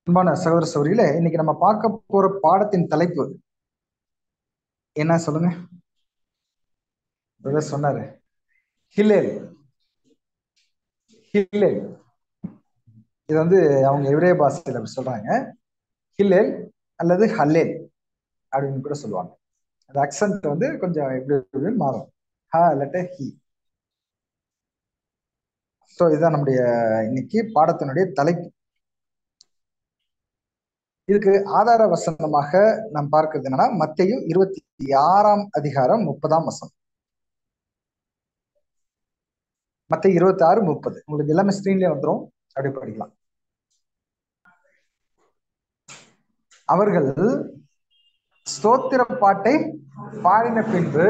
அன்பான சகோதர சகோதரிகளே, இன்னைக்கு நம்ம பார்க்க போற பாடத்தின் தலைப்பு என்ன சொல்லுங்க? பிரதர் சொன்னாரு, ஹில்லேல். ஹில்லேல் இது அவங்க எவ்ரே பாஷையில அப்படி சொல்றாங்க. ஹில்லேல் அல்லது ஹல்லேல் அப்படின்னு கூட சொல்லுவாங்க. அந்த அக்சென்ட் கொஞ்சம் எப்படி மாறும். ஹ இல்லாட்ட ஹி. ஸோ இதுதான் நம்முடைய இன்னைக்கு பாடத்தினுடைய தலைப்பு. இதுக்கு ஆதார வசனமாக நாம் பார்க்கிறது என்னன்னா, மத்தேயு 26ஆம் அதிகாரம் 30ஆம் வசனம். மத்தேயு 26:30. உங்களுக்கு எல்லாமே ஸ்கிரீன்லயே வந்துடும், அப்படி படிக்கலாம். அவர்கள் ஸ்தோத்திர பாட்டை பாடின பின்பு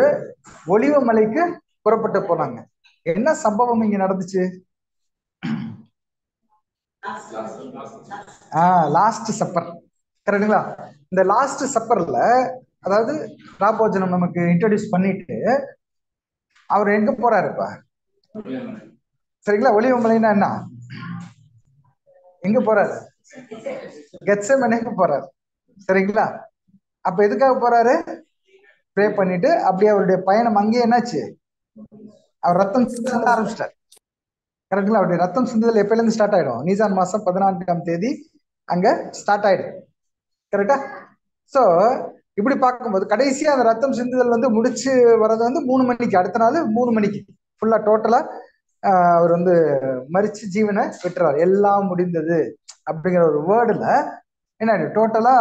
ஒலிவ மலைக்கு புறப்பட்டு போனாங்க. என்ன சம்பவம் இங்க நடந்துச்சு? லாஸ்ட் சப்பர், கரெக்டுங்களா? இந்த லாஸ்ட் சப்பர்ல, அதாவது ராபோஜனம் நமக்கு இன்ட்ரோடியூஸ் பண்ணிட்டு அவர் எங்க போறாருப்பா? சரிங்களா? ஒலிவ மலைன்னா என்ன? எங்க போறாரு? கெத்செமனேக்கு போறாரு. சரிங்களா? அப்ப எதுக்காக போறாரு? ப்ரே பண்ணிட்டு அப்படியே அவருடைய பயணம் அங்கேயே என்னாச்சு? அவர் ரத்தம் சிந்த ஆரம்பிச்சிட்டார். கரெக்டுங்களா? அவருடைய ரத்தம் சிந்துதல் எப்பல இருந்து ஸ்டார்ட் ஆயிடும்? நீசான் மாசம் 14ஆம் தேதி அங்க ஸ்டார்ட் ஆயிடும். கரெக்டா? சோ இப்படி பார்க்கும்போது கடைசியா அந்த ரத்தம் சிந்துதல் முடிச்சு வர்றது 3 மணிக்கு, அடுத்த நாள் 3 மணிக்கு ஃபுல்லா டோட்டலா அவர் மரிச்சு ஜீவனை விட்டுறாரு. எல்லாம் முடிந்தது அப்படிங்கிற ஒரு வேர்டுல என்ன டோட்டலா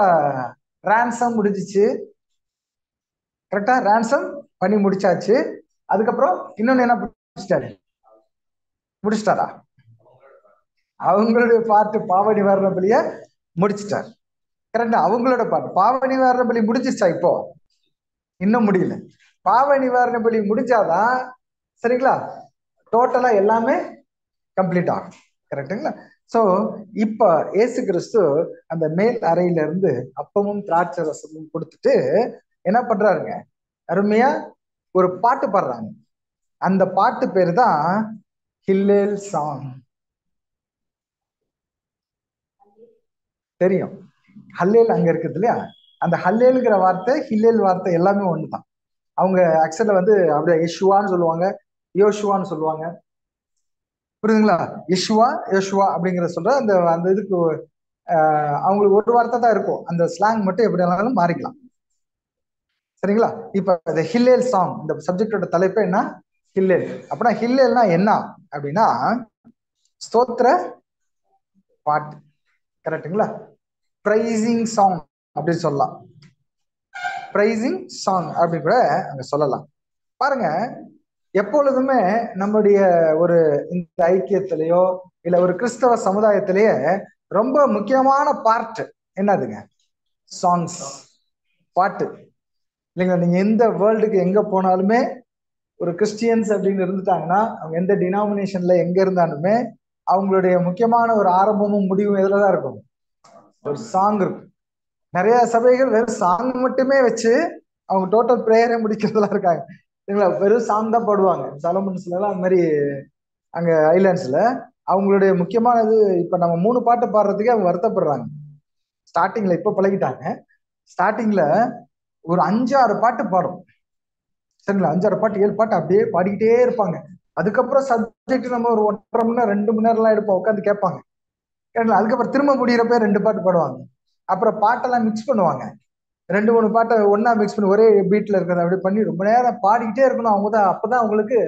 ரான்சம் முடிஞ்சிச்சு. கரெக்டா? ரான்சம் பண்ணி முடிச்சாச்சு. அதுக்கப்புறம் இன்னொன்னு என்ன முடிச்சிட்டாரா? அவங்களுடைய பாட்டு பாவ நிவாரண பலிய முடிச்சிட்டார். கரெக்டா? அவங்களோட பாட்டு பாவ நிவாரண பலி முடிஞ்சிச்சா? இப்போ இன்னும் முடியல. பாவ நிவாரண பலி முடிஞ்சாதான் சரிங்களா டோட்டலா எல்லாமே கம்ப்ளீட் ஆகும். கரெக்டுங்களா? சோ இப்ப இயேசு கிறிஸ்து அந்த மேல் அறையில இருந்து அப்பமும் திராட்சை ரசமும் கொடுத்துட்டு என்ன பண்றாருங்க? அருமையா ஒரு பாட்டு பாடுறாங்க. அந்த பாட்டு பேரு தான் ஹில்லேல் சாங். தெரியும், ஹல்லேல் அங்க இருக்குது இல்லையா? அந்த ஹல்லேலுங்கிற வார்த்தை ஹில்லேல் வார்த்தை எல்லாமே ஒண்ணுதான். அவங்க ஆக்சுவலா அப்படியே யெஷுவான்னு சொல்லுவாங்க, யோசுவான்னு சொல்லுவாங்க. புரியுதுங்களா? யெஷுவா யோசுவா அப்படிங்கிற சொல்ற அந்த அந்த இதுக்கு அவங்களுக்கு ஒரு வார்த்தை தான் இருக்கும். அந்த ஸ்லாங் மட்டும் எப்படி வேணாலும் மாறிக்கலாம். சரிங்களா? இப்ப இந்த ஹில்லேல் சாங், இந்த சப்ஜெக்டோட தலைப்பு என்ன? ஹில்லேல். அப்படின்னா ஹில்லேல்னா என்ன அப்படின்னா ஸ்தோத்திர பாட்டு. கரெக்டுங்களா? பிரைசிங் சாங் அப்படின்னு சொல்லலாம். பிரைசிங் சாங் அப்படின்னு கூட அங்க சொல்லலாம். பாருங்க, எப்பொழுதுமே நம்முடைய ஒரு இந்த ஐக்கியத்திலேயோ இல்ல ஒரு கிறிஸ்தவ சமுதாயத்திலேயே ரொம்ப முக்கியமான பார்ட் என்னதுங்க? சாங்ஸ், பாட்டு. இல்லைங்களா? நீங்க எந்த வேர்ல்டுக்கு எங்க போனாலுமே ஒரு கிறிஸ்டியன்ஸ் அப்படின்னு இருந்துட்டாங்கன்னா, அவங்க எந்த டினாமினேஷன்ல எங்க இருந்தாலுமே அவங்களுடைய முக்கியமான ஒரு ஆரம்பமும் முடிவும் எதுலதான் இருக்கும்? ஒரு சாங் இருக்கும். நிறைய சபைகள் வெறும் சாங் மட்டுமே வச்சு அவங்க டோட்டல் பிரேயரை முடிக்கிறதுலாம் இருக்காங்க. சரிங்களா? வெறும் சாங் தான் பாடுவாங்க. சலோமன்ஸ்ல எல்லாம் அந்த மாதிரி அங்க ஐலாண்ட்ஸ்ல அவங்களுடைய முக்கியமானது. இப்ப நம்ம 3 பாட்டு பாடுறதுக்கே அவங்க வருத்தப்படுறாங்க. ஸ்டார்டிங்ல இப்ப பழகிட்டாங்க. ஸ்டார்டிங்ல ஒரு 5-6 பாட்டு பாடும். சரிங்களா? 5-6 பாட்டு 7 பாட்டு அப்படியே பாடிக்கிட்டே இருப்பாங்க. அதுக்கப்புறம் சப்ஜெக்ட் நம்ம ஒரு 1.5 மணி நேரம் 2 மணி நேரம் எல்லாம் எடுப்போம், உட்காந்து கேட்பாங்க. அதுக்கப்புறம் திரும்ப முடியிறப்ப 2 பாட்டு பாடுவாங்க. அப்புறம் பாட்டெல்லாம் மிக்ஸ் பண்ணுவாங்க. 2-3 பாட்டை ஒன்னா மிக்ஸ் பண்ணி ஒரே பீட்ல இருக்கிறத அப்படி பண்ணி ரொம்ப நேரம் பாடிக்கிட்டே இருக்கணும். அவங்கதான் அப்பதான் அவங்களுக்கு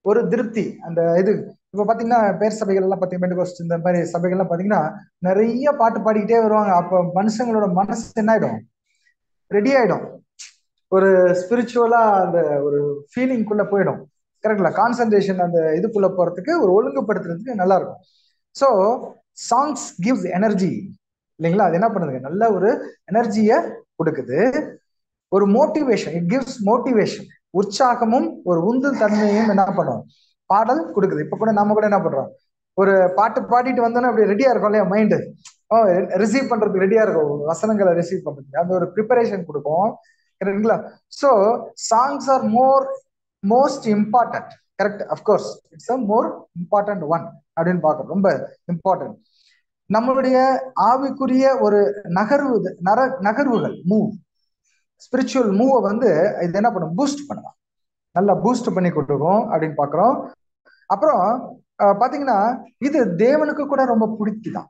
ஒரு திருப்தி. அந்த இது இப்ப பாத்தீங்கன்னா பேர் சபைகள் எல்லாம் பாத்தீங்கன்னா இந்த மாதிரி சபைகள் எல்லாம் பாத்தீங்கன்னா நிறைய பாட்டு பாடிக்கிட்டே வருவாங்க. அப்ப மனுஷங்களோட மனசு என்ன ஆயிடும்? ரெடி ஆயிடும். ஒரு ஸ்பிரிச்சுவலா அந்த ஒரு ஃபீலிங்குள்ள போயிடும். கரெக்ட்ல? கான்சன்ட்ரேஷன் அந்த இதுக்குள்ள போறதுக்கு ஒரு ஒழுங்குபடுத்துறதுக்கு நல்லா இருக்கும். ஸோ சாங்ஸ் கிவ்ஸ் எனர்ஜி, இல்லைங்களா? அது என்ன பண்ணுதுங்க? நல்ல ஒரு எனர்ஜியை கொடுக்குது. ஒரு மோட்டிவேஷன், இட் கிவ்ஸ் மோட்டிவேஷன். உற்சாகமும் ஒரு உந்து தன்மையும் என்ன பண்ணும்? பாடல் கொடுக்குது. இப்ப கூட நம்ம கூட என்ன பண்றோம்? ஒரு பாட்டு பாடிட்டு வந்தோன்னா அப்படி ரெடியா இருக்கும் இல்லையா? மைண்டு ரிசீவ் பண்றதுக்கு ரெடியா இருக்கும், வசனங்களை ரிசீவ் பண்றதுக்கு அந்த ஒரு ப்ரிப்பரேஷன் கொடுக்கும். கரெக்டுங்களா? So songs are most important. Correct? Of course it's a more important one அப்படின்னு பார்க்கணும். ரொம்ப இம்பார்ட்டன்ட். நம்மளுடைய ஆவிக்குரிய ஒரு நகர்வுகள் ஸ்பிரிச்சுவல் மூவை வந்து இது என்ன பண்ணும், பூஸ்ட் பண்ணலாம், நல்லா பூஸ்ட் பண்ணி கொடுக்கும் அப்படின்னு பாக்குறோம். அப்புறம் பாத்தீங்கன்னா இது தேவனுக்கு கூட ரொம்ப பிடிக்குதான்,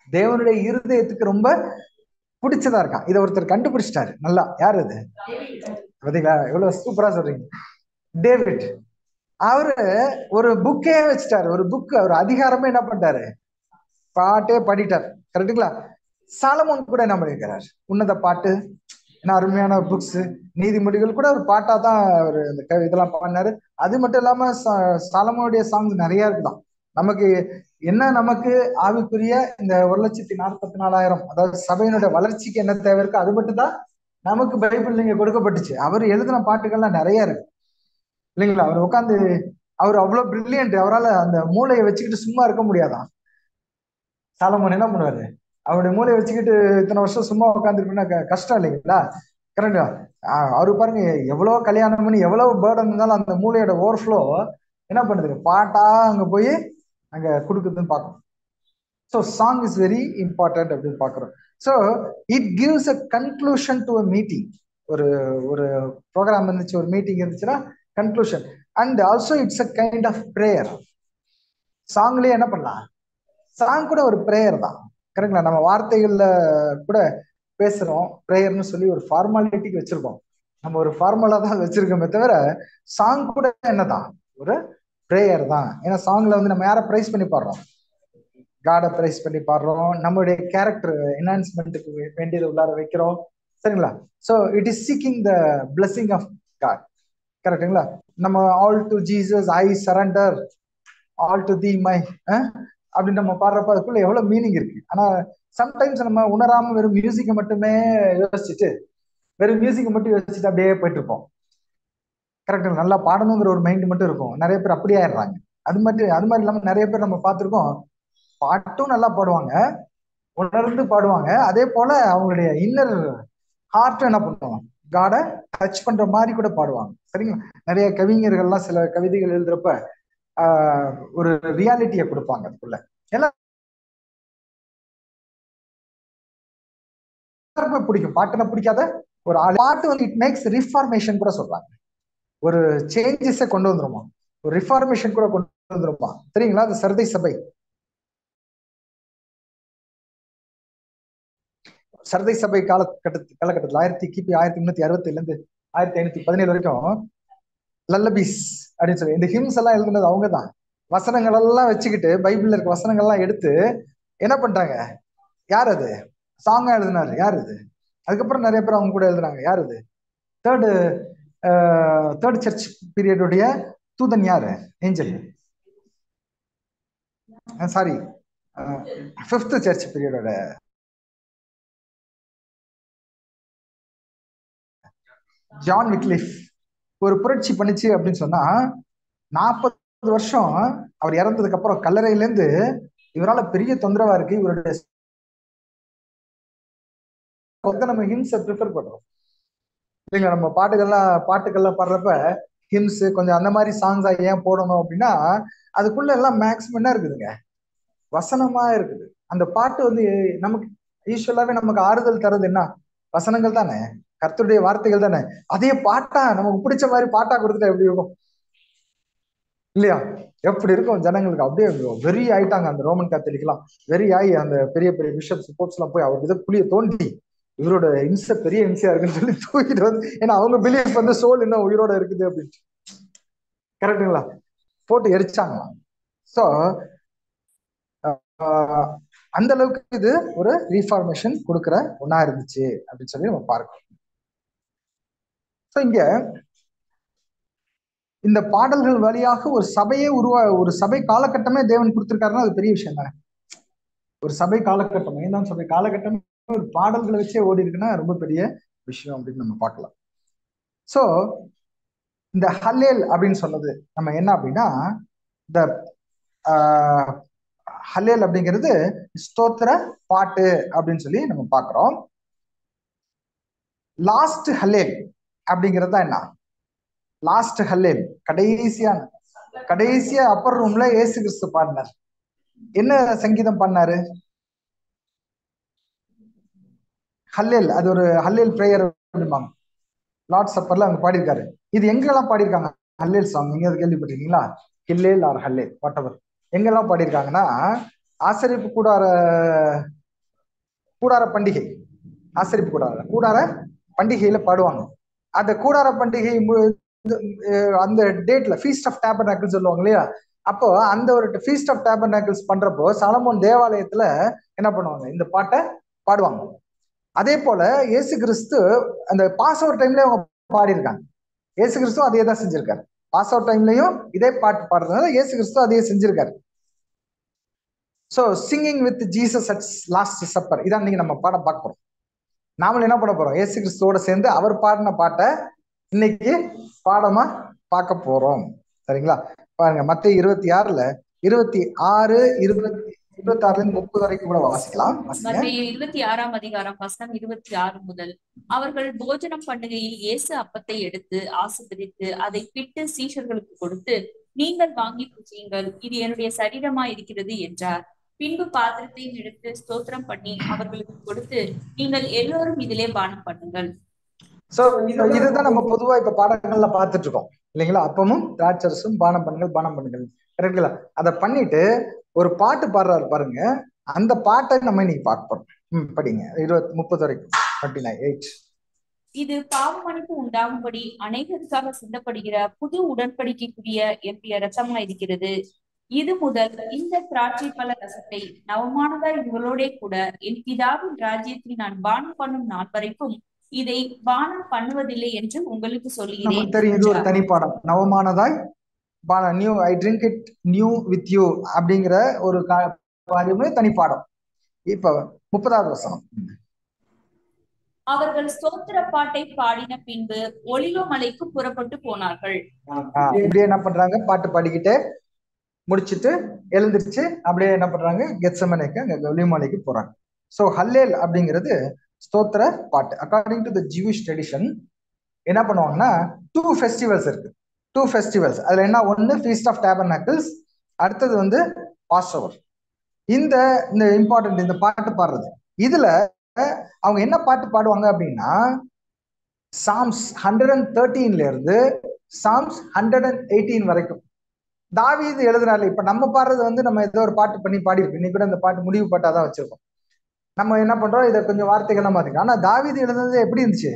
தேவனுடைய இருதயத்துக்கு ரொம்ப பிடிச்சதா இருக்கான். இதை ஒருத்தர் கண்டுபிடிச்சிட்டாரு நல்லா. யாரு அது பாத்தீங்களா? எவ்வளவு சூப்பரா சொல்றீங்க. டேவிட் அவரு ஒரு புக்கே வச்சுட்டாரு, ஒரு புக், அவர் அதிகாரமே என்ன பண்ணிட்டாரு, பாட்டே பாடிட்டார். கரெக்டுங்களா? சாலமோன் கூட என்ன பண்ணிருக்கிறார், உன்னத பாட்டு, என்ன அருமையான புக்ஸ், நீதிமொழிகள் கூட ஒரு பாட்டா தான் அவர் இந்த இதெல்லாம் பண்ணாரு. அது மட்டும் இல்லாம சாலமோனுடைய சாங்ஸ் நிறைய இருக்குதான். நமக்கு என்ன, நமக்கு ஆவிக்குரிய இந்த 1,44,000, அதாவது சபையினுடைய வளர்ச்சிக்கு என்ன தேவை இருக்கு, அது மட்டும் தான் நமக்கு பைபிள் நீங்க கொடுக்கப்பட்டுச்சு. அவர் எழுதின பாட்டுகள்லாம் நிறைய இருக்கு இல்லைங்களா? அவர் உட்காந்து, அவர் அவ்வளவு பிரில்லியன்ட், அவரால் அந்த மூளையை வச்சுக்கிட்டு சும்மா இருக்க முடியாதான். சாலமோன் என்ன பண்ணுவாரு, அவருடைய மூளையை வச்சுக்கிட்டு இத்தனை வருஷம் சும்மா உட்காந்துருக்குன்னா கஷ்டம் இல்லைங்களா? கரெக்டா? அவரு பாருங்க, எவ்வளவு கல்யாணம் பண்ணி எவ்வளவு பேர்டன் இருந்தாலும் அந்த மூளையோட ஓவர்ஃப்ளோ என்ன பண்ணுது, பாட்டா அங்க போய் அங்க கொடுக்குதுன்னு பார்க்கணும். So song is very important அப்படின்னு பார்க்குறோம். So it gives a conclusion to a meeting. ஒரு ஒரு ப்ரோக்ராம் இருந்துச்சு, ஒரு மீட்டிங் இருந்துச்சுன்னா conclusion. And also it's a kind of prayer. சாங்லயே என்ன பண்ணலாம், சாங் கூட ஒரு ப்ரேயர் தான். கரெக்டுங்களா? நம்ம வார்த்தைகள்ல கூட பேசுறோம், ப்ரேயர்னு சொல்லி ஒரு ஃபார்மாலிட்டிக்கு வச்சிருக்கோம். நம்ம ஒரு ஃபார்முலா தான் வச்சிருக்கோமே தவிர சாங் கூட என்னதான் ஒரு ப்ரேயர் தான். ஏன்னா சாங்ல வந்து நம்ம யாரை பிரைஸ் பண்ணி பாடுறோம், காடை பிரைஸ் பண்ணி பாடுறோம், நம்மளுடைய கேரக்டர் என்ஹான்ஸ்மெண்ட்டுக்கு வேண்டியது உள்ளார வைக்கிறோம். சரிங்களா? So it is seeking the blessing of God. கரெக்டுங்களா? நம்ம all to Jesus I surrender, all to thee my அப்படின்னு நம்ம பாடுறப்ப அதுக்குள்ள எவ்வளவு மீனிங் இருக்கு. ஆனா சம்டைம்ஸ் நம்ம உணராம வெறும் மியூசிக்கை மட்டுமே யோசிச்சுட்டு, வெறும் மியூசிக்கை மட்டும் யோசிச்சுட்டு அப்படியே போயிட்டு இருப்போம். கரெக்டுங்களா? நல்லா பாடணுங்கிற ஒரு மைண்ட் மட்டும் இருக்கும். நிறைய பேர் அப்படியே ஆயிடுறாங்க. அது மாதிரி இல்லாம நிறைய பேர் நம்ம பார்த்துருக்கோம், பாட்டும் நல்லா பாடுவாங்க, உணர்ந்து பாடுவாங்க, அதே போல அவங்களுடைய இன்னர் ஹார்ட்டும் என்ன பண்ணுவாங்க, காடை டச் பண்ற மாதிரி கூட பாடுவாங்க. சரிங்களா? நிறைய கவிஞர்கள்லாம் சில கவிதைகள் எழுதுறப்ப ஒரு ரியாலிட்டியை கொடுப்பாங்க அதுக்குள்ள. எல்லாருக்குமே பிடிக்கும், பாட்டுனா பிடிக்காத ஒரு பாட்டு வந்து இட் மேக்ஸ் ரிஃபார்மேஷன் கூட சொல்றாங்க. ஒரு சேஞ்சஸை கொண்டு வந்துருமா, ஒரு ரிஃபார்மேஷன் கூட கொண்டு வந்துருமா. தெரியுங்களா? அது சர்தை சபை, சர்தை சபை காலகட்டத்தில் கிபி 1367 இருந்து 1517 வரைக்கும் லல்லபீஸ் அப்படின்னு சொல்லி இந்த ஹிம்ஸ் எல்லாம் எழுதுனது அவங்க தான். வசனங்கள் எல்லாம் வச்சுக்கிட்டு, பைபிள்ல இருக்க வசனங்கள் எல்லாம் எடுத்து என்ன பண்ணிட்டாங்க, யார் அது சாங்கா எழுதினாரு, யார் இது? அதுக்கப்புறம் நிறைய பேர் அவங்க கூட எழுதுனாங்க. யார் இது? தேர்ட் சர்ச் பீரியடுடைய தூதன் யாரு? ஏஞ்சல், சாரி, ஃபிஃப்த் சர்ச் பீரியடோட ஜான் விக்லிஃப் ஒரு புரட்சி பண்ணிச்சு அப்படின்னு சொன்னா, 40 வருஷம் அவர் இறந்ததுக்கு அப்புறம் கல்லறையிலேருந்து இவரால் பெரிய தொந்தரவா இருக்கு, இவருடைய நம்ம ஹிம்ஸை ப்ரிஃபர் பண்றோம் இல்லைங்களா? நம்ம பாட்டுகள்லாம் பாடுறப்ப ஹிம்ஸ் கொஞ்சம் அந்த மாதிரி சாங்ஸா ஏன் போடணும் அப்படின்னா, அதுக்குள்ள எல்லாம் மேக்ஸிமம் என்ன இருக்குதுங்க, வசனமா இருக்குது. அந்த பாட்டு வந்து நமக்கு யூஸ்வலாவே நமக்கு ஆறுதல் தரது என்ன, வசனங்கள் தானே, கர்த்தருடைய வார்த்தைகள் தானே. அதே பாட்டா நமக்கு பிடிச்ச மாதிரி பாட்டா கொடுத்துட்டா எப்படி இருக்கும் இல்லையா? எப்படி இருக்கும் ஜனங்களுக்கு? அப்படியே வெறி ஆயிட்டாங்க அந்த ரோமன் கேத்தலிக்லாம். வெறி ஆகி அந்த பெரிய பெரிய பிஷப் ஸ்போர்ட்ஸ் எல்லாம் போய் அவர் இதை புளிய தோண்டி, இவரோட இம்சை பெரிய இம்சையா இருக்குன்னு சொல்லி தூக்கிட்டு வந்து, ஏன்னா அவங்க பிலீஃப் வந்து சோல் இன்னும் உயிரோட இருக்குது அப்படின்னு, கரெக்டுங்களா, போட்டு எரிச்சாங்களாம். ஸோ அந்த அளவுக்கு இது ஒரு ரீஃபார்மேஷன் கொடுக்குற ஒன்னா இருந்துச்சு அப்படின்னு சொல்லி நம்ம பார்க்கணும். ஸோ இங்க இந்த பாடல்கள் வழியாக ஒரு சபையே ஒரு சபை காலகட்டமே தேவன் கொடுத்திருக்காருன்னா அது பெரிய விஷயம் தானே. ஒரு சபை காலகட்டம், 5ஆம் சபை காலகட்டம் ஒரு பாடல்களை வச்சே ஓடி இருக்குன்னா ரொம்ப பெரிய விஷயம் அப்படின்னு நம்ம பார்க்கலாம். ஸோ இந்த ஹல்லேல் அப்படின்னு சொன்னது நம்ம என்ன அப்படின்னா, இந்த ஹல்லேல் அப்படிங்கிறது ஸ்தோத்திர பாட்டு அப்படின்னு சொல்லி நம்ம பார்க்கிறோம். லாஸ்ட் ஹல்லேல் அப்படிங்கிறது தான் என்ன, லாஸ்ட் ஹல்லேல் கடைசியா அப்பர் ரூம்ல இயேசு கிறிஸ்து பாடினார். என்ன சங்கீதம் பண்ணாரு? ஹல்லேல், அது ஒரு ஹல்லேல் பிரேயர் அப்படிம்பாங்க. லார்ட் சப்பர்ல அவங்க பாடியிருக்காரு. இது எங்கெல்லாம் பாடியிருக்காங்க ஹல்லேல் சாங்? நீங்க அது கேள்விப்பட்டிருக்கீங்களா? ஹில்லேல் ஆர் ஹல்லேல் வாட் எவர், எங்கெல்லாம் பாடியிருக்காங்கன்னா ஆசரிப்பு கூடார கூடார பண்டிகை, ஆசரிப்பு கூடார பண்டிகையில பாடுவாங்க. அந்த கூடார பண்டிகை அந்த டேட்ல ஃபீஸ்ட் ஆஃப் டேபர்நாக்கிள்ஸ் சொல்லுவாங்க இல்லையா? அப்போ அந்த ஒரு ஃபீஸ்ட் ஆஃப் டேபர்நாக்கிள்ஸ் பண்றப்போ சாலமோன் தேவாலயத்துல என்ன பண்ணுவாங்க? இந்த பாட்டை பாடுவாங்க. அதே போல இயேசு கிறிஸ்து அந்த பாஸ் ஓவர் டைம்ல அவங்க பாடியிருக்காங்க. இயேசு கிறிஸ்து அதே தான் செஞ்சிருக்காரு. பாஸ் அவுட் டைம்லயும் இதே பாட்டு பாடுறதுனால இயேசு கிறிஸ்து அதையே செஞ்சிருக்காரு. So singing with Jesus at last supper இதான் நீங்க நம்ம பாடம் பார்க்க போறோம். நாமளும் என்ன பண்ண போறோம்? இயேசு கிறிஸ்துவோட சேர்ந்து அவர் பாடின பாட்டை இன்னைக்கு பாடமா பார்க்க போறோம். சரிங்களா? பாருங்க, மத்தேயு 26ல 26, 26 30 வரைக்கும் கூட வாசிக்கலாம். மத்தேயு 26ஆம் அதிகாரம் வசனம் 26 முதல். அவர்கள் போஜனம் பண்ணுகையில் இயேசு அப்பத்தை எடுத்து ஆசீர்வதித்து அதை பிட்டு சீஷர்களுக்கு கொடுத்து, நீங்கள் வாங்கி புசியுங்கள், இது என்னுடைய சரீரமா இருக்கிறது என்றார். பின்பு பாத்திரத்தையும் எடுத்து ஸ்தோத்திரம் பண்ணி அவர்களுக்கு கொடுத்து, நீங்கள் எல்லோரும் இதிலே பானம் பண்ணுங்கள். சோ இதுதான் நம்ம பொதுவா இப்ப பாடங்கள்ல பார்த்துட்டு இருக்கோம் இல்லைங்களா? அப்பமும் திராட்சரசும் பானம் பண்ணுங்கள் கரெக்டுங்களா? அதை பண்ணிட்டு ஒரு பாட்டு பாடுறாரு பாருங்க, அந்த பாட்டை நம்ம இன்னைக்கு பார்க்க போறோம். படிங்க 30 வரைக்கும். 29:8. இது பாவமன்னிப்பு உண்டாகும்படி அநேகருக்காக சிந்தப்படுகிற புது உடன்படிக்கைக்குரிய என்னுடைய ரசமா இருக்கிறது. இது முதல் இந்த திராட்சை பழ ரசத்தை நவமானதாய் உங்களோட கூட என் பிதாவின் ராஜ்யத்தில் நான் பானம் பண்ணும் நாள் வரைக்கும் இதை பானம் பண்ணுவதில்லை என்று உங்களுக்கு சொல்லுகிறேன். தெரியும், இது ஒரு தனிப்பாடம். நவமானதாய் new I drink it new with you அப்படிங்கிற ஒரு தனிப்பாடம். இப்ப 30வது வசனம். அவர்கள் ஸ்தோத்திர பாட்டை பாடின பின்பு ஒலிவ மலைக்கு புறப்பட்டு போனார்கள். இப்படியே என்ன பண்றாங்க? பாட்டு பாடிக்கிட்டே முடிச்சுட்டு எழுந்திருச்சு அப்படியே என்ன பண்றாங்க? கெத்செமனேக்கு, அங்க ஒலிவ மலைக்கு போறாங்க. சோ ஹல்லேல் அப்படிங்கிறது ஸ்தோத்திர பாட்டு. According to the Jewish tradition என்ன பண்ணுவாங்கன்னா 2 ஃபெஸ்டிவல்ஸ் இருக்கு. 2 ஃபெஸ்டிவல்ஸ். அதுல என்ன? ஒன்னு ஃபீஸ்ட் ஆஃப் டேபர்நாக்கிள்ஸ், அடுத்தது வந்து பாஸ் ஓவர். இந்த இம்பார்ட்டன்ட் இந்த பாட்டு பாடுறது. இதுல அவங்க என்ன பாட்டு பாடுவாங்க அப்படின்னா சாம்ஸ் 113ல இருந்து சாம்ஸ் 118 வரைக்கும் தாவீது எழுதுறாரு. இப்ப நம்ம பாடுறது வந்து நம்ம ஏதோ ஒரு பாட்டு பண்ணி பாடிருக்கோம். இன்னைக்கு கூட இந்த பாட்டு முடிவு பாட்டாதான் வச்சிருக்கோம். நம்ம என்ன பண்றோம்? இதை கொஞ்சம் வார்த்தைகள்லாம் மாத்திக்கலாம். ஆனா தாவீது எழுதுனது எப்படி இருந்துச்சு?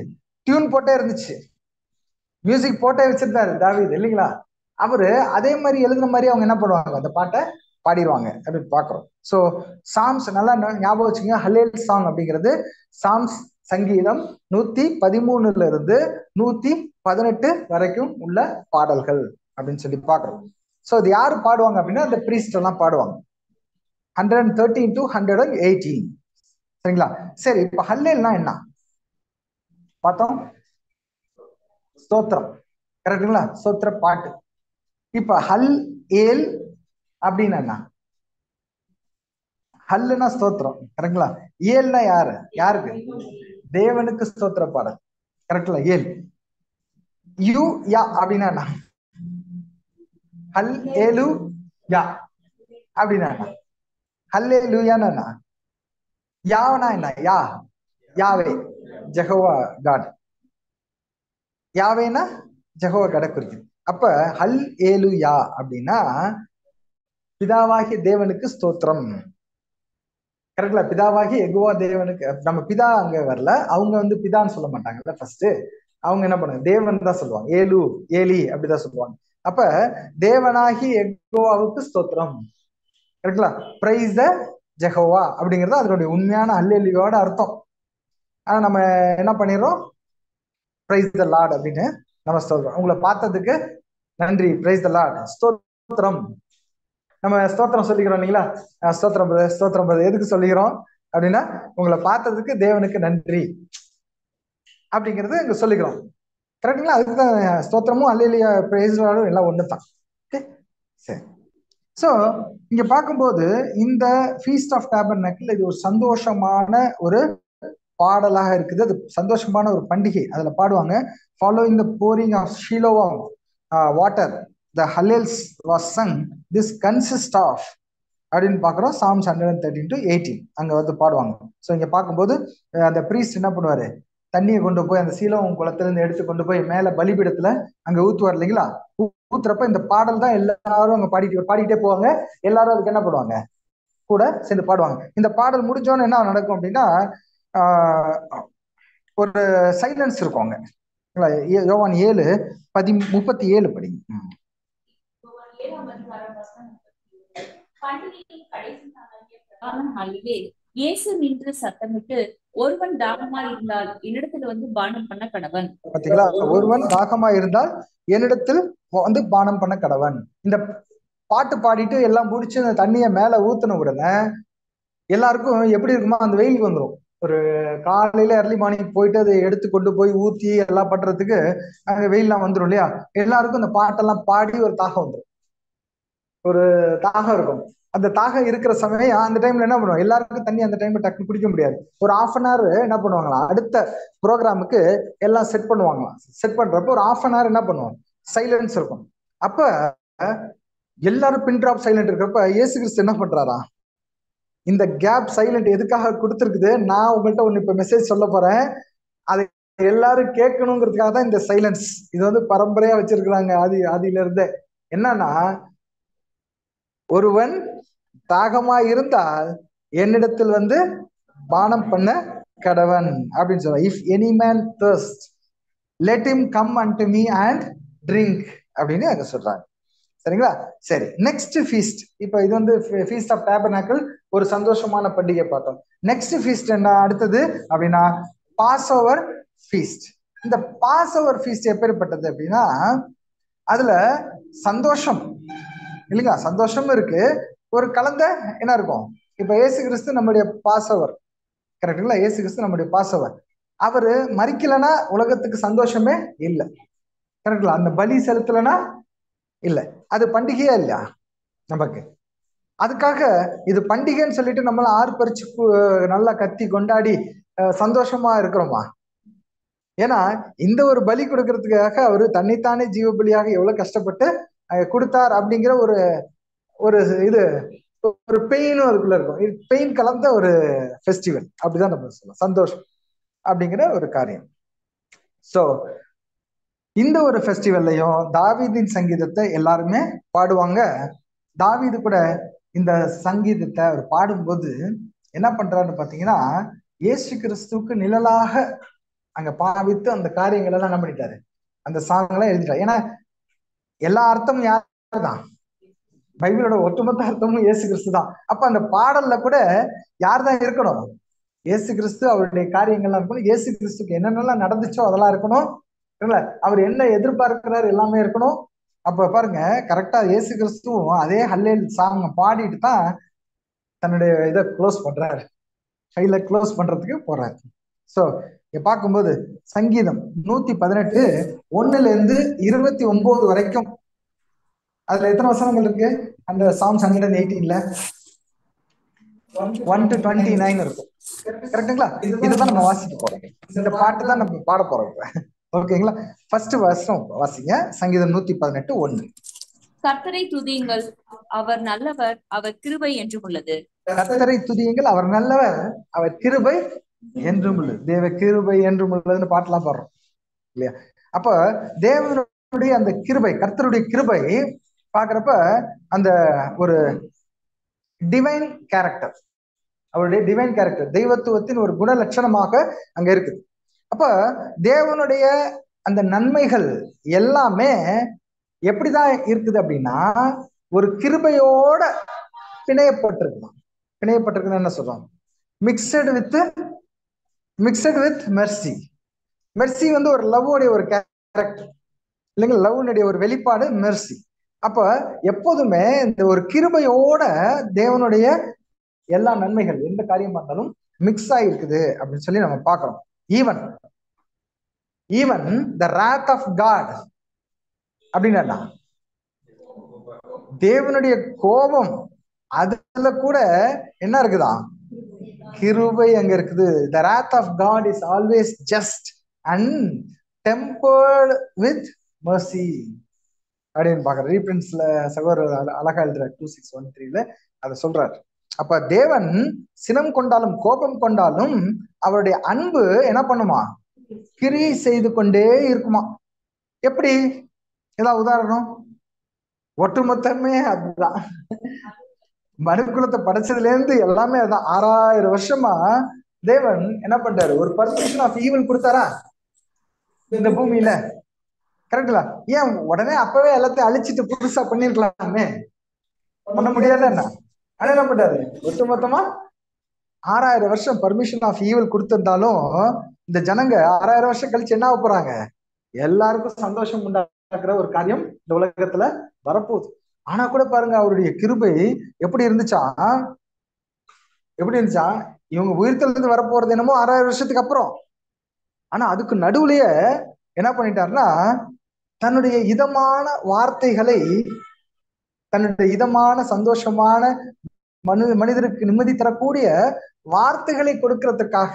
டியூன் போட்டே இருந்துச்சு, மியூசிக் போட்டே வச்சிருந்தாரு தாவீது இல்லைங்களா? அவரு அதே மாதிரி எழுதுன மாதிரி அவங்க என்ன பண்ணுவாங்க? அந்த பாட்டை பாடிடுவாங்க அப்படின்னு பாக்குறோம். சோ சாம்ஸ் நல்லா ஞாபகம் வச்சுக்கோங்க. ஹல்லேல் சாங் அப்படிங்கிறது சாம்ஸ் சங்கீதம் 113ல இருந்து 118 வரைக்கும் உள்ள பாடல்கள் அப்படின்னு சொல்லி பாக்குறோம். சோ இது யாரு பாடுவாங்க அப்படின்னா அந்த பிரீஸ்ட் எல்லாம் பாடுவாங்க. 113 to 118. சரிங்களா? சரி, இப்ப ஹல்லேல்னா என்ன பார்த்தோம்? ஸ்தோத்திரம், கரெக்டுங்களா? ஸ்தோத்திர பாட்டு. இப்ப ஹல் ஏல் அப்படின்னு என்ன? ஹல்லுனா ஸ்தோத்திரம், கரெக்டுங்களா? ஏல்னா யாரு? யாருக்கு? தேவனுக்கு ஸ்தோத்திர பாடல், கரெக்டுங்களா? ஏல் யூ யா அப்படின்னா என்ன? ஹல் ஏலு யா அப்படின்னா என்ன? ஹல்லேலூயான்னா என்ன? யாவனா என்ன? யா யாவே, ஜெகோவா காட். யாவேனா ஜெகோவா காட குறிக்குது. அப்ப ஹல் ஏலு யா அப்படின்னா பிதாவாகிய தேவனுக்கு ஸ்தோத்திரம், கரெக்ட்ல? பிதாவாகிய யெகோவா தேவனுக்கு. நம்ம பிதா அங்க வரல, அவங்க வந்து பிதான்னு சொல்ல மாட்டாங்கல்ல. ஃபர்ஸ்ட் அவங்க என்ன பண்ணுவாங்க? தேவன் தான் சொல்லுவாங்க. ஏலு ஏலி அப்படிதான் சொல்லுவாங்க. அப்ப தேவனாகி யெகோவாவுக்கு ஸ்தோத்திரம், கரெக்ட்ல? பிரைஸ் த ஜெகோவா அப்படிங்கிறது அதனுடைய உண்மையான ஹல்லேலூயாவோட அர்த்தம். ஆனா நம்ம என்ன பண்ணிடுறோம்? பிரைஸ் த லார்ட் அப்படின்னு நம்ம சொல்றோம். உங்களை பார்த்ததுக்கு நன்றி, பிரைஸ் த லார்ட், ஸ்தோத்திரம். நம்ம ஸ்தோத்திரம் சொல்லிக்கிறோம் இல்லைங்களா? ஸ்தோத்திரம் ஸ்தோத்திரம். எதுக்கு சொல்லிக்கிறோம் அப்படின்னா உங்களை பார்த்ததுக்கு தேவனுக்கு நன்றி அப்படிங்கிறது இங்க சொல்லிக்கிறோம், கரெக்டுங்களா? அதுக்குதான் ஸ்தோத்திரமும் அல்லேலூயா பிரைஸ் லார்டும் எல்லாம் ஒண்ணுதான். ஓகே, சரி. சோ இங்க பார்க்கும்போது இந்த ஃபீஸ்ட் ஆஃப் டேபர்நாக்கிள் இது ஒரு சந்தோஷமான ஒரு பாடலாக இருக்குது. அது சந்தோஷமான ஒரு பண்டிகை. அதுல பாடுவாங்க, following the pouring of Shiloah water the Hallels was sung. This consists of அப்படின்னு பாக்குறோம். Psalms 113-18 அங்க வந்து பாடுவாங்க. ஸோ இங்க பார்க்கும்போது அந்த பிரீஸ்ட் என்ன பண்ணுவாரு, தண்ணியை கொண்டு போய் அந்த சீலோம் குளத்துல இருந்து எடுத்து கொண்டு போய் மேல பலிபீடத்துல அங்க ஊத்துவார் இல்லைங்களா. ஊத்துறப்ப இந்த பாடல் தான் எல்லாரும் அங்க பாடிக்கிட்டே போவாங்க. எல்லாரும் அதுக்கு என்ன பண்ணுவாங்க, கூட சேர்ந்து பாடுவாங்க. இந்த பாடல் முடிஞ்சோன்னு என்ன நடக்கும் அப்படின்னா ஒரு சைலன்ஸ் இருக்கும் அங்க. யோவான் 7:37 படிங்க. இயேசு நின்று சத்தமிட்டு, ஒருவன் தாகமா இருந்தால் என்னிடத்துல வந்து பானம் பண்ண கடவன். பாத்தீங்களா, ஒருவன் தாகமா இருந்தால் என்னிடத்தில் வந்து பானம் பண்ண கடவன். இந்த பாட்டு பாடிட்டு எல்லாம் முடிச்சு அந்த தண்ணிய மேல ஊத்துன உடனே எல்லாருக்கும் எப்படி இருக்குமோ அந்த வெயிலுக்கு வந்துடும். ஒரு காலையில early மார்னிங் போயிட்டு அதை எடுத்து கொண்டு போய் ஊத்தி எல்லாம் பண்றதுக்கு அங்க வெயில்லாம் வந்துடும் இல்லையா. எல்லாருக்கும் இந்த பாட்டெல்லாம் பாடி ஒரு தாகம் வந்துடும், ஒரு தாகம் இருக்கும். அந்த தாகம் இருக்கிற சமயம் அந்த டைம்ல என்ன பண்ணுவோம், எல்லாருக்கும் தண்ணி அந்த டைம்ல டக்குனு குடிக்க முடியாது. ஒரு 1/2 hour என்ன பண்ணுவாங்களா, அடுத்த ப்ரோக்ராமுக்கு எல்லாம் செட் பண்ணுவாங்களாம். செட் பண்றப்போ ஒரு 1/2 hour என்ன பண்ணுவோம், சைலன்ஸ் இருக்கும். அப்ப எல்லாரும் பின் டிராப் சைலண்ட் இருக்கிறப்ப இயேசு கிறிஸ்து என்ன பண்றாரா, இந்த கேப் சைலண்ட் எதுக்காக கொடுத்துருக்குது, நான் உங்கள்கிட்ட ஒண்ணு இப்ப மெசேஜ் சொல்ல போறேன், அதை எல்லாரும் கேட்கணுங்கிறதுக்காக தான் இந்த சைலன்ஸ். இது வந்து பரம்பரையா வச்சிருக்கிறாங்க ஆதியில இருந்தே. என்னன்னா, ஒருவன் தாகமா இருந்தால் என்னிடத்தில் வந்து பானம் பண்ண கடவன் அப்படின்னு சொல்லுவாங்க. If any man thirst let him come unto me and drink அப்படின்னு அங்க சொல்றாங்க. சரிங்களா. சரி, நெக்ஸ்ட் ஃபீஸ்ட். இப்ப இது வந்து ஃபீஸ்ட் ஆஃப் டேபர்னாக்கிள், ஒரு சந்தோஷமான பண்டிகை பார்த்தோம். நெக்ஸ்ட் ஃபீஸ்ட் என்ன அடுத்தது அப்படின்னா பாஸ் ஓவர் ஃபீஸ்ட். இந்த பாஸ் ஓவர் ஃபீஸ்ட் எப்பேற்பட்டது அப்படின்னா அதுல சந்தோஷம் இல்லைங்களா, சந்தோஷமும் இருக்கு, ஒரு கலந்த என்ன இருக்கும். இப்ப இயேசு கிறிஸ்து நம்முடைய பாஸ் ஓவர், கரெக்டுங்களா. இயேசு கிறிஸ்து நம்முடைய பாஸ் ஓவர். அவரு மரிக்கலன்னா உலகத்துக்கு சந்தோஷமே இல்லை, கரெக்டுங்களா. அந்த பலி செலுத்தலைன்னா இல்ல, அது பண்டிகையா இல்லையா நமக்கு. அதுக்காக இது பண்டிகைன்னு சொல்லிட்டு நம்மள ஆர்ப்பரிச்சு நல்லா கத்தி கொண்டாடி சந்தோஷமா இருக்கிறோமா? ஏன்னா இந்த ஒரு பலி கொடுக்கறதுக்காக அவரு தன்னைத்தானே ஜீவ பலியாக எவ்வளவு கஷ்டப்பட்டு கொடுத்தார் அப்படிங்கிற ஒரு ஒரு இது ஒரு பெயினும் அதுக்குள்ள இருக்கும். பெயின் கலந்த ஒரு ஃபெஸ்டிவல் அப்படிதான் நம்ம சொல்லலாம், சந்தோஷம் அப்படிங்கிற ஒரு காரியம். சோ இந்த ஒரு ஃபெஸ்டிவல்லையும் தாவீதின் சங்கீதத்தை எல்லாருமே பாடுவாங்க. தாவீது கூட இந்த சங்கீதத்தை அவர் பாடும்போது என்ன பண்றாருன்னு பாத்தீங்கன்னா, இயேசு கிறிஸ்துவுக்கு நிழலாக அங்க பாவித்து அந்த காரியங்கள் எல்லாம் என்ன பண்ணிட்டாரு, அந்த சாங் எல்லாம் எழுதிட்டாரு. ஏன்னா எல்லா அர்த்தமும் யாரு தான், பைபிளோட ஒட்டுமொத்த அர்த்தமும் இயேசு கிறிஸ்து தான். அப்ப அந்த பாடல்ல கூட யார் தான் இருக்கணும், இயேசு கிறிஸ்து, அவருடைய காரியங்கள்லாம் இருக்கணும், இயேசு கிறிஸ்துக்கு என்னென்னலாம் நடந்துச்சோ அதெல்லாம் இருக்கணும், அவர் என்ன எதிர்பார்க்கிறார் எல்லாமே இருக்கணும். அப்ப பாருங்க, கரெக்டா இயேசு கிறிஸ்துவும் அதே ஹல்லேல் சாங் பாடிட்டு தான் தன்னுடைய இதை க்ளோஸ் பண்றாரு, கையில க்ளோஸ் பண்றதுக்கு போறாரு. சோ இங்க பார்க்கும்போது சங்கீதம் 118 1-29 வரைக்கும், அதுல எத்தனை வசனங்கள் இருக்கு, அந்த Psalms 118ல 1-29 இருக்கும், கரெக்டுங்களா. இதுதான் நம்ம வாசிக்க போறோம், இந்த பாட்டு தான் நம்ம பாட போறோம். ஓகேங்களா. ஃபர்ஸ்ட் வருஷம் வாசிங்க, சங்கீதம் 118:1. கர்த்தரை துதியுங்கள், அவர் நல்லவர், அவர் கிருபை என்றும் உள்ளது. கர்த்தரை துதியுங்கள், அவர் நல்லவர், அவர் கிருபை என்றும் உள்ளது. தேவ கிருபை என்றும் உள்ளதுன்னு பாட்டெல்லாம் பாடுறோம் இல்லையா. அப்ப தேவனுடைய அந்த கிருபை, கர்த்தருடைய கிருபை பாக்குறப்ப அந்த ஒரு டிவைன் கேரக்டர், அவருடைய டிவைன் கேரக்டர், தெய்வத்துவத்தின் ஒரு குண லட்சணமாக அங்க இருக்குது. அப்ப தேவனுடைய அந்த நன்மைகள் எல்லாமே எப்படிதான் இருக்குது அப்படின்னா ஒரு கிருபையோட பிணையப்பட்டிருக்குதான். பிணையப்பட்டிருக்குன்னு என்ன சொல்றோம், மிக்சடு வித் மெர்சி. மெர்சி வந்து ஒரு லவ்வுடைய ஒரு கேரக்டர் இல்லைங்களா, லவ்னுடைய ஒரு வெளிப்பாடு மெர்சி. அப்ப எப்போதுமே இந்த ஒரு கிருபையோட தேவனுடைய எல்லா நன்மைகள் எந்த காரியமா இருந்தாலும் மிக்ஸ் ஆகிருக்குது அப்படின்னு சொல்லி நம்ம பார்க்கிறோம். Even the wrath of God அப்படின்னா தேவனுடைய கோபம், அதுல கூட என்ன இருக்குதான், கிருபை அங்க இருக்குது. the wrath of God is always just and tempered with mercy அப்படின்னு பாக்குற ரீபிரின்ஸ்ல சகோதரர் அழகா எழுதுற 2613 அதை சொல்றாரு. அப்ப தேவன் சினம் கொண்டாலும் கோபம் கொண்டாலும் அவருடைய அன்பு என்ன பண்ணுமா? கிரியை செய்து கொண்டே இருக்குமா. எப்படி? ஏதாவது உதாரணம்? ஒட்டுமொத்தமே அதுதான். மனுக்குலத்தை படைச்சதுல இருந்து எல்லாமே அதான். 6000 வருஷமா தேவன் என்ன பண்றாரு? ஒரு பர்மிஷன் ஆஃப் ஈவில் கொடுத்தாரா இந்த பூமியில? கரெக்டுங்களா? ஏன் உடனே அப்பவே எல்லாத்தையும் அழிச்சிட்டு புதுசா பண்ணிருக்கலாமே? பண்ண முடியாத என்ன? ஆனா என்ன பண்றாரு? ஒட்டுமொத்தமா 6000 வருஷம் பர்மிஷன் ஆஃப் ஈவில் கொடுத்திருந்தாலும் இந்த ஜனங்க 6000 வருஷம் கழிச்சு என்ன போறாங்க? எல்லாருக்கும் சந்தோஷம் உண்டாக்குற ஒரு காரியம் இந்த உலகத்துல வரப்போகுது. ஆனா கூட பாருங்க, அவருடைய கிருபை எப்படி இருந்துச்சா? எப்படி இருந்துச்சா? இவங்க உயிர்த்தெழுந்து வரப்போறது என்னமோ 6000 வருஷத்துக்கு அப்புறம். ஆனா அதுக்கு நடுவுலயே என்ன பண்ணிட்டாருன்னா, தன்னுடைய இதமான வார்த்தைகளை, தன்னுடைய இதமான சந்தோஷமான மனிதருக்கு நிம்மதி தரக்கூடிய வார்த்தைகளை கொடுக்கறதுக்காக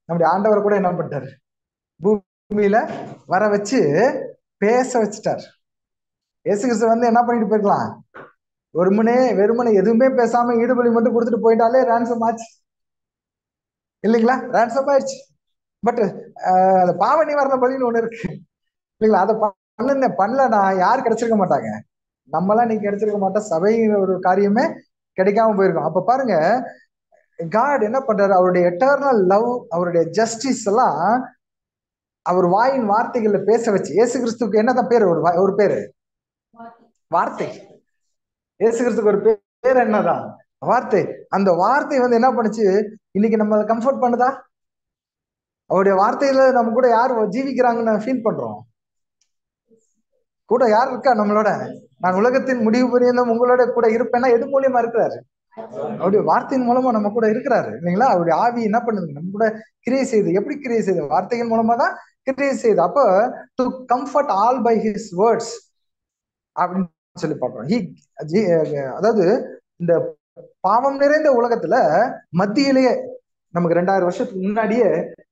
நம்முடைய ஆண்டவர் கூட என்ன பண்ணிட்டாரு? பூமியில வர வச்சு பேச வச்சுட்டார். இயேசு கிறிஸ்து வந்து என்ன பண்ணிட்டு போயிருக்கலாம்? வெறுமனே எதுவுமே பேசாம ஈடுபலி மட்டும் கொடுத்துட்டு போயிட்டாலே ரான்சம் ஆச்சு இல்லைங்களா? ரான்சம் ஆயிடுச்சு. பட் அந்த பாவ நிவாரண பலின்னு ஒண்ணு இருக்கு இல்லைங்களா? அதை பண்ணலன்னா யாரு கிடைச்சிருக்க மாட்டாங்க? நம்மளாம் நீங்க கிடைச்சிருக்க மாட்டோம். சபைங்கிற ஒரு காரியமே கிடைக்காம போயிருக்கோம். அப்ப பாருங்க, காட் என்ன பண்றாரு? அவருடைய எட்டர்னல் லவ், அவருடைய ஜஸ்டிஸ் எல்லாம் அவர் வாயின் வார்த்தைகள்ல பேச வச்சு. இயேசு கிறிஸ்துக்கு என்னதான் பேரு? ஒரு பேரு வார்த்தை. இயேசு கிறிஸ்துக்கு ஒரு பேர் என்னதான்? வார்த்தை. அந்த வார்த்தை வந்து என்ன பண்ணுச்சு? இன்னைக்கு நம்ம கம்ஃபர்ட் பண்ணுதா? அவருடைய வார்த்தையில நம்ம கூட யார் ஜீவிக்கிறாங்கன்னு ஃபீல் பண்றோம்? கூட யார் இருக்கா நம்மளோட? நான் உலகத்தின் முடிவு புரியும் உங்களோட கூட இருப்பேன்னா எது மூலியமா இருக்கிறாரு? அவருடைய வார்த்தையின் மூலமா நம்ம கூட இருக்கிறாரு இல்லைங்களா? அவருடைய ஆவி என்ன பண்ணுது? நம்ம கூட கிரியை செய்து. எப்படி கிரியை செய்து? வார்த்தையின் மூலமா தான் கிரியை செய்து. அப்போ to comfort all by his words அப்படின்னு சொல்லி பார்க்கிறோம். அதாவது இந்த பாவம் நிறைந்த உலகத்துல மத்தியிலேயே நமக்கு 2000 வருஷத்துக்கு முன்னாடியே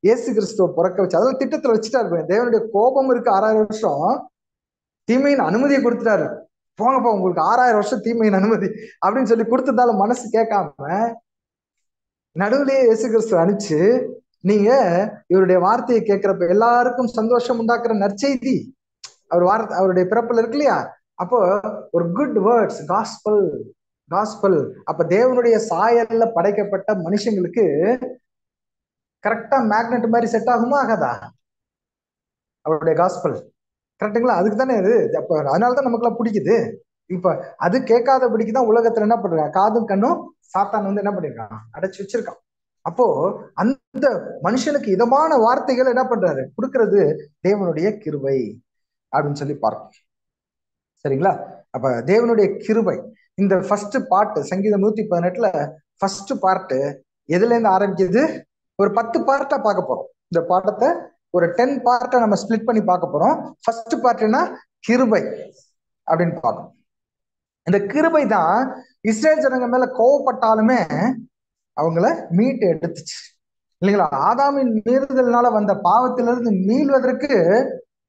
இயேசு கிறிஸ்துவ பிறக்க வச்சு, அதெல்லாம் திட்டத்துல வச்சுட்டாரு. தேவனுடைய கோபம் இருக்கு 6000 வருஷம், தீமையின் அனுமதியை கொடுத்துட்டாரு. போங்கப்பா, உங்களுக்கு 6000 வருஷம் தீமையின் அனுமதி அப்படின்னு சொல்லி கொடுத்ததால மனசு கேட்காம நடுவுலயே இயேசு கிறிஸ்துவ அனுப்பிச்சு, நீங்க இவருடைய வார்த்தையை கேட்கிறப்ப எல்லாருக்கும் சந்தோஷம் உண்டாக்குற நற்செய்தி அவருடைய பிறப்புல இருக்கு இல்லையா? அப்போ ஒரு குட் வேர்ட்ஸ், காஸ்பல். அப்ப தேவனுடைய சாயல்ல படைக்கப்பட்ட மனுஷங்களுக்கு கரெக்டா மேக்னெட் மாதிரி செட் ஆகுமா ஆகாதா அவருடைய காஸ்பல்? கரெக்டுங்களா? அதுக்கு தானே இது. அப்ப அதனாலதான் நமக்குலாம் பிடிக்குது. இப்ப அது கேட்காதபடிக்குதான் உலகத்துல என்ன பண்றாங்க? காதும் கண்ணும் சாத்தான் வந்து என்ன பண்ணிருக்கான்? அடைச்சு வச்சிருக்கான். அப்போ அந்த மனுஷனுக்கு இதமான வார்த்தைகள் என்ன பண்றாரு? கொடுக்கறது தேவனுடைய கிருபை அப்படின்னு சொல்லி பார்க்கணும். சரிங்களா? அப்ப தேவனுடைய கிருபை இந்த ஃபர்ஸ்ட் பார்ட், சங்கீதம் 118ல ஃபர்ஸ்ட் பார்ட் எதுல இருந்து ஆரம்பிக்குது? ஒரு 10 பார்ட்டா பார்க்க போறோம். இந்த பாடத்தை ஒரு 10 பார்ட்டா நம்ம ஸ்பிளிட் பண்ணி பார்க்க போறோம். ஃபர்ஸ்ட் பார்ட்னா கிருபை அப்படின்னு பார்க்கணும். இந்த கிருபை தான் இஸ்ரேல் ஜனங்க மேல கோவப்பட்டாலுமே அவங்கள மீட்டு எடுத்துச்சு இல்லைங்களா? ஆதாமின் மீறுதல்னால வந்த பாவத்திலிருந்து மீள்வதற்கு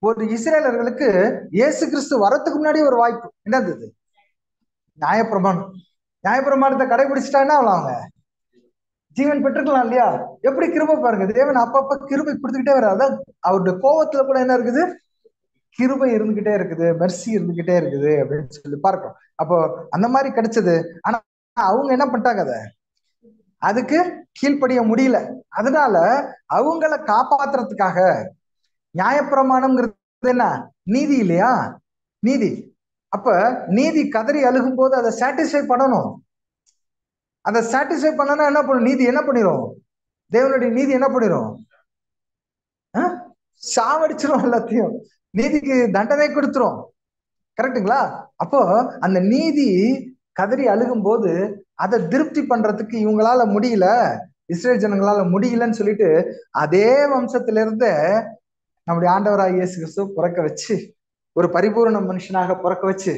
ஒரு இஸ்ரேலர்களுக்கு இயேசு கிறிஸ்து வரத்துக்கு முன்னாடி ஒரு வாய்ப்பு என்னது? நியாயப்பிரமாணம். நியாயப்பிரமாணத்தை கடைபிடிச்சிட்டாங்கன்னா அவங்க ஜீவன் பெற்றுக்கலாம் இல்லையா? எப்படி கிருபை பாருங்க. தேவன் அப்பப்ப கிருபை கொடுத்துக்கிட்டே வர்றாரு. அதான் அவருடைய கோபத்துல கூட என்ன இருக்குது? கிருபை இருந்துகிட்டே இருக்குது, மெர்சி இருந்துகிட்டே இருக்குது அப்படின்னு சொல்லி பார்க்கிறோம். அப்போ அந்த மாதிரி கிடைச்சது. ஆனா அவங்க என்ன பண்ணிட்டாங்க? அதுக்கு கீழ்ப்படிய முடியல. அதனால அவங்கள காப்பாத்துறதுக்காக நியாயப்பிரமாணம்ங்கிறது என்ன? நீதி இல்லையா? நீதி. அப்ப நீதி கதறி அழுகும் போது அதை சாட்டிஸ்ஃபை பண்ணணும். அதை சாட்டிஸ்ஃபை பண்ணனா என்ன பண்ணும்? நீதி என்ன பண்ணிடும்? தேவனுடைய நீதி என்ன பண்ணிடும்? சாவடிச்சிரும் எல்லாத்தையும். நீதிக்கு தண்டனை கொடுத்துரும். கரெக்டுங்களா? அப்போ அந்த நீதி கதறி அழுகும் போது அதை திருப்தி பண்றதுக்கு இவங்களால முடியல, இஸ்ரேல் ஜனங்களால முடியலன்னு சொல்லிட்டு அதே வம்சத்திலிருந்து நம்முடைய ஆண்டவராக இயேசு கிறிஸ்து பிறக்க வச்சு, ஒரு பரிபூர்ண மனுஷனாக பிறக்க வச்சு,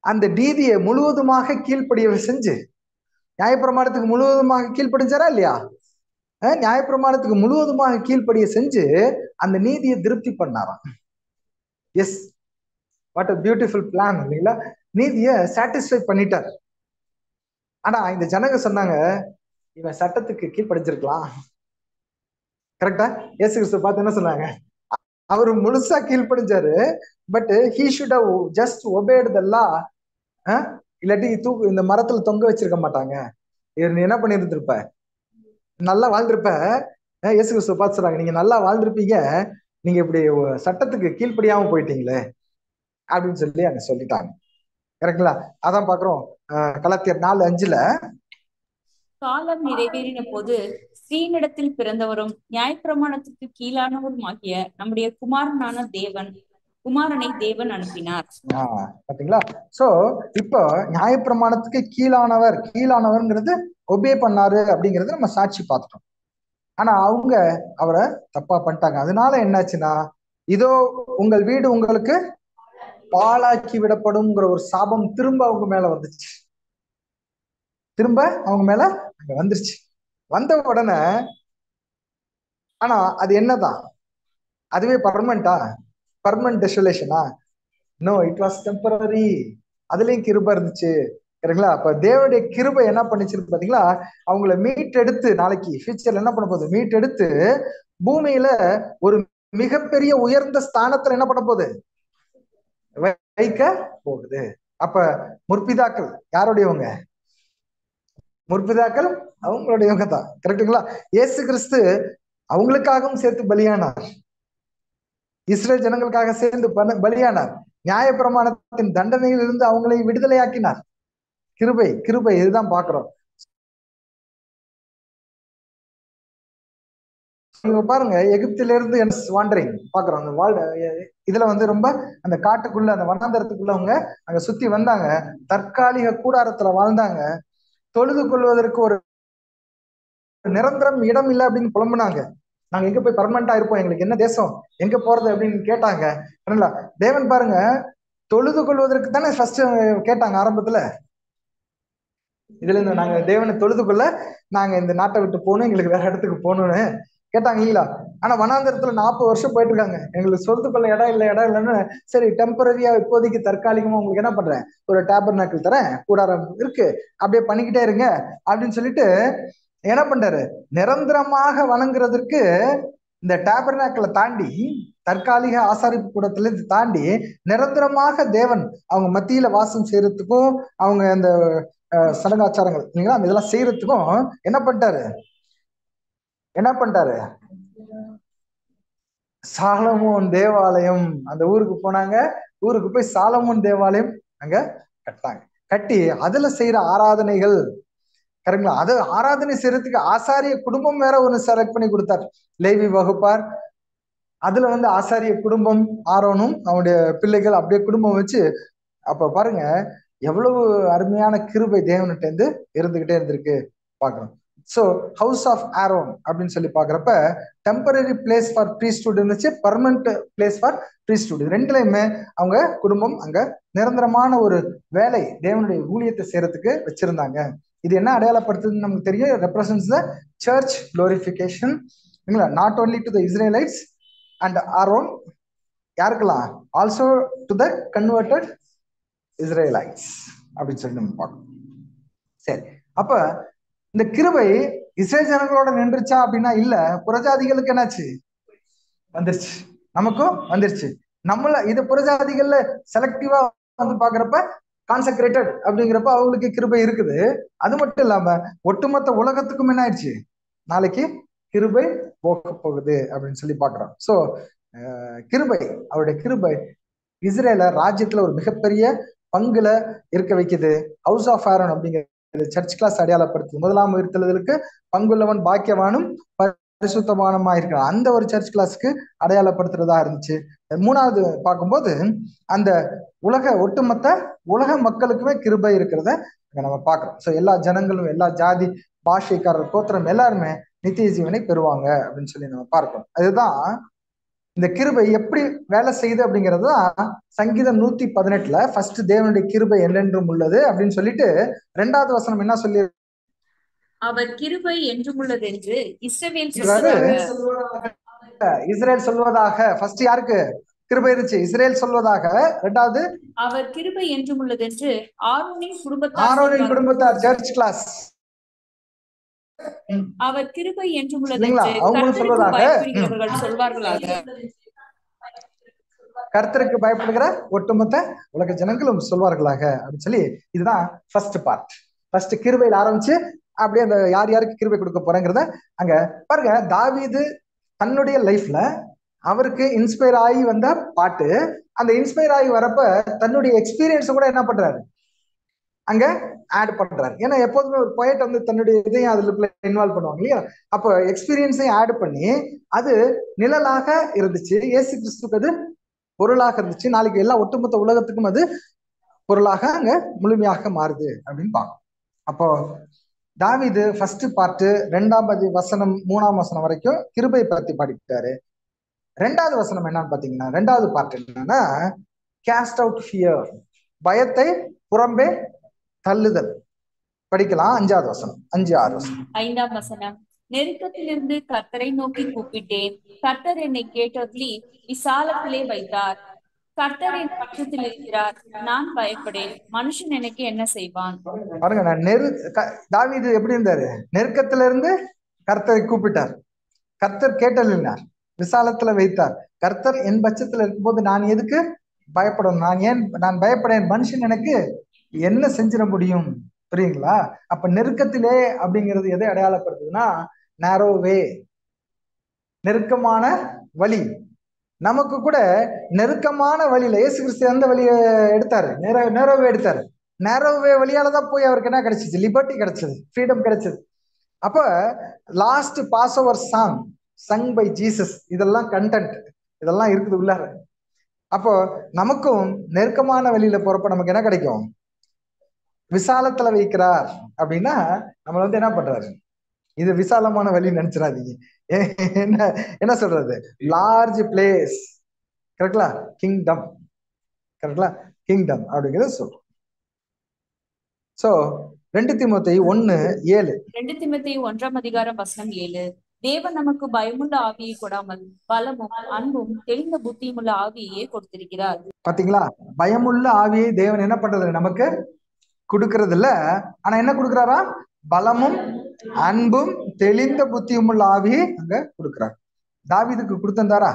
அந்த நீதியை முழுவதுமாக கீழ்ப்படிய செஞ்சு, நியாயப்பிரமாணத்துக்கு முழுவதுமாக கீழ்ப்படிஞ்சாரா இல்லையா? நியாயப்பிரமாணத்துக்கு முழுவதுமாக கீழ்ப்படிய செஞ்சு அந்த நீதியை திருப்தி பண்ணாராம். Yes, what a beautiful plan இல்லைங்களா? நீதியை சாட்டிஸ்ஃபை பண்ணிட்டார். ஆனா இந்த ஜனங்க சொன்னாங்க, இவன் சட்டத்துக்கு கீழ்ப்படிஞ்சிருக்கலாம். கரெக்டா? இயேசு கிறிஸ்து பார்த்து என்ன சொன்னாங்க? அவரு முழுசா கீழ்ப்படிஞ்சாரு. But he should have just obeyed the law. இல்லாட்டி இந்த மரத்துல தொங்க வச்சிருக்க மாட்டாங்க. நீ என்ன பண்ணிருந்திருப்ப? நல்லா வாழ்ந்திருப்ப. இயேசு கிறிஸ்து பார்த்து சொல்றாங்க, நீங்க நல்லா வாழ்ந்திருப்பீங்க, நீங்க இப்படி சட்டத்துக்கு கீழ்ப்படியாம போயிட்டீங்களே அப்படின்னு சொல்லி அங்க சொல்லிட்டாங்க. கரெக்டுங்களா? அதான் பாக்குறோம் கலாத்தியர் 4:5. காலம் நிறைவேறின போது ஸ்ரீனிடத்தில் பிறந்தவரும் நியாயப்பிரமாணத்துக்கு கீழானவரும் ஆகிய நம்முடைய குமாரனை தேவன் அனுப்பினார். பாத்தீங்களா? சோ இப்போ நியாயப்பிரமாணத்துக்கு கீழானவர்ங்கிறது ஒபே பண்ணாரு அப்படிங்கறது நம்ம சாட்சி பார்த்துட்டோம். ஆனா அவங்க அவரை தப்பா பண்ணிட்டாங்க. அதனால என்னாச்சுன்னா, இதோ உங்கள் வீடு உங்களுக்கு பாழாக்கி விடப்படும்ங்கிற ஒரு சாபம் திரும்ப அவங்க மேல வந்துருச்சு. வந்த உடனே ஆனா அது என்னதான்? அதுவே பர்மனன்ட் டெசோலேஷனா? No, it was temporary. அதுலயும் கிருபை இருந்துச்சு. சரிங்களா? அப்ப தேவனுடைய கிருபை என்ன பண்ணிச்சு பாத்தீங்களா? அவங்கள மீட்டெடுத்து நாளைக்கு ஃபியூச்சர்ல என்ன பண்ண போகுது? மீட்டெடுத்து பூமியில ஒரு மிகப்பெரிய உயர்ந்த ஸ்தானத்துல என்ன பண்ண போகுது? வைக்க போகுது. அப்ப முற்பிதாக்கள் யாருடையவங்க? முற்பிதாக்கள் அவங்களுடையவங்க தான். கரெக்டுங்களா? இயேசு கிறிஸ்து அவங்களுக்காகவும் சேர்த்து பலியானார். இஸ்ரேல் ஜனங்களுக்காக சேர்ந்து பலியானார். நியாயப்பிரமாணத்தின் தண்டனையில் இருந்து அவங்களை விடுதலையாக்கினார். கிருபை இதுதான் பாக்குறோம். நீங்க பாருங்க, எகிப்தில இருந்து வாண்டரிங் பாக்குறோம். அந்த இதுல ரொம்ப அந்த காட்டுக்குள்ள, அந்த வனாந்தரத்துக்குள்ள அவங்க அங்க சுத்தி வந்தாங்க. தற்காலிக கூடாரத்துல வாழ்ந்தாங்க. தொழுது கொள்வதற்கு ஒரு நிரந்தரம் இடம் இல்லை அப்படின்னு புலம்புனாங்க. நாங்க எங்க போய் பர்மனண்டா இருப்போம், எங்களுக்கு என்ன தேசம், எங்க போறது அப்படின்னு கேட்டாங்க. தேவன் பாருங்க, தொழுது கொள்வதற்கு தானே ஃபர்ஸ்ட் கேட்டாங்க ஆரம்பத்துல. இதுல இருந்து நாங்க தேவனை தொழுது கொள்ள நாங்க இந்த நாட்டை விட்டு போகணும், எங்களுக்கு வேற இடத்துக்கு போகணும்னு கேட்டாங்க இல்லைங்களா? ஆனா வனாந்தரத்துல 40 வருஷம் போயிட்டு இருக்காங்க. எங்களுக்கு சொல்றதுக்குள்ள இடம் இல்லைன்னு, சரி டெம்பரரியா இப்போதைக்கு தற்காலிகமா உங்களுக்கு என்ன பண்றேன், ஒரு டேபர்நாக்கிள் தரேன், கூடாரம் இருக்கு, அப்படியே பண்ணிக்கிட்டே இருங்க அப்படின்னு சொல்லிட்டு என்ன பண்றாரு? நிரந்தரமாக வணங்குறதுக்கு இந்த டேபர்நாக்கிளை தாண்டி, தற்காலிக ஆசாரிப்பு கூடத்துல இருந்து தாண்டி நிரந்தரமாக தேவன் அவங்க மத்தியில வாசம் செய்யறதுக்கும், அவங்க அந்த சடங்காச்சாரங்கள் இல்லைங்களா இதெல்லாம் செய்யறதுக்கும் என்ன பண்ணிட்டாரு? சாலமோன் தேவாலயம். அந்த ஊருக்கு போனாங்க. ஊருக்கு போய் சாலமோன் தேவாலயம் அங்க கட்டி அதுல செய்யற ஆராதனைகள், கரெக்டுங்களா? அது ஆராதனை செய்யறதுக்கு ஆசாரிய குடும்பம் வேற ஒண்ணு செலக்ட் பண்ணி கொடுத்தார். லேவி வகுப்பார். அதுல ஆசாரிய குடும்பம், ஆரோனும் அவனுடைய பிள்ளைகள், அப்படியே குடும்பம் வச்சு. அப்ப பாருங்க எவ்வளவு அருமையான கிருபை தேவன்கிட்ட இருந்து இருந்துகிட்டே இருந்திருக்கு பாக்குறோம். சோ ஹவுஸ் ஆஃப் ஆரோன் அப்படின்னு சொல்லி பாக்குறப்ப டெம்பரரி பிளேஸ் ஃபார் ப்ரீஸ்ட்ஹுட் இருந்துச்சு, பர்மனன்ட் பிளேஸ் ஃபார் ப்ரீஸ்ட்ஹுட். ரெண்டுலயுமே அவங்க குடும்பம் அங்க நிரந்தரமான ஒரு வேலை, தேவனுடைய ஊழியத்தை செய்யறதுக்கு வச்சிருந்தாங்க. இது என்ன அடையாளப்படுத்துதுன்னு நமக்கு தெரியும். Represents the church glorification. Not only to the Israelites and Aaron, யாருக்கெல்லாம்? Also to the converted Israelites அப்படின்னு சொல்லி நம்ம பார்க்கணும். சரி, அப்ப இந்த கிருபை இஸ்ரேல் ஜனங்களோட நின்றுச்சா அப்படின்னா இல்ல, புறஜாதிகளுக்கு என்னாச்சு? வந்துருச்சு, நமக்கும் வந்துருச்சு. நம்மள இது புறஜாதிகள்ல செலக்டிவா பாக்குறப்ப கான்செக்ரேட்டட் அப்படிங்கிறப்ப அவங்களுக்கு கிருபை இருக்குது. அது மட்டும் இல்லாம ஒட்டுமொத்த உலகத்துக்கும் என்ன ஆயிடுச்சு? நாளைக்கு கிருபை போக போகுது அப்படின்னு சொல்லி பாக்குறோம். சோ கிருபை, அவருடைய கிருபை இஸ்ரேல ராஜ்யத்துல ஒரு மிகப்பெரிய பங்குல இருக்க வைக்குது. ஹவுஸ் ஆஃப் ஆரோன் அப்படிங்கிற சர்ச் கிளாஸ் அடையாளப்படுத்துது. முதலாம் உயிர்த்தெழுதலுக்கு பங்குள்ளவன் பாக்கியவானும் பரிசுத்தமானமா இருக்கிற அந்த ஒரு சர்ச் கிளாஸ்க்கு அடையாளப்படுத்துறதா இருந்துச்சு. மூணாவது பார்க்கும்போது அந்த ஒட்டுமொத்த உலக மக்களுக்குமே கிருபை இருக்கிறத நம்ம பாக்குறோம். சோ எல்லா ஜனங்களும், எல்லா ஜாதி பாஷைக்காரர் கோத்திரம் எல்லாருமே நித்திய ஜீவனை பெறுவாங்க அப்படின்னு சொல்லி நம்ம பார்க்கிறோம். அதுதான் இந்த கிருபை எப்படி வேலை செய்யுது அப்படிங்கிறது தான் சங்கீதம் 118 ஃபர்ஸ்ட் தேவனுடைய கிருபை என்றென்றும் உள்ளது அப்படின்னு சொல்லிட்டு 2வது வசனம் என்ன சொல்லி, அவர் கிருபை என்றும் உள்ளது என்று இஸ்ரவேல் சொல்வதாக. ஃபர்ஸ்ட் யாருக்கு? கிருபை இருந்துச்சு. இஸ்ரேல் சொல்வதாக. இரண்டாவது, அவர் கிருபை என்றும் உள்ளதென்று ஆரோனின் குடும்பத்தார் ஆரோனின் சொல்வார்கள். குடும்பத்தார், சர்ச் கிளாஸ். அவர் கிருபை என்றும் இல்லைங்களா? உள்ளதென்று அவங்களும் கர்த்தருக்கு சொல்வதாக. பயப்படுகிறவர்கள் சொல்வார்களாக. கர்த்தருக்கு பயப்படுகிற ஒட்டுமொத்த உலக ஜனங்களும் சொல்வார்களாக அப்படின்னு சொல்லி, இதுதான் ஃபர்ஸ்ட் பார்ட். ஃபர்ஸ்ட் கிருபையில் ஆரம்பிச்சு அப்படியே அந்த யார் யாருக்கு கிருபை கொடுக்க போறேங்கிறத அங்க பாருங்க. தாவீது தன்னுடைய லைஃப்ல அவருக்கு இன்ஸ்பயர் ஆகி வந்த பாட்டு, அந்த இன்ஸ்பயர் ஆகி வரப்ப தன்னுடைய எக்ஸ்பீரியன்ஸ் கூட என்ன பண்றாரு அங்க ஆட் பண்றாரு. ஏன்னா எப்போதுமே ஒரு பொயட் வந்து தன்னுடைய இதையும் அதுல இன்வால்வ் பண்ணுவாங்க இல்லையா? அப்போ எக்ஸ்பீரியன்ஸையும் ஆட் பண்ணி, அது நிழலாக இருந்துச்சு, இயேசு கிறிஸ்துக்கு அது பொருளாக இருந்துச்சு, நாளைக்கு எல்லா ஒட்டுமொத்த உலகத்துக்கும் அது பொருளாக அங்க முழுமையாக மாறுது அப்படின்னு பார்க்கணும். அப்போ தாவீது ஃபர்ஸ்ட் பார்ட் 2ஆம் வசனம் 3ஆம் வசனம் வரைக்கும் கிருபை பத்தி பாடிட்டாரு. 2வது வசனம் என்னன்னு பாத்தீங்கன்னா, 2வது பார்ட் என்னன்னா, கேஸ்ட் அவுட் ஃபியர், பயத்தை புறம்பே தள்ளுதல். படிக்கலாம். 5வது வசனம், 5, 6 வசனம். 5ஆம் வசனம். நெருக்கத்திலிருந்து கர்த்தரை நோக்கி கூப்பிட்டேன், கர்த்தர் என்னை கேட்டொருளி விசாலத்திலே வைத்தார். கர்த்தர் என் பட்சத்தில் இருக்கிறார், நான் பயப்படேன், மனுஷன் எனக்கு என்ன செய்வான்? பாருங்க, நான் தாவீது எப்படி இருந்தாரு? நெருக்கத்துல இருந்து கர்த்தரை கூப்பிட்டார், கர்த்தர் கேட்டலினார், விசாலத்துல வைத்தார். கர்த்தர் என் பட்சத்துல இருக்கும்போது நான் எதுக்கு பயப்படணும்? நான் பயப்படேன், மனுஷன் எனக்கு என்ன செஞ்சிட முடியும்? புரியுங்களா? அப்ப நெருக்கத்திலே அப்படிங்கிறது எதை அடையாளப்படுத்துதுன்னா, நேரோ வே, நெருக்கமான வழி. நமக்கு கூட நெருக்கமான வழியில இயேசு கிறிஸ்து எந்த வழியை எடுத்தாரு? நேரோவே எடுத்தாரு. நேரோவே வழியாலதான் போய் அவருக்கு என்ன கிடைச்சிச்சு? லிபர்ட்டி கிடைச்சது, ஃப்ரீடம் கிடைச்சது. அப்ப last pass over song sung by Jesus, இதெல்லாம் கண்டென்ட், இதெல்லாம் இருக்குது உள்ளார. அப்போ நமக்கும் நெருக்கமான வழியில போறப்ப நமக்கு என்ன கிடைக்கும்? விசாலத்துல வைக்கிறார் அப்படின்னா நம்ம வந்து என்ன பண்றாரு? இது விசாலமான வழி நினைச்சிடாதீங்க. என்ன சொல்றது? Large place. கரெக்டா? கிங்டம். கரெக்டா? கிங்டம் அப்படிங்கிறது சொல்றோம். சோ 2 தீமோத்தேயு 1:7. 2 தீமோத்தேயு 1:7. தேவன் நமக்கு பயமுள்ள ஆவியை கொடாமல் பலமும் அன்பும் தெளிந்த புத்தியுமுள்ள ஆவியே கொடுத்திருக்கிறார். பாத்தீங்களா? பயமுள்ள ஆவியை தேவன் என்ன பண்றது? நமக்கு கொடுக்கறது இல்ல. ஆனா என்ன கொடுக்கிறாரா? பலமும் அன்பும் தெளிந்த புத்தியும் உள்ள ஆவியை அங்க கொடுக்கிறார். தாவீதுக்கு கொடுத்தாரா?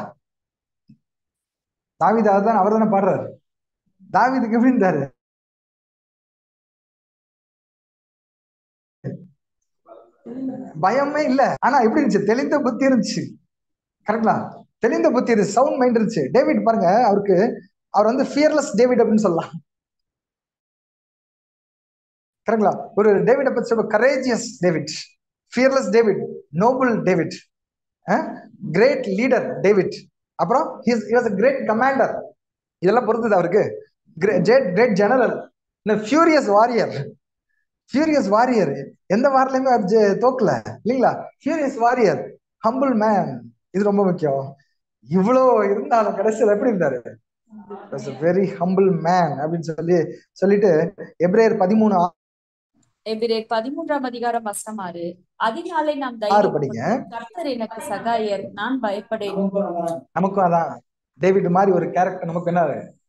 தாவீது அதுதான், அவர் தானே பாடுறாரு. தாவீதுக்கு எப்படி இருந்தாரு? பயமே இல்ல, ஆனா எப்படி இருந்துச்சு? தெளிந்த புத்தி இருந்துச்சு. கரெக்டா? தெளிந்த புத்தி இருந்துச்சு, சவுண்ட் மைண்ட் இருந்துச்சு. டேவிட் பாருங்க, அவர் வந்து ஃபியர்லெஸ் டேவிட் அப்படின்னு சொல்லலாம். கரெக்டா? ஒரு டேவிட பத்தி சொல்ல, courageous David, fearless David, noble David, great leader David, அப்புறம் he was a great commander. இதெல்லாம் பொறுத்தது அவருக்கு. Great general, furious warrior. Furious warrior, எந்த வாரிலையுமே அவர் தோக்கல இல்லைங்களா? ஃபியூரியஸ் வாரியர், ஹம்பிள் மேன், இது ரொம்ப முக்கியம். இவ்வளோ இருந்தாலும் கடைசியில் எப்படி இருந்தாரு? வெரி ஹம்பிள் மேன் அப்படின்னு சொல்லிட்டு எபிரேயர் 13. எபிரேயர் 13:6. அதிகாலை நாம் படிங்க. கர்த்தர் எனக்கு சகாயர், நான் பயப்படேன். நமக்கும் அதான், டேவிட் மாதிரி ஒரு கேரக்டர் நமக்கு என்ன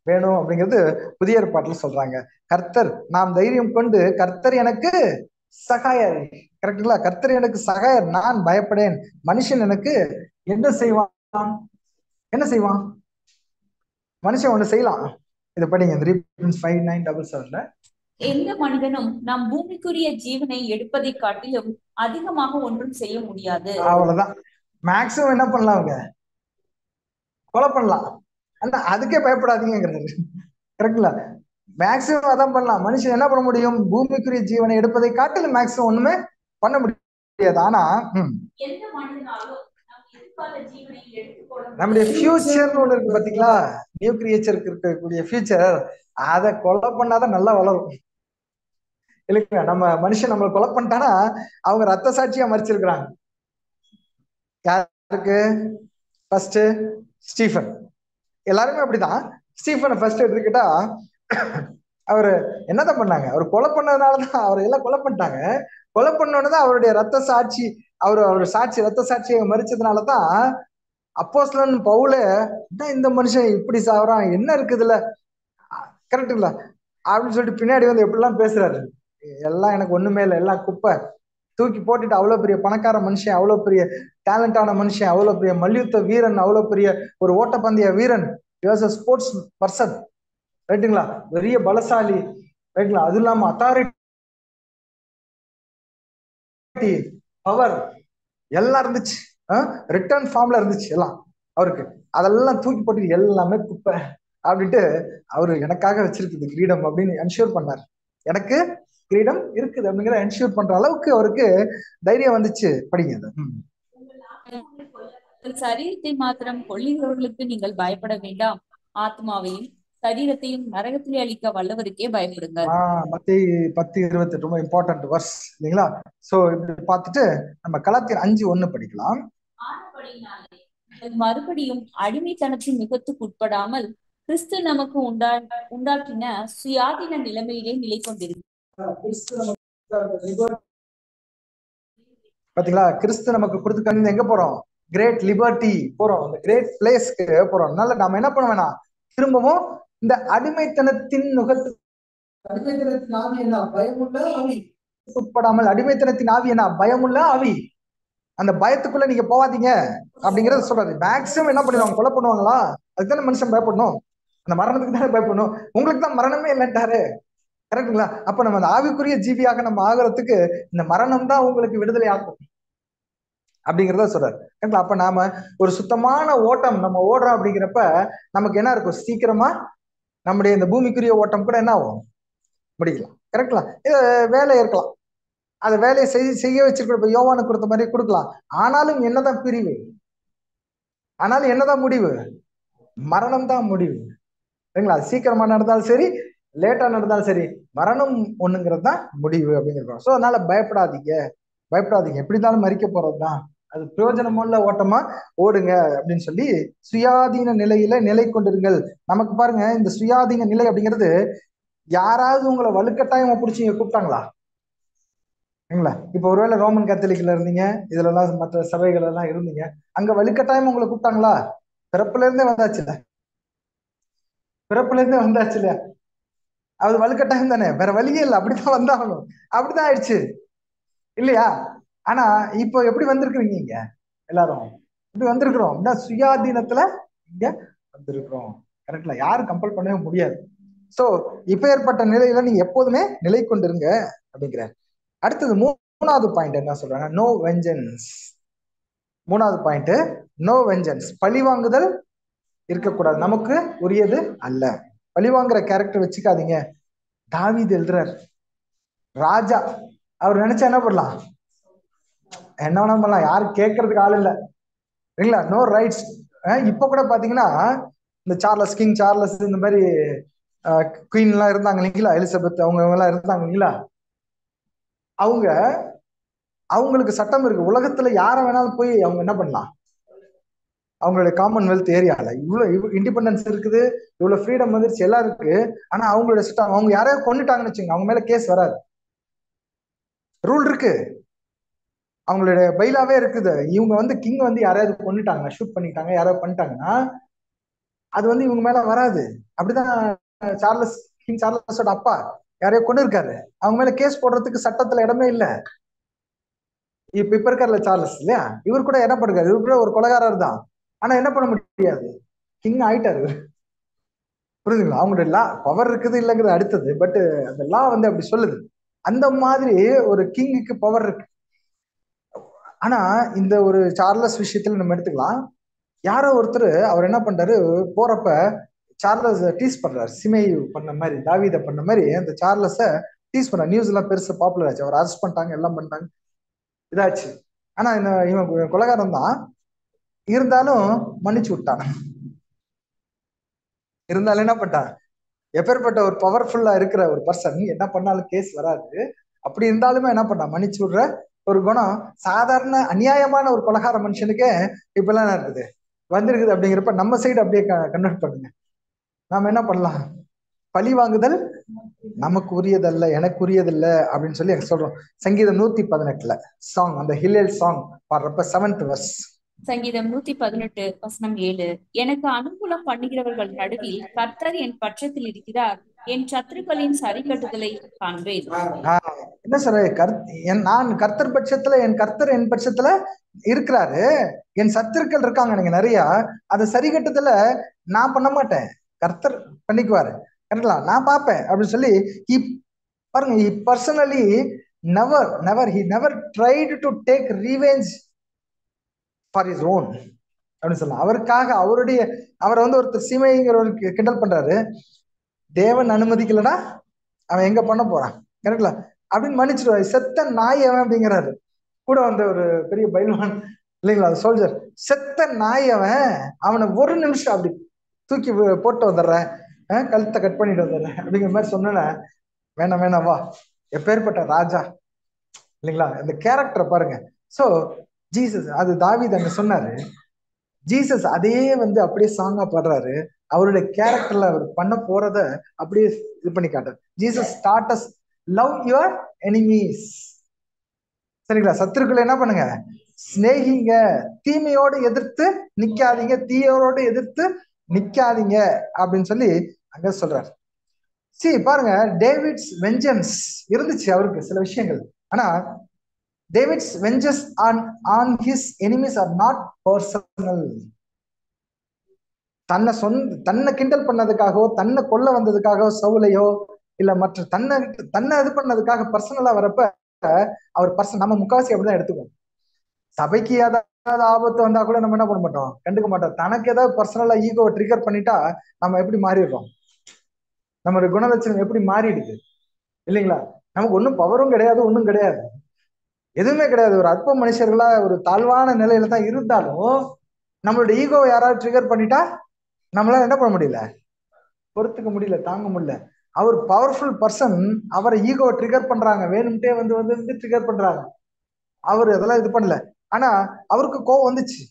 வேணும் அப்படிங்கிறது புதிய ஏற்பாட்டுல சொல்றாங்க. கர்த்தர் நாம் தைரியம் கொண்டு, கர்த்தர் எனக்கு சகாயர். கரெக்டுங்களா? கர்த்தர் எனக்கு சகாயர், நான் பயப்படேன், மனுஷன் எனக்கு என்ன செய்வான்? என்ன செய்வான்? மனுஷன் ஒண்ணு செய்யலாம். இதை படிங்க, 3:5-9-7. எந்த மனிதனும் நம் பூமிக்குரிய ஜீவனை எடுப்பதை காட்டிலும் அதிகமாக ஒன்றும் செய்ய முடியாது. அவ்வளவுதான். மேக்சிமம் என்ன பண்ணலாம்? அவங்க கொலை பண்ணலாம். ஆனா அதுக்கே பயப்படாதீங்கிறது. கரெக்டுங்களா? மேக்சிமம் அதான் பண்ணலாம். மனுஷன் என்ன பண்ண முடியும்? பூமிக்குரிய ஜீவனை எடுப்பதை காட்டிலும் மேக்சிமம் ஒண்ணுமே பண்ண முடியாது. ஆனா எந்த மனிதனாலும் நம்முடைய ஃபியூச்சர்னு ஒண்ணு இருக்கு பாத்தீங்களா? நியூ கிரியேச்சருக்கு இருக்கக்கூடிய ஃபியூச்சர், அதை கொலை பண்ணாதான் நல்லா வளரும் இல்லைங்களா? நம்ம மனுஷன் நம்மளை கொலை பண்ணிட்டானா அவங்க ரத்த சாட்சியா மறிச்சிருக்கிறாங்க. யாருக்கு? First Stephen. எல்லாருமே அப்படிதான். ஸ்டீஃபனை ஃபர்ஸ்ட் எடுத்துக்கிட்டா அவரு என்னதான் பண்ணாங்க? அவர் கொலை பண்ணதுனாலதான் அவரை எல்லாம் கொலை பண்ணிட்டாங்க. கொலை பண்ணோன்னதான் அவருடைய ரத்த சாட்சி, அவரோட சாட்சி, ரத்த சாட்சியை மறிச்சதுனாலதான் அப்போஸ்தலன் பவுலே இந்த மனுஷன் இப்படி சாவறான், என்ன இருக்குதுல்ல, கரெக்டுங்களா அப்படின்னு சொல்லிட்டு பின்னாடி வந்து எப்படிலாம் பேசுறாரு. எல்லாம் எனக்கு ஒண்ணுமே இல்லை, எல்லாம் குப்பை, தூக்கி போட்டுட்டு அவ்வளவு பெரிய பணக்கார மனுஷன், அவ்வளவு பெரிய டேலண்டான மனுஷன், அவ்வளவு பெரிய மல்யுத்த வீரன், அவ்வளவு பெரிய ஒரு ஓட்டப்பந்தய வீரன், ஸ்போர்ட்ஸ் பர்சன், ரைட்டுங்களா, பெரிய பலசாலி, ரைட்டுங்களா, அது இல்லாம அத்தாரிட்டி, பவர் எல்லாம் இருந்துச்சு, ரிட்டர்ன் ஃபார்ம்ல இருந்துச்சு எல்லாம் அவருக்கு. அதெல்லாம் தூக்கி போட்டு எல்லாமே குப்பை அப்படின்ட்டு அவரு எனக்காக வச்சிருக்குது கிரீடம் அப்படின்னு என்ஷூர் பண்ணார். எனக்கு கிரீடம் இருக்குது அப்படிங்கிற என்ஷூர் பண்ற அளவுக்கு அவருக்கு தைரியம் வந்துச்சு. படிங்க அது. சரீரத்தை மாத்திரம் கொள்ளுகிறவர்களுக்கு நீங்கள் பயப்பட வேண்டாம், ஆத்மாவையும் சரீரத்தையும் நரகத்திலே அளிக்க வல்லவருக்கே பயப்படுங்கள். மத்தேயு 10:28 ரொம்ப இம்பார்ட்டன்ட் வர்ஸ் இல்லைங்களா? சோ இப்படி பார்த்துட்டு நம்ம கலாத்தியர் 5:1 படிக்கலாம். மறுபடியும் அடிமைத்தனத்தின் முகத்துக்கு உட்படாமல் கிறிஸ்து நமக்கு உண்டாக்கின சுயாதீன நிலைமையிலே நிலை கொண்டிருக்கு. பாத்தீங்களா, கிறிஸ்து நமக்கு கொடுத்து எங்க போறோம்? கிரேட் லிபர்ட்டி போறோம், அந்த கிரேட் பிளேஸ்க்கு போறோம். அதனால நாம என்ன பண்ண வேணாம், திரும்பவும் இந்த அடிமைத்தனத்தின் அடிமைத்தனத்தின் ஆவி என்ன, பயமுள்ள ஆவி உட்படாமல், அடிமைத்தனத்தின் ஆவி என்ன, பயமுள்ள ஆவி, அந்த பயத்துக்குள்ள நீங்க போவாதீங்க அப்படிங்கறத சொல்றாரு. மேக்சிமம் என்ன பண்ணிடுவாங்க, கொலை பண்ணுவாங்களா, அதுக்குதானே மனுஷன் பயப்படணும், அந்த மரணத்துக்கு தானே பயப்படணும், உங்களுக்கு தான் மரணமே இல்லைன்ட்டாரு, கரெக்டுங்களா? அப்ப நம்ம அந்த ஆவிக்குரிய ஜீவியாக நம்ம ஆகிறதுக்கு இந்த மரணம் தான் உங்களுக்கு விடுதலை ஆகும் அப்படிங்கிறத சொல்றாரு. அப்ப நாம ஒரு சுத்தமான ஓட்டம் நம்ம ஓடுறோம் அப்படிங்கிறப்ப நமக்கு என்ன இருக்கும், சீக்கிரமா நம்முடைய இந்த பூமிக்குரிய ஓட்டம் கூட என்ன ஆகும், முடிக்கலாம், கரெக்டுங்களா? வேலை இருக்கலாம், அந்த வேலையை செய்ய வச்சிருக்க யோவானுக்கு கொடுத்த மாதிரி கொடுக்கலாம். ஆனாலும் என்னதான் பிரிவு, ஆனாலும் என்னதான் முடிவு, மரணம் தான் முடிவு, சரிங்களா? சீக்கிரமா நடந்தாலும் சரி, லேட்டா நடந்தாலும் சரி, மரணம் ஒண்ணுங்கிறது தான் முடிவு அப்படிங்கிறோம். ஸோ அதனால பயப்படாதீங்க, பயப்படாதீங்க, எப்படி இருந்தாலும் மறிக்க போறதுதான், அது பிரயோஜனமுள்ள ஓட்டமா ஓடுங்க அப்படின்னு சொல்லி சுயாதீன நிலையில நிலை கொண்டிருங்கள். நமக்கு பாருங்க, இந்த சுயாதீன நிலை அப்படிங்கிறது யாராவது உங்களை வலுக்கட்டாயம் பிடிச்சி கூப்பிட்டாங்களா? இப்ப ஒருவேளை ரோமன் கத்தோலிக்ல இருந்தீங்க, இதுல எல்லாம் மற்ற சபைகள் எல்லாம் இருந்தீங்க, அங்க வலுக்கட்டாயம் உங்களை கூப்பிட்டாங்களா? பிறப்புல இருந்தே வந்தாச்சுல, பிறப்புல இருந்தே வந்தாச்சுல, அது வலுக்கட்டாயம் தானே, வேற வழியே இல்லை, அப்படித்தான் வந்தாகணும், அப்படிதான் ஆயிடுச்சு இல்லையா? ஆனா இப்போ எப்படி வந்திருக்கிறீங்க, இங்க எல்லாரும் இப்படி வந்திருக்கிறோம் அப்படின்னா சுயாதீனத்துல இங்க வந்திருக்கிறோம், கரெக்ட்ல, யாரும் கம்பல் பண்ணவே முடியாது. சோ இப்ப ஏற்பட்ட நிலையில நீங்க எப்போதுமே நிலை கொண்டிருங்க அப்படிங்கிற. அடுத்தது மூணாவது பாயிண்ட் என்ன சொல்றாங்க, நோ வெஞ்சன்ஸ். மூணாவது பாயிண்ட் நோ வெஞ்சன்ஸ், பழிவாங்குதல் இருக்கக்கூடாது, நமக்கு உரியது அல்ல. பழிவாங்குற கேரக்டர் வச்சுக்காதீங்க. தாவீது எழுதுறார், ராஜா, அவர் நினைச்சா என்ன பண்ணலாம், என்ன வேணா பண்ணலாம், யாரும் கேட்கறதுக்கு ஆள் இல்லை, இல்லைங்களா? No rights. இப்ப கூட பாத்தீங்கன்னா இந்த சார்லஸ், கிங் சார்லஸ், இந்த மாதிரி குவீன் எல்லாம் இருந்தாங்க இல்லைங்களா, எலிசபெத் அவங்க எல்லாம் இருந்தாங்க இல்லைங்களா, அவங்களுக்கு சட்டம் இருக்கு, உலகத்துல யார வேணாலும் போய் அவங்க என்ன பண்ணலாம், அவங்களுடைய காமன்வெல்த் ஏரியால இவ்வளவு இண்டிபெண்டன்ஸ் இருக்குது, இவ்வளவு ஃப்ரீடம் வந்துருச்சு, எல்லாம் இருக்கு. ஆனா அவங்களுடைய சட்டம், அவங்க யாரையாவது கொண்டுட்டாங்கன்னு வச்சுங்க, அவங்க மேல கேஸ் வராது, ரூல் இருக்கு, அவங்களுடைய பைலாவே இருக்குது. இவங்க வந்து கிங் வந்து யாரையாவது கொண்டுட்டாங்க, ஷூட் பண்ணிட்டாங்க, யாராவது பண்ணிட்டாங்கன்னா அது வந்து இவங்க மேல வராது. அப்படிதான் சார்லஸ், கிங் சார்லஸோட அப்பா யாரையோ கொண்டு இருக்காரு, அவங்க மேல கேஸ் போடுறதுக்கு சட்டத்துல இடமே இல்லை. இப்ப இருக்காருல சார்லஸ் இல்லையா, இவர் கூட என்ன பண்ணுறாரு, இவர் கூட ஒரு கொலைகாரர் தான், ஆனா என்ன பண்ண முடியாது, கிங் ஆயிட்டாரு, புரியுதுங்களா? அவங்களுடைய லா பவர் இருக்குது இல்லைங்கிறது அடுத்தது, பட் அந்த லா வந்து அப்படி சொல்லுது. அந்த மாதிரி ஒரு கிங்குக்கு பவர் இருக்கு. ஆனா இந்த ஒரு சார்லஸ் விஷயத்துல நம்ம எடுத்துக்கலாம், யாரோ ஒருத்தர் அவர் என்ன பண்றாரு, போறப்ப சார்லஸ் டீஸ் பண்றாரு, சிமை பண்ண மாதிரி, தாவீத பண்ண மாதிரி அந்த சார்லஸ டீஸ் பண்றாரு. நியூஸ் எல்லாம் பெருசு பாப்புலர் ஆச்சு, அவர் அரெஸ்ட் பண்ணிட்டாங்க, எல்லாம் பண்ணிட்டாங்க, இதாச்சு. ஆனா இவன் கொலைகாரம் தான், இருந்தாலும் மன்னிச்சு விட்டான். இருந்தாலும் என்ன பண்ணிட்டான், எப்பேற்பட்ட ஒரு பவர்ஃபுல்லா இருக்கிற ஒரு பர்சன் என்ன பண்ணாலும் கேஸ் வராது, அப்படி இருந்தாலுமே என்ன பண்ணா, மன்னிச்சு விடுற ஒரு குணம் சாதாரண அநியாயமான ஒரு கொலைகார மனுஷனுக்கே இப்ப எல்லாம் இருக்குது, வந்திருக்குது. அப்படிங்கிறப்ப நம்ம சைடு அப்படியே கன்வெர்ட் பண்ணுங்க, நாம என்ன பண்ணலாம், பழி வாங்குதல் நமக்கு உரியதல்ல, எனக்கு உரியதில்ல அப்படின்னு சொல்லி சொல்றோம். சங்கீதம் 118 சாங், அந்த ஹில்லேல் சாங் பாடுறப்ப 7th verse, சங்கீதம் 118:7. எனக்கு அனுகூலம் பண்ணுகிறவர்கள் நடுவில் கர்த்தர் என் பட்சத்தில் இருக்கிறார். என் சத்துருக்களின் சரிக்கட்டுதலை காண்பேன். என்ன சார் நான் கர்த்தர் பட்சத்துல என் கர்த்தர் என் பட்சத்துல இருக்கிறாரு, என் சத்துருக்கள் இருக்காங்க நீங்க நிறைய, அதை சரி கட்டுதல நான் பண்ண மாட்டேன், கர்த்தர் பண்ணிக்குவாரு. கரெக்டா? நான் பார்ப்பேன் அப்படின்னு சொல்லி பாருங்க, he personally he never tried to take revenge for his own அப்படின்னு சொல்லலாம். அவருக்காக அவரை வந்து ஒருத்தர் சீமைங்கிறவருக்கு கிண்டல் பண்றாரு, தேவன் அனுமதிக்கலன்னா அவன் எங்க பண்ண போறான், கரெக்ட்ல அப்படின்னு மன்னிச்சிருவாரு. செத்த நாய் அவன் அப்படிங்கிறாரு. கூட வந்த ஒரு பெரிய பைல்வான் இல்லைங்களா, சோல்ஜர், செத்த நாய் அவனை ஒரு நிமிஷம் அப்படி தூக்கி போட்டு வந்துடுறேன், கழுத்தை கட் பண்ணிட்டு வந்துடுறேன் அப்படிங்கிற மாதிரி சொன்னா, வேணாம் வேணாம் வா, எப்பேற்பட்ட ராஜா இல்லைங்களா, இந்த கேரக்டரை பாருங்க. சோ ஜீசஸ், அது தாவீது அங்க சொன்னாரு, ஜீசஸ் அதே வந்து அப்படியே சாங்கா பாடுறாரு. அவருடைய கேரக்டர்ல அவர் பண்ண போறத அப்படியே இது பண்ணி காட்டார். Jesus start us love your enemies. சரிங்களா? சத்துருக்களை என்ன பண்ணுங்க, சிநேகிங்க, தீமையோடு எதிர்த்து நிக்காதீங்க, தீயோடு எதிர்த்து நிக்காதீங்க அப்படின்னு சொல்லி அங்க சொல்றாரு. பாருங்க, டேவிட்ஸ் வெஞ்சன்ஸ் இருந்துச்சு அவருக்கு சில விஷயங்கள். ஆனா David's vengeance on his enemies are not personal. தன்னை கிண்டல் பண்ணதுக்காகவோ, தன்னை கொல்ல வந்ததுக்காகவோ, சவுலையோ இல்ல மற்ற தன்னை இது பண்ணதுக்காக பர்சனலா வரப்ப அவர் நம்ம முக்காவாசி அப்படிதான் எடுத்துக்குவோம். சபைக்கு ஏதாவது ஆபத்து வந்தா கூட நம்ம என்ன பண்ண மாட்டோம், கண்டுக்க மாட்டோம். தனக்கு ஏதாவது பர்சனலா ஈகோவை ட்ரிகர் பண்ணிட்டா நம்ம எப்படி மாறிடுறோம், நம்மளுடைய குணலட்சணம் எப்படி மாறிடுது இல்லைங்களா? நமக்கு ஒன்றும் பவரும் கிடையாது, ஒன்றும் கிடையாது, எதுவுமே கிடையாது. ஒரு அற்ப மனுஷர்களா ஒரு தாழ்வான நிலையில தான் இருந்தாலும் நம்மளுடைய ஈகோவை யாராவது ட்ரிகர் பண்ணிட்டா நம்மளால என்ன பண்ண முடியல, பொறுத்துக்க முடியல, தாங்க முடியல. அவர் பவர்ஃபுல் பர்சன், அவரை ஈகோவை ட்ரிகர் பண்றாங்க, வேணும்ட்டே வந்து ட்ரிகர் பண்றாங்க. அவர் அதெல்லாம் இது பண்ணல. ஆனா அவருக்கு கோவம் வந்துச்சு,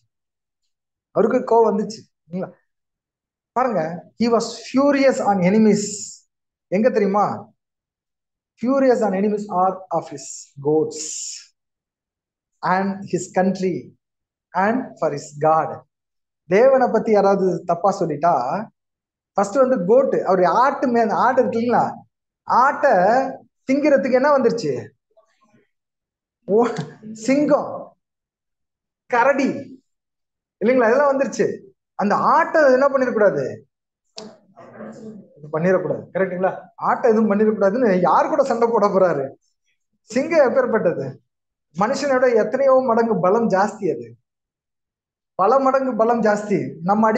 பாருங்க. he was furious on enemies. எங்க தெரியுமா? furious on enemies are of his goats and his country and for his God. தேவனை பத்தி யாராவது தப்பா சொல்லிட்டா ஃபர்ஸ்ட் வந்து கோட்டு, அவருடைய ஆடு இருக்கு இல்லைங்களா, ஆட்டை திங்கிறதுக்கு என்ன வந்துருச்சு, சிங்கம், கரடி இல்லைங்களா, இதெல்லாம் வந்துருச்சு. அந்த ஆட்டை என்ன பண்ணிடக்கூடாது, கரெக்டுங்களா? ஆட்டை எதுவும் பண்ணிடக்கூடாதுன்னு யாரு கூட சண்டை போட போறாரு? சிங்கம் எப்பேற்பட்டது, மனுஷனோட எத்தனையோ மடங்கு பலம் ஜாஸ்தி, அது பல மடங்கு பலம் ஜாஸ்தி. நம்ம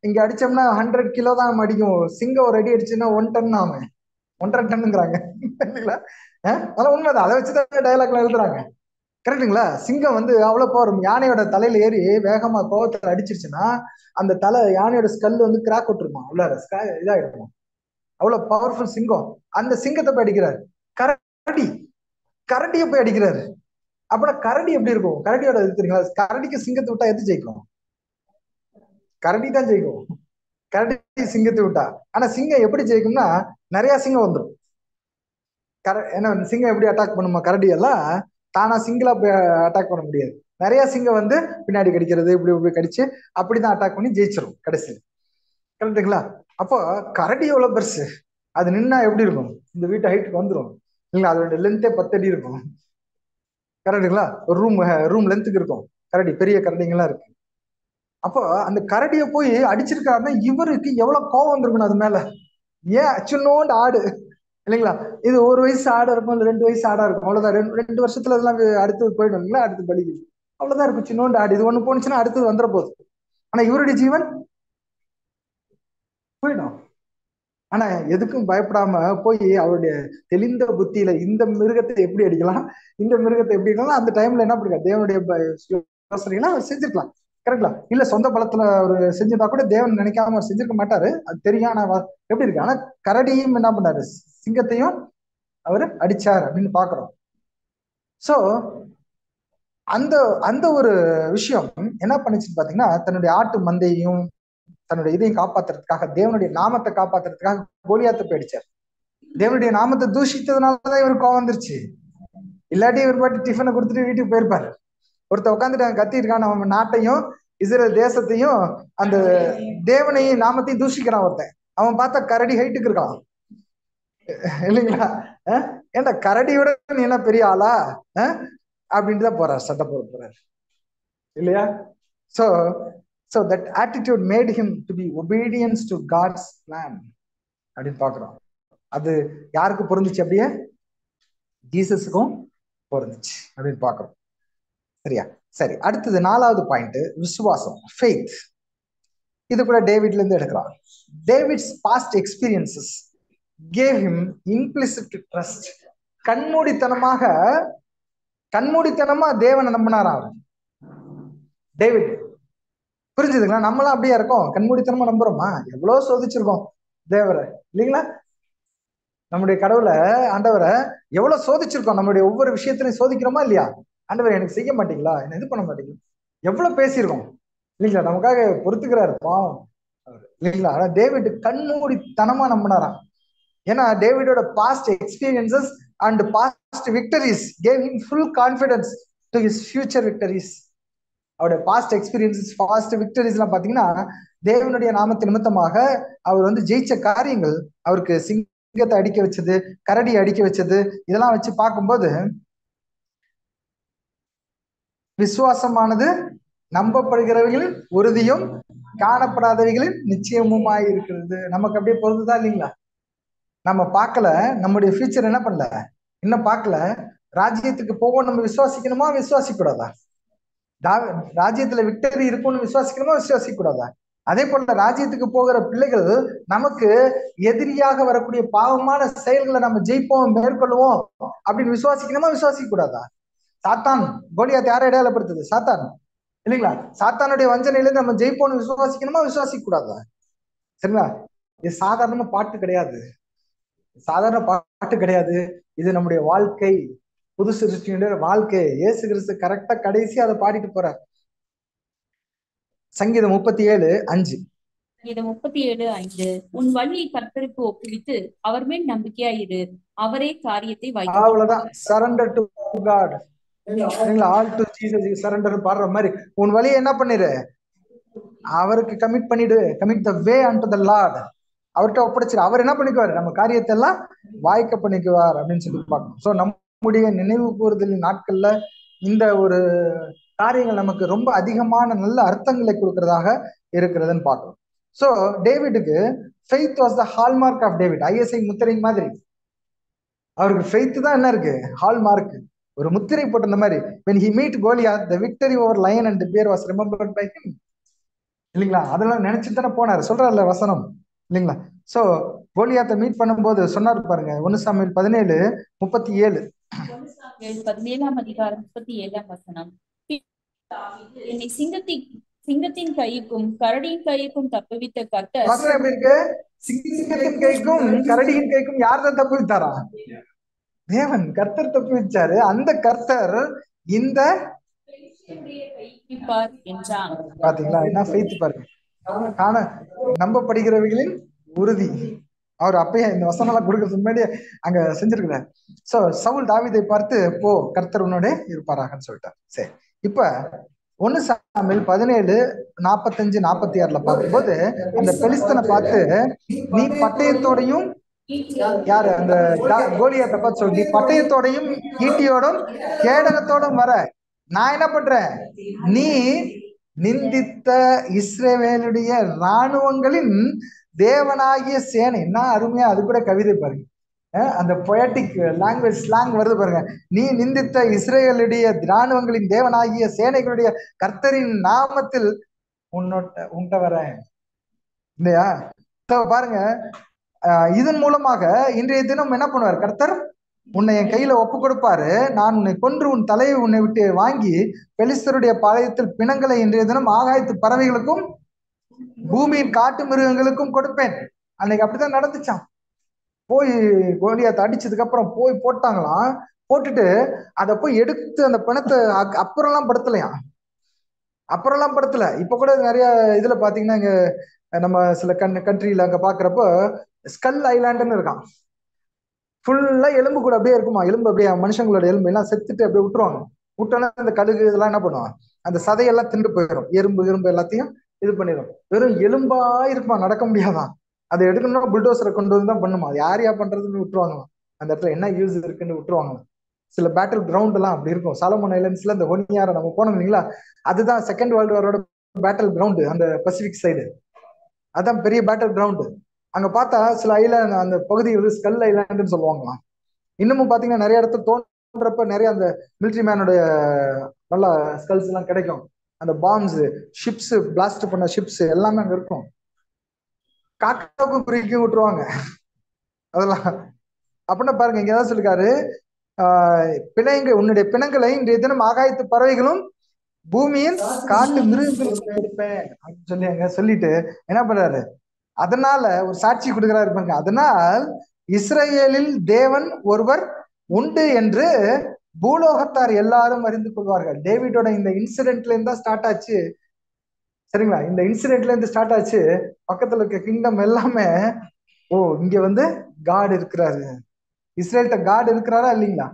இங்க அடிச்சோம்னா 100 கிலோ தான் நம்ம அடிக்கும். சிங்கம் ஒரு அடி அடிச்சுன்னா 1 டன், அவன் 1.5 டன்னுங்கிறாங்க இல்லைங்களா? அதெல்லாம் உண்மைதான், அதை வச்சுதான் டயலாக்ல எழுதுறாங்க, கரெக்டுங்களா? சிங்கம் வந்து அவ்வளவு பவர். யானையோட தலையில ஏறி வேகமா கோவத்துல அடிச்சிருச்சுன்னா அந்த யானையோட ஸ்கல் வந்து கிராக் விட்டுருமா, உள்ளார இதாயிடுமா, அவ்வளவு பவர்ஃபுல் சிங்கம். அந்த சிங்கத்தை போய் அடிக்கிறாரு. கரடியை போய் அடிக்கிறாரு. அப்படின்னா கரடி எப்படி இருக்கும், கரடியோட இது தெரியுங்களா? கரடிக்கு சிங்கத்தை விட்டா எது ஜெயிக்கும்? கரடி தான் ஜெயிக்கும், கரடி சிங்கத்தை விட்டா. ஆனா சிங்கம் எப்படி ஜெயிக்கும்னா, நிறைய சிங்கம் வந்துடும். ஏன்னா சிங்கம் எப்படி அட்டாக் பண்ணுமா, கரடி எல்லாம் தானா சிங்கிளா அட்டாக் பண்ண முடியாது. நிறைய சிங்கம் வந்து பின்னாடி கடிக்கிறது, இப்படி கடிச்சு அப்படிதான் அட்டாக் பண்ணி ஜெயிச்சிடும் கடைசியில், கரெக்டுங்களா? அப்போ கரடி எவ்வளவு பெருசு, அது நின்னா எப்படி இருக்கும், இந்த வீட்டு ஹைட்டுக்கு வந்துடும் இல்லைங்களா? அதோட லென்த்தே 10 அடி இருக்கும், கரெக்டுங்களா? ஒரு ரூம் லென்த்துக்கு இருக்கும் கரடி, பெரிய கரடிங்கெல்லாம் இருக்கு. அப்போ அந்த கரடியை போய் அடிச்சிருக்காருன்னா இவருக்கு எவ்வளவு கோவம் வந்திருக்கணும் அது மேல. ஏன் சின்னோண்டு ஆடு இல்லைங்களா, இது 1 வயசு ஆடா இருக்கும், இல்ல 2 வயசு ஆடா இருக்கும், அவ்வளவுதான். 2 வருஷத்துல இதெல்லாம் அடுத்து போயிடும் இல்லைங்களா, அடுத்து பலிக்கு, அவ்வளவுதான் இருக்கும். சின்னோண்டு ஆடு, இது ஒண்ணு போனுச்சுன்னா அடுத்தது வந்துட போகுது. ஆனா இவருடைய ஜீவன் போயிடும். ஆனா எதுக்கும் பயப்படாம போய் அவருடைய தெளிந்த புத்தியில இந்த மிருகத்தை எப்படி அடிக்கலாம், இந்த மிருகத்தை எப்படி அடிக்கலாம், அந்த டைம்ல என்ன பண்ணிருக்கா, தேவனுடைய யோசனைகளை அவர் செஞ்சிருக்கலாம், கரெக்டா? இல்ல சொந்த பலத்துல அவர் செஞ்சிருந்தா கூட தேவன் நினைக்காம அவர் செஞ்சிருக்க மாட்டாரு, அது தெரியும். ஆனா எப்படி இருக்கு, ஆனா கரடியும் என்ன பண்ணாரு, சிங்கத்தையும் அவரு அடிச்சார் அப்படின்னு பாக்குறோம். சோ அந்த அந்த ஒரு விஷயம் என்ன பண்ணுச்சுன்னு பாத்தீங்கன்னா, தன்னுடைய ஆட்டு மந்தையும் தன்னுடைய இதையும் காப்பாத்துறதுக்காக, தேவனுடைய நாமத்தை காப்பாத்துறதுக்காக கோலியாத்தை போயிடுச்சார். தேவனுடைய நாமத்தை தூஷித்ததுனாலதான் இவருக்கு கோவம் வந்துருச்சு. இல்லாட்டி இவர் பாட்டு டிஃபனை கொடுத்துட்டு வீட்டுக்கு போயிருப்பாரு. ஒருத்த உட்காந்துட்டு கத்திட்டு இருக்கான், நம்ம நாட்டையும் இஸ்ரேல் தேசத்தையும் அந்த தேவனையும் நாமத்தையும் தூஷிக்கிறான் ஒருத்தன். அவன் பார்த்தா கரடி ஹைட்டுக்கு இருக்கான் இல்லைங்களா? ஏன்டா கரடியோட நீ என்ன பெரிய ஆளா அப்படின்ட்டு தான் போறார், சட்டை போட போறாரு இல்லையா? So so that attitude made him to be obedience to God's plan அப்படின்னு பாக்குறோம். அது யாருக்கு பொருந்துச்சு? அப்படியே ஜீசஸுக்கும் பொருந்துச்சு அப்படின்னு பாக்குறோம். சரியா? சரி, அடுத்தது 4வது பாயிண்ட், விசுவாசம், ஃபெய்த். இது கூட டேவிட்ல இருந்து எடுக்கலாம். David's past experiences gave him implicit trust. கண்மூடித்தனமா தேவனை நம்பினாரா அவர் டேவிட். புரிஞ்சுதுங்களா? நம்மளாம் அப்படியே இருக்கோம், கண்மூடித்தனமா நம்புறோமா? எவ்வளவு சோதிச்சிருக்கோம் தேவரை இல்லைங்களா? நம்முடைய கடவுளை, ஆண்டவரை எவ்வளவு சோதிச்சிருக்கோம். நம்மளுடைய ஒவ்வொரு விஷயத்திலையும் சோதிக்கிறோமா இல்லையா? ஆண்டவர் எனக்கு செய்ய மாட்டீங்களா, என்ன இது பண்ண மாட்டீங்களா, எவ்வளவு பேசியிருக்கோம் இல்லைங்களா? நமக்காக பொறுத்துக்கிறாரு பாவம் இல்லைங்களா? ஆனா டேவிட் கண்மூடித்தனமா நம்பினாராம். ஏன்னா டேவிடோட past experiences and past victories gave him full confidence to his future victories. அவருடைய பாஸ்ட் எக்ஸ்பீரியன்சஸ், பாஸ்ட் விக்டரிஸ் எல்லாம் பாத்தீங்கன்னா தேவனுடைய நாமத்து நிமித்தமாக அவர் வந்து ஜெயிச்ச காரியங்கள், அவருக்கு சிங்கத்தை அடிக்க வச்சது, கரடி அடிக்க வச்சது, இதெல்லாம் வச்சு பார்க்கும்போது விசுவாசமானது நம்பப்படுகிறவர்களின் உறுதியும் காணப்படாதவைகளின் நிச்சயமுமாய் இருக்கிறது. நமக்கு அப்படியே பொருந்துதா இல்லைங்களா? நம்ம பார்க்கல, நம்முடைய ஃபியூச்சர் என்ன பண்ணல, இன்னும் பார்க்கல. ராஜ்யத்துக்கு போவோம் நம்ம விசுவாசிக்கணுமா, விசுவாசிக்க கூடாதா? ராஜ்யத்துல விக்டரி இருக்கும்னு விசுவாசிக்கணுமா, விசுவாசிக்க கூடாதா? அதே போல ராஜ்யத்துக்கு போகிற பிள்ளைகள் நமக்கு எதிரியாக வரக்கூடிய பாவமான செயல்களை நம்ம ஜெயிப்போம், மேற்கொள்வோம் அப்படின்னு விசுவாசிக்கணுமா, விசுவாசிக்க கூடாதா? சாத்தான் கோலியாத் யாரை அடையாளப்படுத்துது? சாத்தான் இல்லைங்களா? சாத்தானுடைய வஞ்சனையிலிருந்து நம்ம ஜெயிப்போம்னு விசுவாசிக்கணுமா, விசுவாசிக்க கூடாதா? சரிங்களா? இது சாதாரண பாட்டு கிடையாது, சாதாரண பாட்டு கிடையாது. இது நம்முடைய வாழ்க்கை, புது சிருஷ்டியுடைய வாழ்க்கை. இயேசு கிறிஸ்து கரெக்டா கடைசி அதை பாடிட்டு போறார். சங்கீதம் 37:5. சங்கீதம் 37:5. உன் வழியை கர்த்தருக்கு ஒப்புவித்து அவர் மேல் நம்பிக்கையாயிரு, அவரே காரியத்தை வைக்க. அவ்வளவுதான், surrender to God. All to Jesus surrender பாடுற மாதிரி உன் வழியை என்ன பண்ணிரு, அவருக்கு கமிட் பண்ணிடு. Commit the way unto the Lord. அவர்கிட்ட ஒப்படைச்சிரு, அவர் என்ன பண்ணிக்குவாரு, நம்ம காரியத்தை எல்லாம் வாய்க்க பண்ணிக்குவார் அப்படின்னு சொல்லி பார்க்கணும். ஸோ நம்முடைய நினைவு கூறுதலின் நாட்கள்ல இந்த ஒரு காரியங்கள் நமக்கு ரொம்ப அதிகமான நல்ல அர்த்தங்களை கொடுக்கறதாக இருக்கிறதுன்னு பார்க்கணும். ஸோ டேவிடுக்கு faith was the hallmark of David. ISI முத்திரை மாதிரி அவருக்கு ஃபெய்த் தான் என்ன இருக்கு, ஹால்மார்க், ஒரு முத்திரை போட்ட மாதிரி. when he meet Goliath, the victory over lion and bear was remembered by him. இல்லைங்களா? அதெல்லாம் நினைச்சுட்டு தானே போனார், சொல்றாருல வசனம் இல்லைங்களா? சோ கோலியாத்தை மீட் பண்ணும்போது சொன்னாரு பாருங்க, 1 சாமுவேல் 17:37. 17:37 என்னை சிங்கத்தின் கைக்கும் கரடியின் கைக்கும் தப்புவித்த கர்த்தர். வசனம் எப்படி இருக்கு? சிங்கத்தின் கைக்கும் கரடியின் கைக்கும் யார் தான் தப்புவித்தாரா? தேவன், கர்த்தர் தப்புவிச்சாரு. அந்த கர்த்தர் இந்த என்றான். பாத்தீங்களா என்ன ஃபெய்த் பாருங்க. ஆனா நம்பப்படுகிறவர்களின் உறுதி. அவர் அப்பயே இந்த வசனம் எல்லாம் கொடுக்கறதுக்கு முன்னாடி அங்க செஞ்சிருக்கிறார். சோ சவுல் தாவீதை பார்த்து போ, கர்த்தர் உன்னோட இருப்பாராகன்னு சொல்லிட்டார். சரி, இப்ப 1 சாமுவேல் 17:45-46 பார்க்கும்போது அந்த பெலிஸ்தனை பார்த்து நீ பட்டயத்தோடையும், யாரு அந்த கோலியாத்தை பார்த்து சொல்லி, நீ பட்டயத்தோடையும் ஈட்டியோடும் கேடகத்தோடும் வர, நான் என்ன பண்றேன், நீ நிந்தித்த இஸ்ரவேலுடைய இராணுவங்களின் தேவனாகிய சேனை. என்ன அருமையா அது கூட கவிதை பாருங்க, அந்த பொயட்டிக் லாங்குவேஜ் ஸ்லாங் வருது பாருங்க. நீ நிந்தித்த இஸ்ரேலுடைய இராணுவங்களின் தேவனாகிய சேனைகளுடைய கர்த்தரின் நாமத்தில் உன்கிட்ட வரேன் இல்லையா? பாருங்க, இதன் மூலமாக இன்றைய தினம் என்ன பண்ணுவார் கர்த்தர், உன்னை என் கையில ஒப்பு கொடுப்பாரு. நான் உன்னை கொன்று உன் தலையை உன்னை விட்டு வாங்கி பெலிஸ்தருடைய பாளையத்தில் பிணங்களை இன்றைய தினம் ஆகாயத்து பறவைகளுக்கும் பூமியின் காட்டு மிருகங்களுக்கும் கொடுப்பேன். அன்னைக்கு அப்படித்தான் நடந்துச்சான். போய் கோலியாத்தை அடிச்சதுக்கு அப்புறம் போய் போட்டாங்களாம். போட்டுட்டு அதை போய் எடுத்து அந்த பிணத்தை அப்புறம்லாம் படுத்தலையாம். அப்புறம்லாம் படுத்தல. இப்ப கூட நிறைய இதுல பாத்தீங்கன்னா இங்க நம்ம சில கண்ட்ரியில அங்க பாக்குறப்போ ஸ்கல் ஐலாண்டுன்னு இருக்கான். ஃபுல்லா எலும்பு கூட அப்படியே இருக்குமா, எலும்பு அப்படியே மனுஷங்களோட எலும்பு எல்லாம் செத்துட்டு அப்படியே விட்டுருவாங்க. விட்டோன்னா இந்த கடுகு இதெல்லாம் என்ன பண்ணுவான், அந்த சதையெல்லாம் திண்டு போயிடும், எறும்பு எல்லாத்தையும் இது பண்ணிடும். வெறும் எலும்பா இருக்குமா, நடக்க முடியாதான். அதை எடுக்கணும்னா புல்டோசரை கொண்டு வந்து தான் பண்ணுமா. அது யாரையா பண்றதுன்னு விட்டுருவாங்களாம். அந்த இடத்துல என்ன யூஸ் இருக்குன்னு விட்டுருவாங்களாம். சில பேட்டில் கிரவுண்ட் எல்லாம் அப்படி இருக்கும். சாலமன் ஐலண்ட்ஸ்ல இந்த ஹொனியார நம்ம போனோம் இல்லைங்களா, அதுதான் செகண்ட் வேர்ல்டு வாரோட பேட்டில் கிரவுண்டு. அந்த பசிபிக் சைடு அதான் பெரிய பேட்டில் கிரவுண்டு. அங்க பார்த்தா சில ஐலாண்ட், அந்த பகுதி ஸ்கல் ஐலாண்டுன்னு சொல்லுவாங்களாம். இன்னமும் பாத்தீங்கன்னா நிறைய இடத்துல தோன்றப்ப நிறைய அந்த மிலிட்ரி மேனுடைய நல்ல ஸ்கல்ஸ் எல்லாம் கிடைக்கும். அந்த பாம்ஸ், ஷிப்ஸ், பிளாஸ்ட் பண்ண ஷிப்ஸ் எல்லாமே அங்க இருக்கும். காக்காவுக்கும் குருவிக்கும் விட்டுருவாங்க அதெல்லாம். அப்படின்னா பாருங்க, இங்க ஏதாவது சொல்லிருக்காரு, உன்னுடைய பிணங்களை இன்றைய தினம் ஆகாயத்து பறவைகளும் பூமியின் காட்டு மிருகங்களுக்கு கொடுப்பேன் அப்படின்னு சொல்லி அங்க சொல்லிட்டு என்ன பண்றாரு, அதனால ஒரு சாட்சி கொடுக்கிறாரு பாருங்க. அதனால் இஸ்ரேலில் தேவன் ஒருவர் உண்டு என்று பூலோகத்தார் எல்லாரும் அறிந்து கொள்வார்கள். டேவிடோட இந்த இன்சிடென்ட்ல இருந்தா ஸ்டார்ட் ஆச்சு, சரிங்களா? இந்த இன்சிடென்ட்ல இருந்து ஸ்டார்ட் ஆச்சு. பக்கத்துல இருக்க கிங்டம் எல்லாமே, ஓ இங்க வந்து காட் இருக்கிறாரு, இஸ்ரேல்கிட்ட காட் இருக்கிறாரா இல்லைங்களா,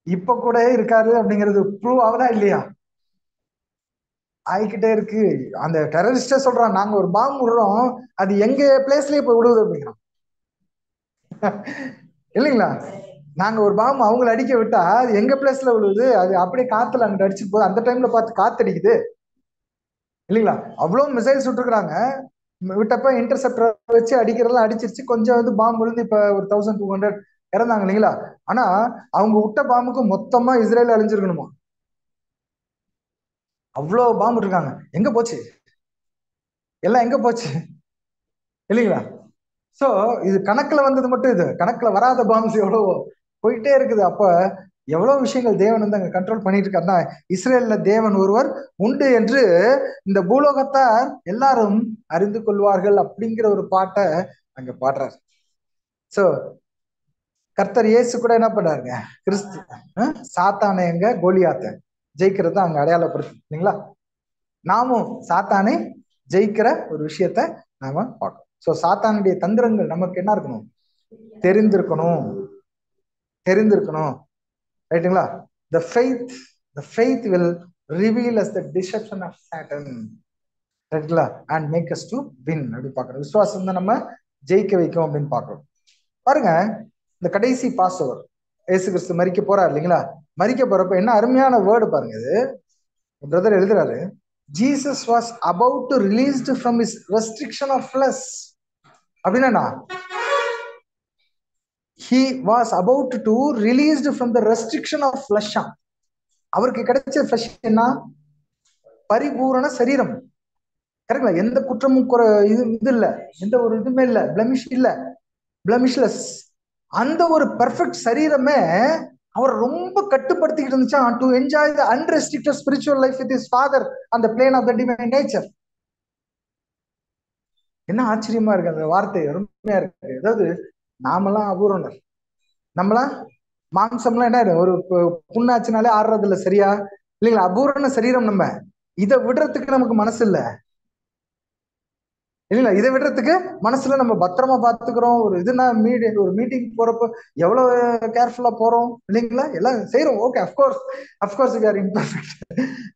இப்ப கூட இருக்காரு அப்படிங்கிறது ப்ரூவ் ஆகுதா இல்லையா? ஆயிக்கிட்டே இருக்கு. அந்த டெரரிஸ்டே சொல்றான், நாங்க ஒரு பாம்பு விடுறோம், அது எங்க பிளேஸ்லயே போய் விடுவது அப்படிங்கிறான் இல்லைங்களா? நாங்க ஒரு பாம்பு அவங்களை அடிக்க விட்டா அது எங்க பிளேஸ்ல விழுவுது, அது அப்படியே காத்துல அங்கிட்டு அடிச்சு போகுது. அந்த டைம்ல பார்த்து காத்தடிக்குது இல்லைங்களா? அவ்வளவு மிசைல்ஸ் விட்டுருக்காங்க. விட்டப்ப இன்டர்செப்டர் வச்சு அடிக்கிறதெல்லாம் அடிச்சிருச்சு. கொஞ்சம் வந்து பாம்பு விழுந்து இப்ப ஒரு 1200 இறந்தாங்க இல்லைங்களா? ஆனா அவங்க விட்ட பாம்புக்கு மொத்தமா இஸ்ரேல் அழிஞ்சிருக்கணுமா, அவ்வளவு பாம்பு இருக்காங்க. எங்க போச்சு எல்லாம், எங்க போச்சு இல்லைங்களா? சோ இது கணக்குல வந்தது மட்டும், இது கணக்குல வராத பாம்ஸ் எவ்வளவோ போயிட்டே இருக்குது. அப்ப எவ்வளவு விஷயங்கள் தேவன் வந்து அங்க கண்ட்ரோல் பண்ணிட்டு இருக்காருன்னா, இஸ்ரேல்ல தேவன் ஒருவர் உண்டு என்று இந்த பூலோகத்தார் எல்லாரும் அறிந்து கொள்வார்கள் அப்படிங்கிற ஒரு பாட்டை அங்க பாடுறாரு. சோ கர்த்தர் இயேசு கூட என்ன பண்ணாருங்க, கிறிஸ்து சாத்தானை எங்க கோலியாத்த ஜெயிக்கிறத அங்க அடையாளப்படுத்து இல்லைங்களா? நாமும் சாத்தானை ஜெயிக்கிற ஒரு விஷயத்த நாம பார்க்கணும். சோ சாத்தானுடைய தந்திரங்கள் நமக்கு என்ன இருக்கணும், தெரிந்திருக்கணும். ரைட்டுங்களா? the faith will reveal us the deception of Satan, ரைட்டுங்களா, and make us to win அப்படி பார்க்கணும். விசுவாசம் தான் நம்ம ஜெயிக்க வைக்கும் அப்படின்னு பார்க்கணும். பாருங்க, இந்த கடைசி பாஸ் ஓவர் இயேசு கிறிஸ்து மரிக்க போறாரு இல்லைங்களா? மரிக்க போறப்ப என்ன அருமையான வேர்டு பாருங்க. இது பிரதர் எழுதுறாரு, Jesus was about to released from his restriction of flesh. அப்படின்னா he was about to released from the restriction of flesh. அவருக்கு கிடைச்ச ஃப்ளஷ் என்ன, பரிபூரண சரீரம். கரெக்ட்ல, எந்த குற்றமும் இது இல்ல, எந்த ஒரு இதுவுமே இல்ல, பிளமிஷ் இல்ல, பிளமிஷ்லெஸ். அந்த ஒரு பெர்ஃபெக்ட் சரீரமே அவர் ரொம்ப கட்டுப்படுத்திக்கிட்டு இருந்துச்சான், to enjoy the unrestricted spiritual life with his father on the plane of the divine nature. என்ன ஆச்சரியமா இருக்கு அந்த வார்த்தை, அருமையா இருக்கு. அதாவது நாமெல்லாம் அபூரணர், நம்மளாம் மாம்சம்லாம் என்ன ஒரு புண்ணாச்சுனாலே ஆடுறது இல்லை, சரியா இல்லைங்களா? அபூரண சரீரம். நம்ம இதை விடுறதுக்கு நமக்கு மனசு இல்லை இல்லைங்களா? இதை விடுறதுக்கு மனசுல நம்ம பத்திரமா பாத்துக்கிறோம். ஒரு இதுனா ஒரு மீட்டிங் போறப்ப எவ்வளவு கேர்ஃபுல்லா போறோம் இல்லைங்களா? எல்லாம் செய்யறோம். Okay, of course we are imperfect,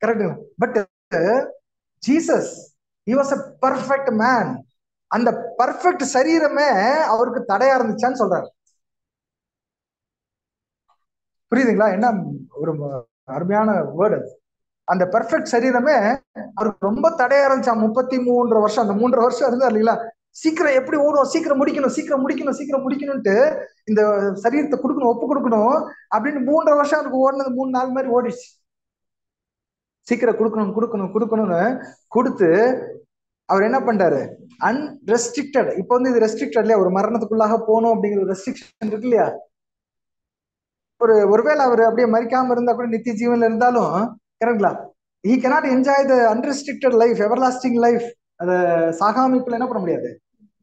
correct. But Jesus he was a perfect man. அந்த பர்ஃபெக்ட் சரீரமே அவருக்கு தடையா இருந்துச்சான்னு சொல்றாரு. புரியுதுங்களா? என்ன ஒரு அருமையான வேர்டு அது. அந்த பெர்ஃபெக்ட் சரீரமே அவருக்கு ரொம்ப தடையா இருந்துச்சா. 33 வருஷம், அந்த 3 வருஷம் இருந்தா இல்லைங்களா, சீக்கிரம் எப்படி ஓடும், சீக்கிரம் முடிக்கணும்ட்டு இந்த சரீரத்தை கொடுக்கணும், ஒப்பு கொடுக்கணும் அப்படின்னு 3 வருஷம் அவருக்கு ஓடினது 3 நாள் மாதிரி ஓடிச்சு. சீக்கிரம் கொடுக்கணும்னு கொடுத்து அவர் என்ன பண்றாரு, அன்ரெஸ்ட்ரிக்டட். இப்போ வந்து இது ரெஸ்ட்ரிக்டட் இல்லையா, ஒரு மரணத்துக்குள்ளாக போகணும் அப்படிங்கிற ஒரு ரெஸ்ட்ரிக்ஷன் இருக்கு இல்லையா? ஒருவேளை அவர் அப்படியே மறிக்காம இருந்தா கூட நித்திய ஜீவன்ல இருந்தாலும், கரெக்ட்ங்களா, he cannot enjoy the unrestricted life, everlasting life. அத சாகாமிப்புல என்ன பண்ண முடியாது,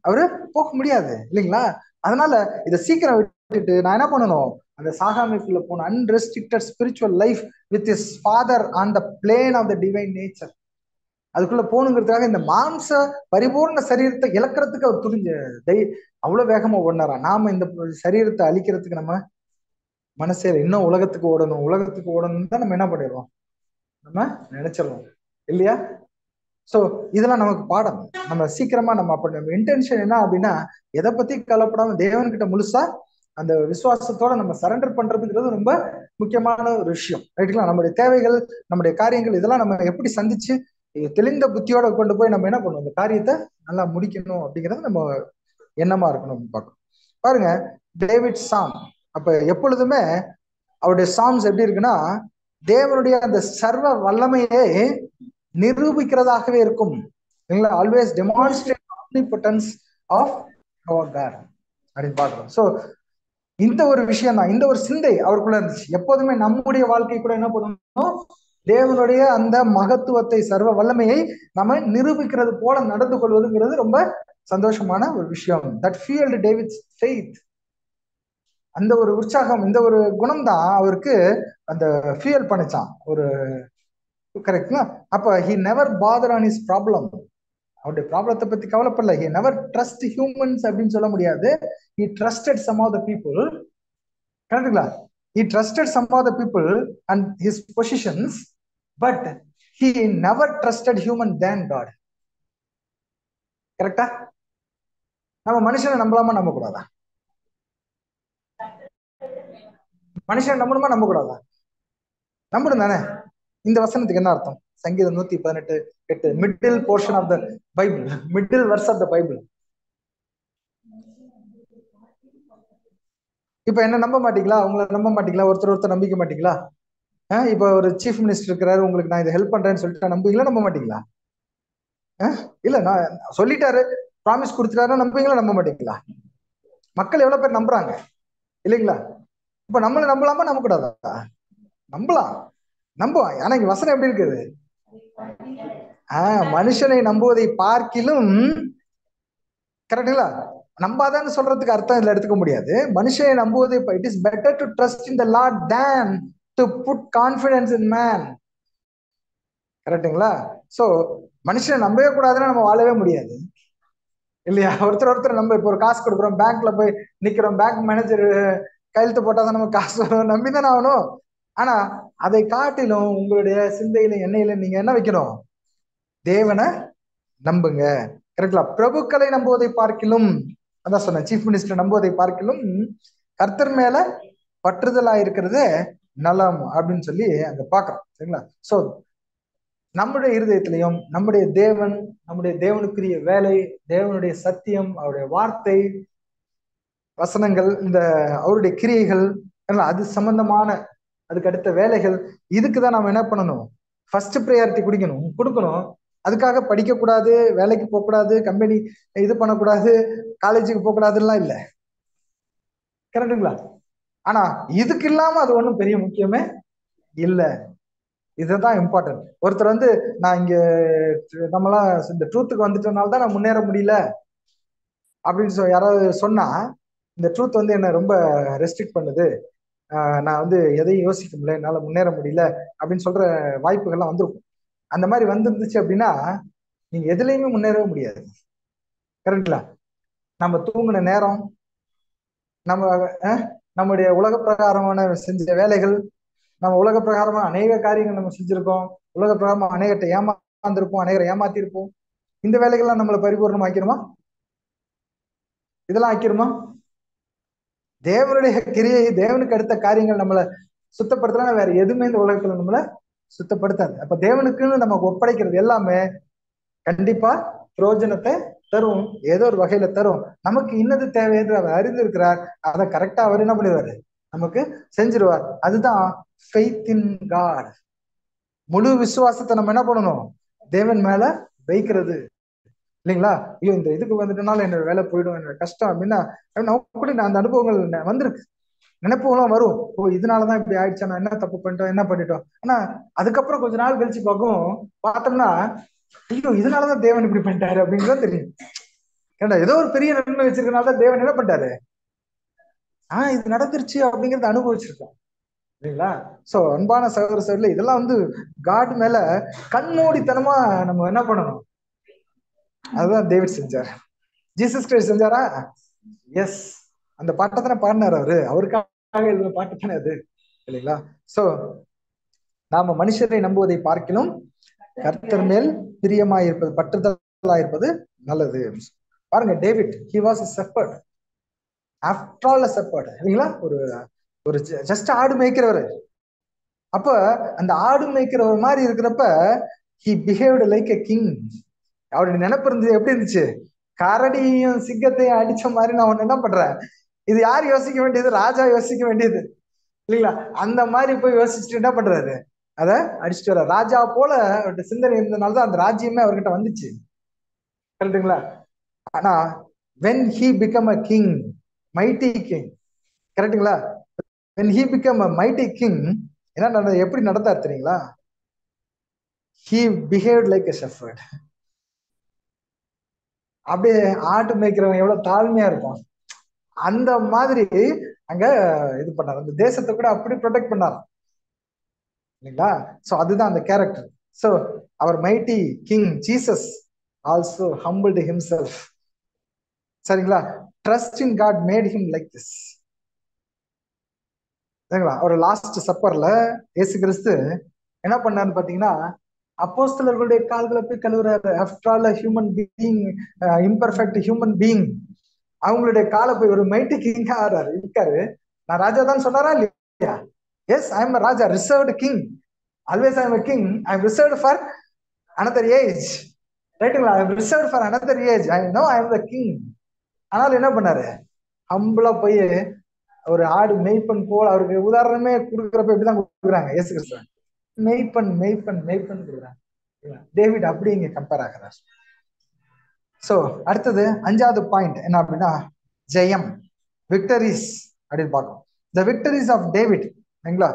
அவரு போக முடியாது இல்லைங்களா? அதனால இதை சீக்கிரம் விட்டுட்டு நான் என்ன பண்ணணும், அந்த சாகாமிப்புல போன unrestricted spiritual life with his father on the plane of the divine nature, அதுக்குள்ள போகணுங்கிறதுக்காக இந்த மாம்ச பரிபூர்ண சரீரத்தை இழக்கிறதுக்கு அவர் துணிஞ்ச அவ்வளவு வேகமா ஓடினாரா. நாம இந்த சரீரத்தை அழிக்கிறதுக்கு நம்ம மனசே இன்னும் உலகத்துக்கு ஓடணும் தான் நம்ம என்ன பண்ணிடுவோம், நம்ம நினைச்சிடறோம் இல்லையா? சோ இதெல்லாம் நமக்கு பாடம். நம்ம சீக்கிரமா நம்ம நம்ம இன்டென்ஷன் என்ன அப்படின்னா, எதை பத்தி கவலைப்படாம தேவன்கிட்ட முழுசா அந்த விசுவாசத்தோட நம்ம சரண்டர் பண்றதுங்கிறது ரொம்ப முக்கியமான ஒரு விஷயம், ரைட்டுங்களா? நம்முடைய தேவைகள், நம்முடைய காரியங்கள் இதெல்லாம் நம்ம எப்படி சந்திச்சு தெளிந்த புத்தியோட கொண்டு போய் நம்ம என்ன பண்ணுவோம், இந்த காரியத்தை நல்லா முடிக்கணும் அப்படிங்கறது நம்ம எண்ணமா இருக்கணும் பார்க்கணும். பாருங்க, டேவிட் சாம் அப்ப எப்பொழுதுமே அவருடைய சாம்ஸ் எப்படி இருக்குன்னா, தேவனுடைய அந்த சர்வ வல்லமையை நிரூபிக்கிறதாகவே இருக்கும். Always demonstrate omnipotence of our God அப்படின்னு பாக்குறோம். சோ இந்த ஒரு விஷயம் தான், இந்த ஒரு சிந்தை அவருக்குள்ள இருந்துச்சு. எப்போதுமே நம்முடைய வாழ்க்கை கூட என்ன பண்ணணும், தேவனுடைய அந்த மகத்துவத்தை, சர்வ வல்லமையை நம்ம நிரூபிக்கிறது போல நடந்து கொள்வதுங்கிறது ரொம்ப சந்தோஷமான ஒரு விஷயம். That fuelled David's faith. அந்த ஒரு உற்சாகம், இந்த ஒரு குணம் தான் அவருக்கு அந்த ஃபியல் பண்ணிச்சான் ஒரு, கரெக்ட்ங்களா? அப்ப he never bother on his problem. அவருடைய ப்ராப்ளத்தை பத்தி கவலைப்படல. he never trust humans அப்படின்னு சொல்ல முடியாது. he trusted some of the people. கரெக்டுங்களா? he trusted some of the people and his positions, but he never trusted human than God. கரெக்டா? நம்ம மனுஷனை நம்பலாமா நம்ப கூடாதா? மனுஷனை நம்பணுமா நம்ப கூடாதா? நம்பணும் தானே. இந்த வசனத்துக்கு என்ன அர்த்தம்? சங்கீதம் 118:8, middle portion of the Bible, middle verse of the Bible. இப்ப என்ன நம்ப மாட்டீங்களா? உங்களை நம்ப மாட்டீங்களா? ஒருத்தர் நம்பிக்க மாட்டீங்களா? இப்ப ஒரு சீஃப் மினிஸ்டர் இருக்கிறாரு, உங்களுக்கு நான் இதை ஹெல்ப் பண்றேன்னு சொல்லிட்டு நம்புவீங்களா நம்ப மாட்டீங்களா? இல்ல, நான் சொல்லிட்டாரு, ப்ராமிஸ் கொடுத்துட்டாரு, நம்புவீங்களா நம்ப மாட்டீங்களா? மக்கள் எவ்வளவு பேர் நம்புறாங்க இல்லைங்களா? இப்ப நம்மள நம்பலாமா நம்ப கூடாதா? நம்பலாம், நம்புவோம். ஆனா இங்க வசனம் எப்படி இருக்குது? மனுஷனை நம்புவதை பார்க்கிலும், கரெக்டுங்களா? நம்பாதான்னு சொல்றதுக்கு அர்த்தம் இதுல எடுத்துக்க முடியாது. மனுஷனை நம்புவதை, it is better to trust in the Lord than to put confidence in man. கரெக்டுங்களா? சோ மனுஷனை நம்பவே கூடாதுன்னா நம்ம வாழவே முடியாது இல்லையா? ஒருத்தர் நம்ம இப்போ ஒரு காசு கொடுக்குறோம், பேங்க்ல போய் நிக்கிறோம், பேங்க் மேனேஜர் கையெழுத்து போட்டாதான் நம்ம காசு வரும், நம்பிதானே ஆகணும். ஆனா அதை காட்டிலும் உங்களுடைய சிந்தையில, எண்ணெயில நீங்க என்ன வைக்கணும்? தேவனை நம்புங்க. கரெக்டா? பிரபுக்களை நம்புவதை பார்க்கிலும், அதான் சொன்னேன், சீஃப் மினிஸ்டர் நம்புவதை பார்க்கிலும் கர்த்தர் மேல பற்றுதலா இருக்கிறது நலம் அப்படின்னு சொல்லி அங்க பாக்குறோம். சரிங்களா? சோ நம்முடைய இருதயத்திலையும் நம்முடைய தேவன், நம்முடைய தேவனுக்குரிய வேலை, தேவனுடைய சத்தியம், அவருடைய வார்த்தை, வசனங்கள், இந்த அவருடைய கிரியைகள், அது சம்பந்தமான அதுக்கு அடுத்த வேலைகள், இதுக்குதான் நம்ம என்ன பண்ணணும்? ஃபர்ஸ்ட் ப்ரையாரிட்டி கொடுக்கணும். அதுக்காக படிக்க கூடாது, வேலைக்கு போகக்கூடாது, கம்பெனி இது பண்ணக்கூடாது, காலேஜுக்கு போகக்கூடாதுலாம் இல்லை. கரெக்டுங்களா? ஆனா இதுக்கு இல்லாம அது ஒண்ணும் பெரிய முக்கியமே இல்லை. இதுதான் இம்பார்ட்டன்ட். ஒருத்தர் நான் இங்க நம்மளாம் இந்த ட்ரூத்துக்கு வந்துட்டனால தான் நான் முன்னேற முடியல அப்படின்னு யாராவது சொன்னா, இந்த ட்ரூத் என்ன ரொம்ப ரெஸ்ட்ரிக்ட் பண்ணுது, நான் எதையும் யோசிக்க முடியல, என்னால முன்னேற முடியல அப்படின்னு சொல்ற வாய்ப்புகள்லாம் வந்திருக்கும். அந்த மாதிரி வந்துருந்துச்சு அப்படின்னா நீங்க எதுலையுமே முன்னேறவே முடியாது. கரெக்டுங்களா? நம்ம தூங்கின நேரம், நம்முடைய உலக பிரகாரமான செஞ்ச வேலைகள், நம்ம உலக பிரகாரமா அநேக காரியங்கள் நம்ம செஞ்சிருக்கோம், உலக பிரகாரமா அநேகத்தை ஏமாந்திருப்போம், அநேகரை ஏமாத்திருப்போம். இந்த வேலைகள்லாம் நம்மளை பரிபூர்ணம் ஆக்கிருமா? இதெல்லாம் ஆக்கிருமா? தேவனுடைய கிரியை, தேவனுக்கு அடுத்த காரியங்கள் நம்மளை சுத்தப்படுத்தலாம், வேற எதுவுமே இந்த உலகத்துல நம்மளை சுத்தப்படுத்தாது. அப்ப தேவனுக்குன்னு நமக்கு ஒப்படைக்கிறது எல்லாமே கண்டிப்பா பிரயோஜனத்தை தரும், ஏதோ ஒரு வகையில தரும். நமக்கு இன்னது தேவை என்று அவர் அறிந்து இருக்கிறார், அதை கரெக்டா அவர் என்ன பண்ணிடுவாரு, நமக்கு செஞ்சிருவார். அதுதான் ஃபெய்த் இன் காட். முழு விசுவாசத்தை நம்ம என்ன பண்ணணும்? தேவன் மேல வைக்கிறது இல்லைங்களா? ஐயோ இந்த இதுக்கு வந்துட்டனால என்னோட வேலை போயிடும், என்னோட கஷ்டம் அப்படின்னா அப்படி நான் அந்த அனுபவங்கள் வந்திருக்கு, நினைப்புகளும் வரும். ஓ இதனாலதான் இப்படி ஆயிடுச்சா, நான் என்ன தப்பு பண்ணிட்டோம், என்ன பண்ணிட்டோம். ஆனா அதுக்கப்புறம் கொஞ்ச நாள் கழிச்சு பார்த்தோம்னா ஐயோ இதனாலதான் தேவன் இப்படி பண்ணிட்டாரு அப்படிங்கிறத தெரியும். ஏன்னா ஏதோ ஒரு பெரிய நன்மை வச்சிருக்கனாலதான் தேவன் என்ன பண்ணிட்டாரு, இது நடந்துருச்சு அப்படிங்கறத அனுபவிச்சிருக்கோம் இல்லைங்களா? சோ அன்பான சகோதர சகோதரிகளே, இதெல்லாம் காட் மேல கண்மூடித்தனமா நம்ம என்ன பண்ணணும்? அதுதான் டேவிட் செஞ்சார். ஜீசஸ் கிரைஸ்ட் செஞ்சாரா? எஸ். அந்த பாட்டை தானே பாடினார் அவரு. அவருக்காக எழுதின பாட்டு தானே அது, இல்லைங்களா? சோ நாம மனுஷரை நம்புவதை பார்க்கிலும் கர்த்தர் மேல் பிரியமாயிருப்பது, பற்றுதலாயிருப்பது நல்லது. பாருங்க, David he was a shepherd, after all a shepherd, இல்லைங்களா? ஒரு ஒரு ஜஸ்ட் ஆடு மேய்க்கிறவர். அப்ப அந்த ஆடு மேய்க்கிறவர் மாதிரி இருக்கிறப்ப he behaved like a king. அவருடைய நினைப்பு இருந்தது எப்படி இருந்துச்சு? கரடியும் சிங்கத்தையும் அடிச்ச மாதிரி நான் ஒண்ணு என்ன பண்றேன், இது யார் யோசிக்க வேண்டியது? ராஜா யோசிக்க வேண்டியது, இல்லைங்களா? அந்த மாதிரி போய் யோசிச்சுட்டு என்ன பண்றாரு, அத அடிச்சுட்டு வர ராஜா போல அவருடைய சிந்தனை இருந்ததுனாலதான் அந்த ராஜ்யமே அவர்கிட்ட வந்துச்சு, கரெக்டுங்களா? ஆனா when he become a king, mighty king, கரெக்டுங்களா? when he become a mighty king, என்ன எப்படி நடந்தார் தெரியுங்களா? he behaved like a shepherd. அப்படியே ஆட்டு மேய்க்கிறவன் எவ்வளவு தாழ்மையா இருப்பான், அந்த மாதிரி அங்க இது பண்ணார். அந்த தேசத்தை கூட அப்படி ப்ரொடெக்ட் பண்ணார், இல்லைங்களா? சோ அதுதான் அந்த கேரக்டர். சோ அவர் mighty king Jesus also humbled himself, சரிங்களா? Trust in God made him like this, சரிங்களா? ஒரு லாஸ்ட் சப்பர்ல இயேசு கிறிஸ்து என்ன பண்ணாருன்னு பாத்தீங்கன்னா, அப்போஸ்தலர்களுடைய கால்களை போய் கழுவுறாரு. After all human being, imperfect human being, அவங்களுடைய காலை போய் ஒரு மைட்டி கிங்கா ஆறாரு இருக்காரு. நான் ராஜா தான் சொன்னாரா இல்லையா? Yes, I am raja, reserved king, always I am king, I am reserved for another age, ரைட்டுங்களா? I am reserved for another age, I know I am the king. ஆனால் என்ன பண்ணாரு, ஹம்பிளா போய் ஒரு ஆடு மெய்ப்பன் போல், அவருக்கு உதாரணமே கொடுக்குறப்ப எப்படிதான் கொடுக்குறாங்க இயேசு கிறிஸ்து, மெய்ப்பன் மெய்ப்பன் மெய்ப்பன் கொடுக்குறாங்க. டேவிட் அப்படி இங்க கம்பேர் ஆகிறார். சோ அடுத்தது 5வது பாயிண்ட் என்ன அப்படின்னா, ஜெயம், விக்டரிஸ் அப்படின்னு பார்க்கணும். த விக்டரிஸ் ஆஃப் டேவிட், சரிங்களா?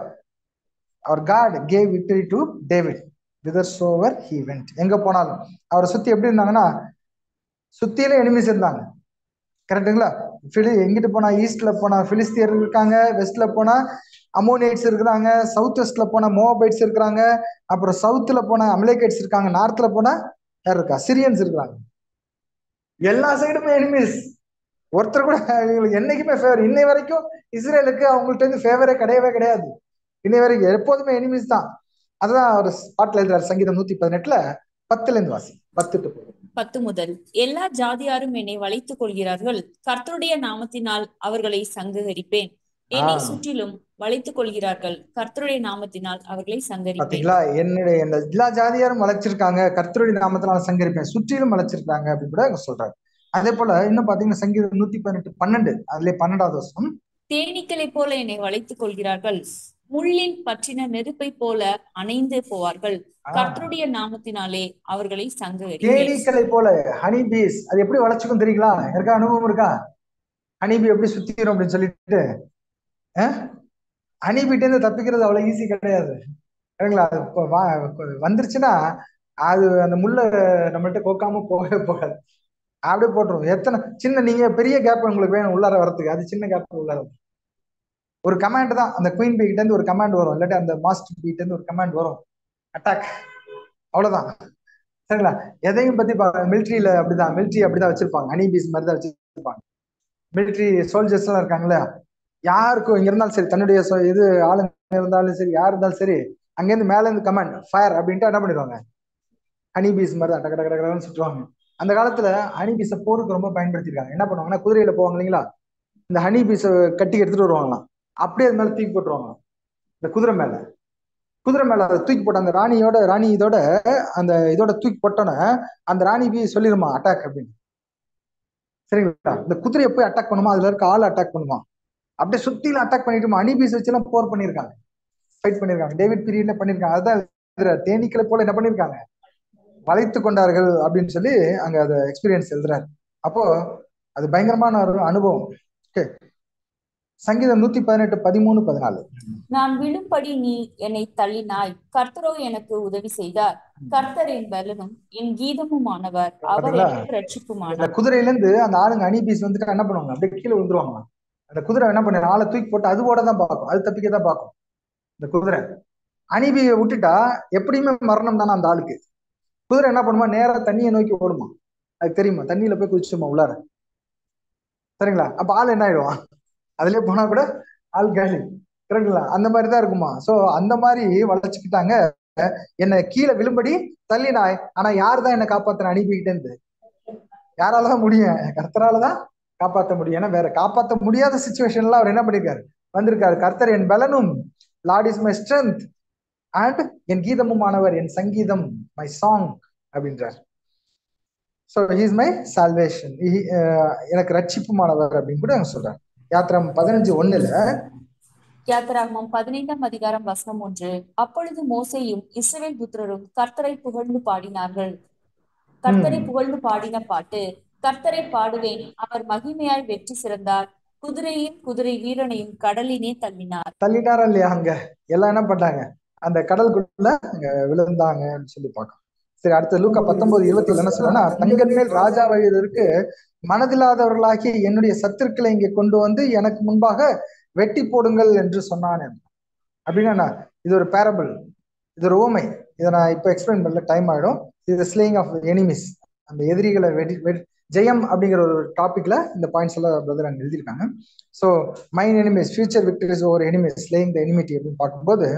அவர் God gave victory to David விதர்சோவர் ஹி வென்ட். எங்க போனாலும் அவரை சுத்தி எப்படி இருந்தாங்கன்னா, சுத்தியில எனிமிஸ் இருந்தாங்க, கரெக்டுங்களா? எங்கிட்டு போனா, ஈஸ்ட்ல போனா பிலிஸ்தியர் இருக்காங்க, வெஸ்ட்ல போனா அமோனியட்ஸ் இருக்கிறாங்க, சவுத் வெஸ்ட்ல போனா மோவாபைட்ஸ் இருக்கிறாங்க, அப்புறம் சவுத்துல போனா அமலேக்கைட்ஸ் இருக்காங்க, நார்த்ல போனா யார் இருக்கா, சிரியன்ஸ் இருக்கிறாங்க. எல்லா சைடுமே எனிமீஸ். ஒருத்தர் கூட இவங்களுக்கு என்னைக்குமே ஃபேவர். இன்னை வரைக்கும் இஸ்ரேலுக்கு அவங்கள்ட்ட இருந்து ஃபேவரே கிடையவே கிடையாது. இன்னை வரைக்கும் எப்போதுமே எனிமீஸ் தான். அதுதான் அவர் பாட்டுல எழுதுறாரு, சங்கீதம் 118 10ல இருந்து வாசி, 10 முதல். எல்லா ஜாதியாரும் என்னை வளைத்துக் கொள்கிறார்கள், கர்த்தருடைய நாமத்தினால் அவர்களை சங்கரிப்பேன். என்னை சுற்றிலும் வளைத்துக் கொள்கிறார்கள், கர்த்தருடைய நாமத்தினால் அவர்களை சங்கரிப்பேன். பாத்தீங்களா, என்னுடைய எல்லா ஜாதியாரும் வளைச்சிருக்காங்க, கர்த்தருடைய நாமத்தினால் சங்கரிப்பேன், சுற்றிலும் வளைச்சிருக்காங்க அப்படின்னு கூட சொல்றாரு. அதே போல இன்னும் பாத்தீங்கன்னா சங்கீதம் 118:12, அதுல 12வது வசனம், தேனீக்களை போல என்னை வளைத்துக் கொள்கிறார்கள், முள்ளின் பற்றின நெருப்பை போல அணைந்து போவார்கள், கர்த்தருடைய நாமத்தினாலே அவர்களை சங்கரிப்பேன். தேனீக்களை போல, ஹனி பீஸ், அது எப்படி வளைச்சுக்கும் தெரியுங்களா? இருக்கா, அனுபவம் இருக்கா? ஹனிபி எப்படி சுத்திரும் அப்படின்னு சொல்லிட்டு, ஹனிபிட்டே இருந்து தப்பிக்கிறது அவ்வளவு ஈஸி கிடையாது, சரிங்களா? அது வந்துருச்சுன்னா அது அந்த முள்ள நம்மள்ட்ட கோக்காம போகவே போகாது, அப்படியே போட்டுரும். எத்தனை சின்ன, நீங்க பெரிய கேப் உங்களுக்கு வேணும் உள்ளார வரதுக்கு, அது சின்ன கேப் உள்ளார ஒரு கமாண்ட் தான். அந்த குயின் பீ கிட்ட இருந்து ஒரு கமாண்ட் வரும், இல்லாட்டி அந்த மாஸ்டர் பீ கிட்ட இருந்து ஒரு கமாண்ட் வரும், அட்டாக், அவ்வளவுதான், சரிங்களா? எதையும் பத்தி மிலிட்ரியில அப்படிதான், மிலிட்ரி அப்படிதான் வச்சிருப்பாங்க, ஹனிபீஸ் மாதிரி தான் வச்சிருப்பாங்க. மிலிட்ரி சோல்ஜர்ஸ் எல்லாம் இருக்காங்களே, யாருக்கும் இங்க இருந்தாலும் சரி, தன்னுடைய இது ஆளுங்க இருந்தாலும் சரி, யார் இருந்தாலும் சரி, அங்கேருந்து மேல இருந்து கமாண்ட் ஃபயர் அப்படின்ட்டு என்ன பண்ணிடுவாங்க, ஹனிபீஸ் மாதிரி தான் டக்கு டக்கு டக்குன்னு சுற்றுவாங்க. அந்த காலத்துல ஹனிபீஸை போருக்கு ரொம்ப பயன்படுத்திருக்காங்க. என்ன பண்ணுவாங்கன்னா, குதிரையில போவாங்க இல்லைங்களா, இந்த ஹனிபீஸை கட்டி எடுத்துட்டு வருவாங்களாம், அப்படியே அது மேல தூக்கி போட்டுருவாங்களாம். இந்த குதிரை மேல அதை தூக்கி போட்ட அந்த ராணி இதோட அந்த இதோட தூக்கி போட்டோன்னே அந்த ராணி பீ சொல்லிருமா அட்டாக் அப்படின்னு, சரிங்களா? இந்த குதிரையை போய் அட்டாக் பண்ணுமா, அதுல இருக்க ஆள் அட்டாக் பண்ணுமா, அப்படியே சுத்தில அட்டாக் பண்ணிட்டு ஹனிபீஸ் வச்சு எல்லாம் போர் பண்ணிருக்காங்க, ஃபைட் பண்ணிருக்காங்க, டேவிட் பீரியட்ல பண்ணிருக்காங்க. அதுதான் தேனீக்களை போல என்ன பண்ணிருக்காங்க, வளைத்து கொண்டார்கள் அப்படின்னு சொல்லி அங்க அதை எக்ஸ்பீரியன்ஸ் எழுதுறாரு. அப்போ அது பயங்கரமான ஒரு அனுபவம். சங்கீதம் 118:13-14. நான் விழும்படி நீ என்னை தள்ளினாய், கர்த்தரோ எனக்கு உதவி செய்தார், கர்த்தர் என் பலனும் என் கீதமுமானவர், அவர் எனக்கு ரட்சிப்புமானார். குதிரையில இருந்து அந்த ஆளுங்க ஹனிபீஸ் வந்துட்டு என்ன பண்ணுவாங்க, அப்படியே கீழே விழுந்துருவாங்க. அந்த குதிரை என்ன பண்ண, ஆளை தூக்கி போட்டு அதுவோட தான் பார்க்கும், அது தப்பிக்க தான் பார்க்கும். இந்த குதிரை ஹனிபீயை விட்டுட்டா எப்படியுமே மரணம் தானே அந்த ஆளுக்கு. குதிரை என்ன பண்ணுமா, நேரா தண்ணியை நோக்கி ஓடுமா, அது தெரியுமா, தண்ணியில போய் குதிச்சுமா உள்ளார, சரிங்களா? அப்ப ஆள் என்ன ஆயிடுவான், அதுலயே போனா கூட ஆள்காலி. கரெக்டுங்களா? அந்த மாதிரிதான் இருக்குமா? சோ அந்த மாதிரி வளைச்சுக்கிட்டாங்க. என்னை கீழே விழும்படி தள்ளினாய், ஆனா யார் தான் என்னை காப்பாத்த அனுப்பிக்கிட்டேன்னு? யாராலதான் முடியும்? கர்த்தராலதான் காப்பாற்ற முடியும். ஏன்னா வேற காப்பாற்ற முடியாத சுச்சுவேஷன்ல அவர் என்ன பண்ணிருக்காரு, வந்திருக்காரு. கர்த்தர் என் பலனும், Lord is my strength and என் கீதமுமானவர், என் சங்கீதம், மை சாங் அப்படின்றார். ஸோ ஹீஸ் மை சால்வேஷன், எனக்கு ரட்சிப்புமானவர் அப்படின்னு கூட சொல்றார். யாத்திரம் 15:1 யாத்திராகமம் 15 அப்பொழுது மோசேயும் இஸ்ரவேல் புத்திரரும் கர்த்தரை புகழ்ந்து பாடினார்கள். கர்த்தரை புகழ்ந்து பாடின பாட்டு, கர்த்தரை பாடுவேன், அவர் மகிமையாய் வெற்றி சிறந்தார், குதிரையும் குதிரை வீரனையும் கடலினே தள்ளினாரா இல்லையா? அங்க எல்லாம் என்ன பண்ணாங்க, அந்த கடலுக்குள்ள அங்க விழுந்தாங்கன்னு சொல்லி பார்க்கணும். சரி, அடுத்த லூக்கா 19:27 என்ன சொல்றேன்னா, தங்கன் மேல் ராஜா வழிவதற்கு மனதில்லாதவர்களாகிய என்னுடைய சத்துருக்களை இங்கே கொண்டு வந்து எனக்கு முன்பாக வெட்டி போடுங்கள் என்று சொன்னான். அப்படின்னா இது ஒரு பேரபிள், இது ஒரு ஓமை. இதை நான் இப்ப எக்ஸ்பிளைன் பண்ணல, டைம் ஆயிடும். இது ஸ்லேயிங் ஆஃப் எனிமிஸ், அந்த எதிரிகளை ஜெயம் அப்படிங்கிற ஒரு டாபிக்ல இந்த பாயிண்ட்ஸ் எல்லாம் பிரதர் அங்க எழுதியிருக்காங்க. So mind enemies, future victories over enemies, slaying the enmity அப்படின்னு பார்க்கும்போது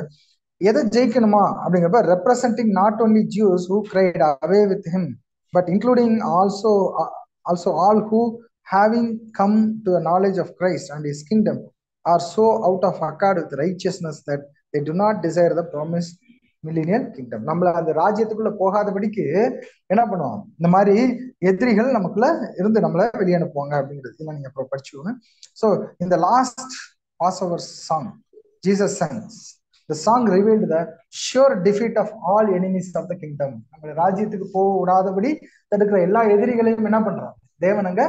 எதை ஜெயிக்கணுமா அப்படிங்கிறப்ப, representing not only Jews who cried away with him but including also all who having come to a knowledge of Christ and his kingdom are so out of accord with righteousness that they do not desire the promised millennial kingdom. நம்மள அந்த ராஜ்யத்துக்குள்ள போகாதபடிக்கு என்ன பண்ணுவோம், இந்த மாதிரி எதிரிகள் நமக்குள்ள இருந்து நம்மளை வெளியே அனுப்புவாங்க அப்படிங்கிறது இதெல்லாம் நீங்க அப்புறம் படிச்சுக்கோங்க. ஸோ இந்த last Passover song Jesus sang, the song revealed the sure defeat of all enemies of the kingdom. நம்ம ராஜ்யத்துக்கு போக விடாதபடி தடுக்கிற எல்லா எதிரிகளையும் என்ன பண்றோம், தேவன் அங்க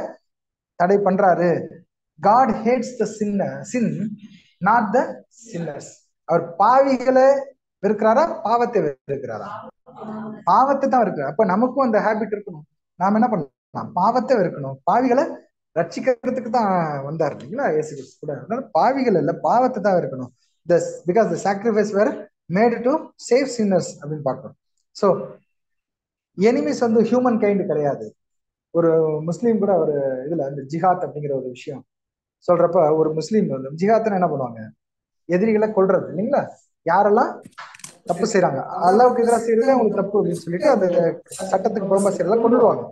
தடை பண்றாரு. God hates the sin, not the sinners. அவர் பாவிகளை வெறுக்கிறாரா, பாவத்தை வெறுக்கிறாரா? பாவத்தை தான் வெறுக்கிறார். அப்ப நமக்கும் அந்த ஹேபிட் இருக்கணும். நாம என்ன பண்ணலாம், பாவத்தை வெறுக்கணும். பாவிகளை ரட்சிக்கிறதுக்கு தான் வந்தார் இல்லைங்களா இயேசு கிறிஸ்து கூட. அதனால பாவிகள் இல்ல, பாவத்தை தான் வெறுக்கணும். Because the sacrifice were made to save sinners அப்படின்னு பார்க்கணும். ஸோ எனிமிஸ் வந்து ஹியூமன் கைண்ட் கிடையாது. ஒரு முஸ்லீம் கூட ஒரு இதுல இந்த ஜிஹாத் அப்படிங்கிற ஒரு விஷயம் சொல்றப்ப, ஒரு முஸ்லீம் வந்து ஜிஹாத்னு என்ன பண்ணுவாங்க, எதிரிகளை கொல்றது இல்லைங்களா. யாரெல்லாம் தப்பு செய்யறாங்க, அல்லாவுக்கு எதிராக செய்யறது அவங்களுக்கு தப்பு அப்படின்னு சொல்லிட்டு அந்த சட்டத்துக்கு புறம்பா செய்யறதா கொண்டுடுவாங்க.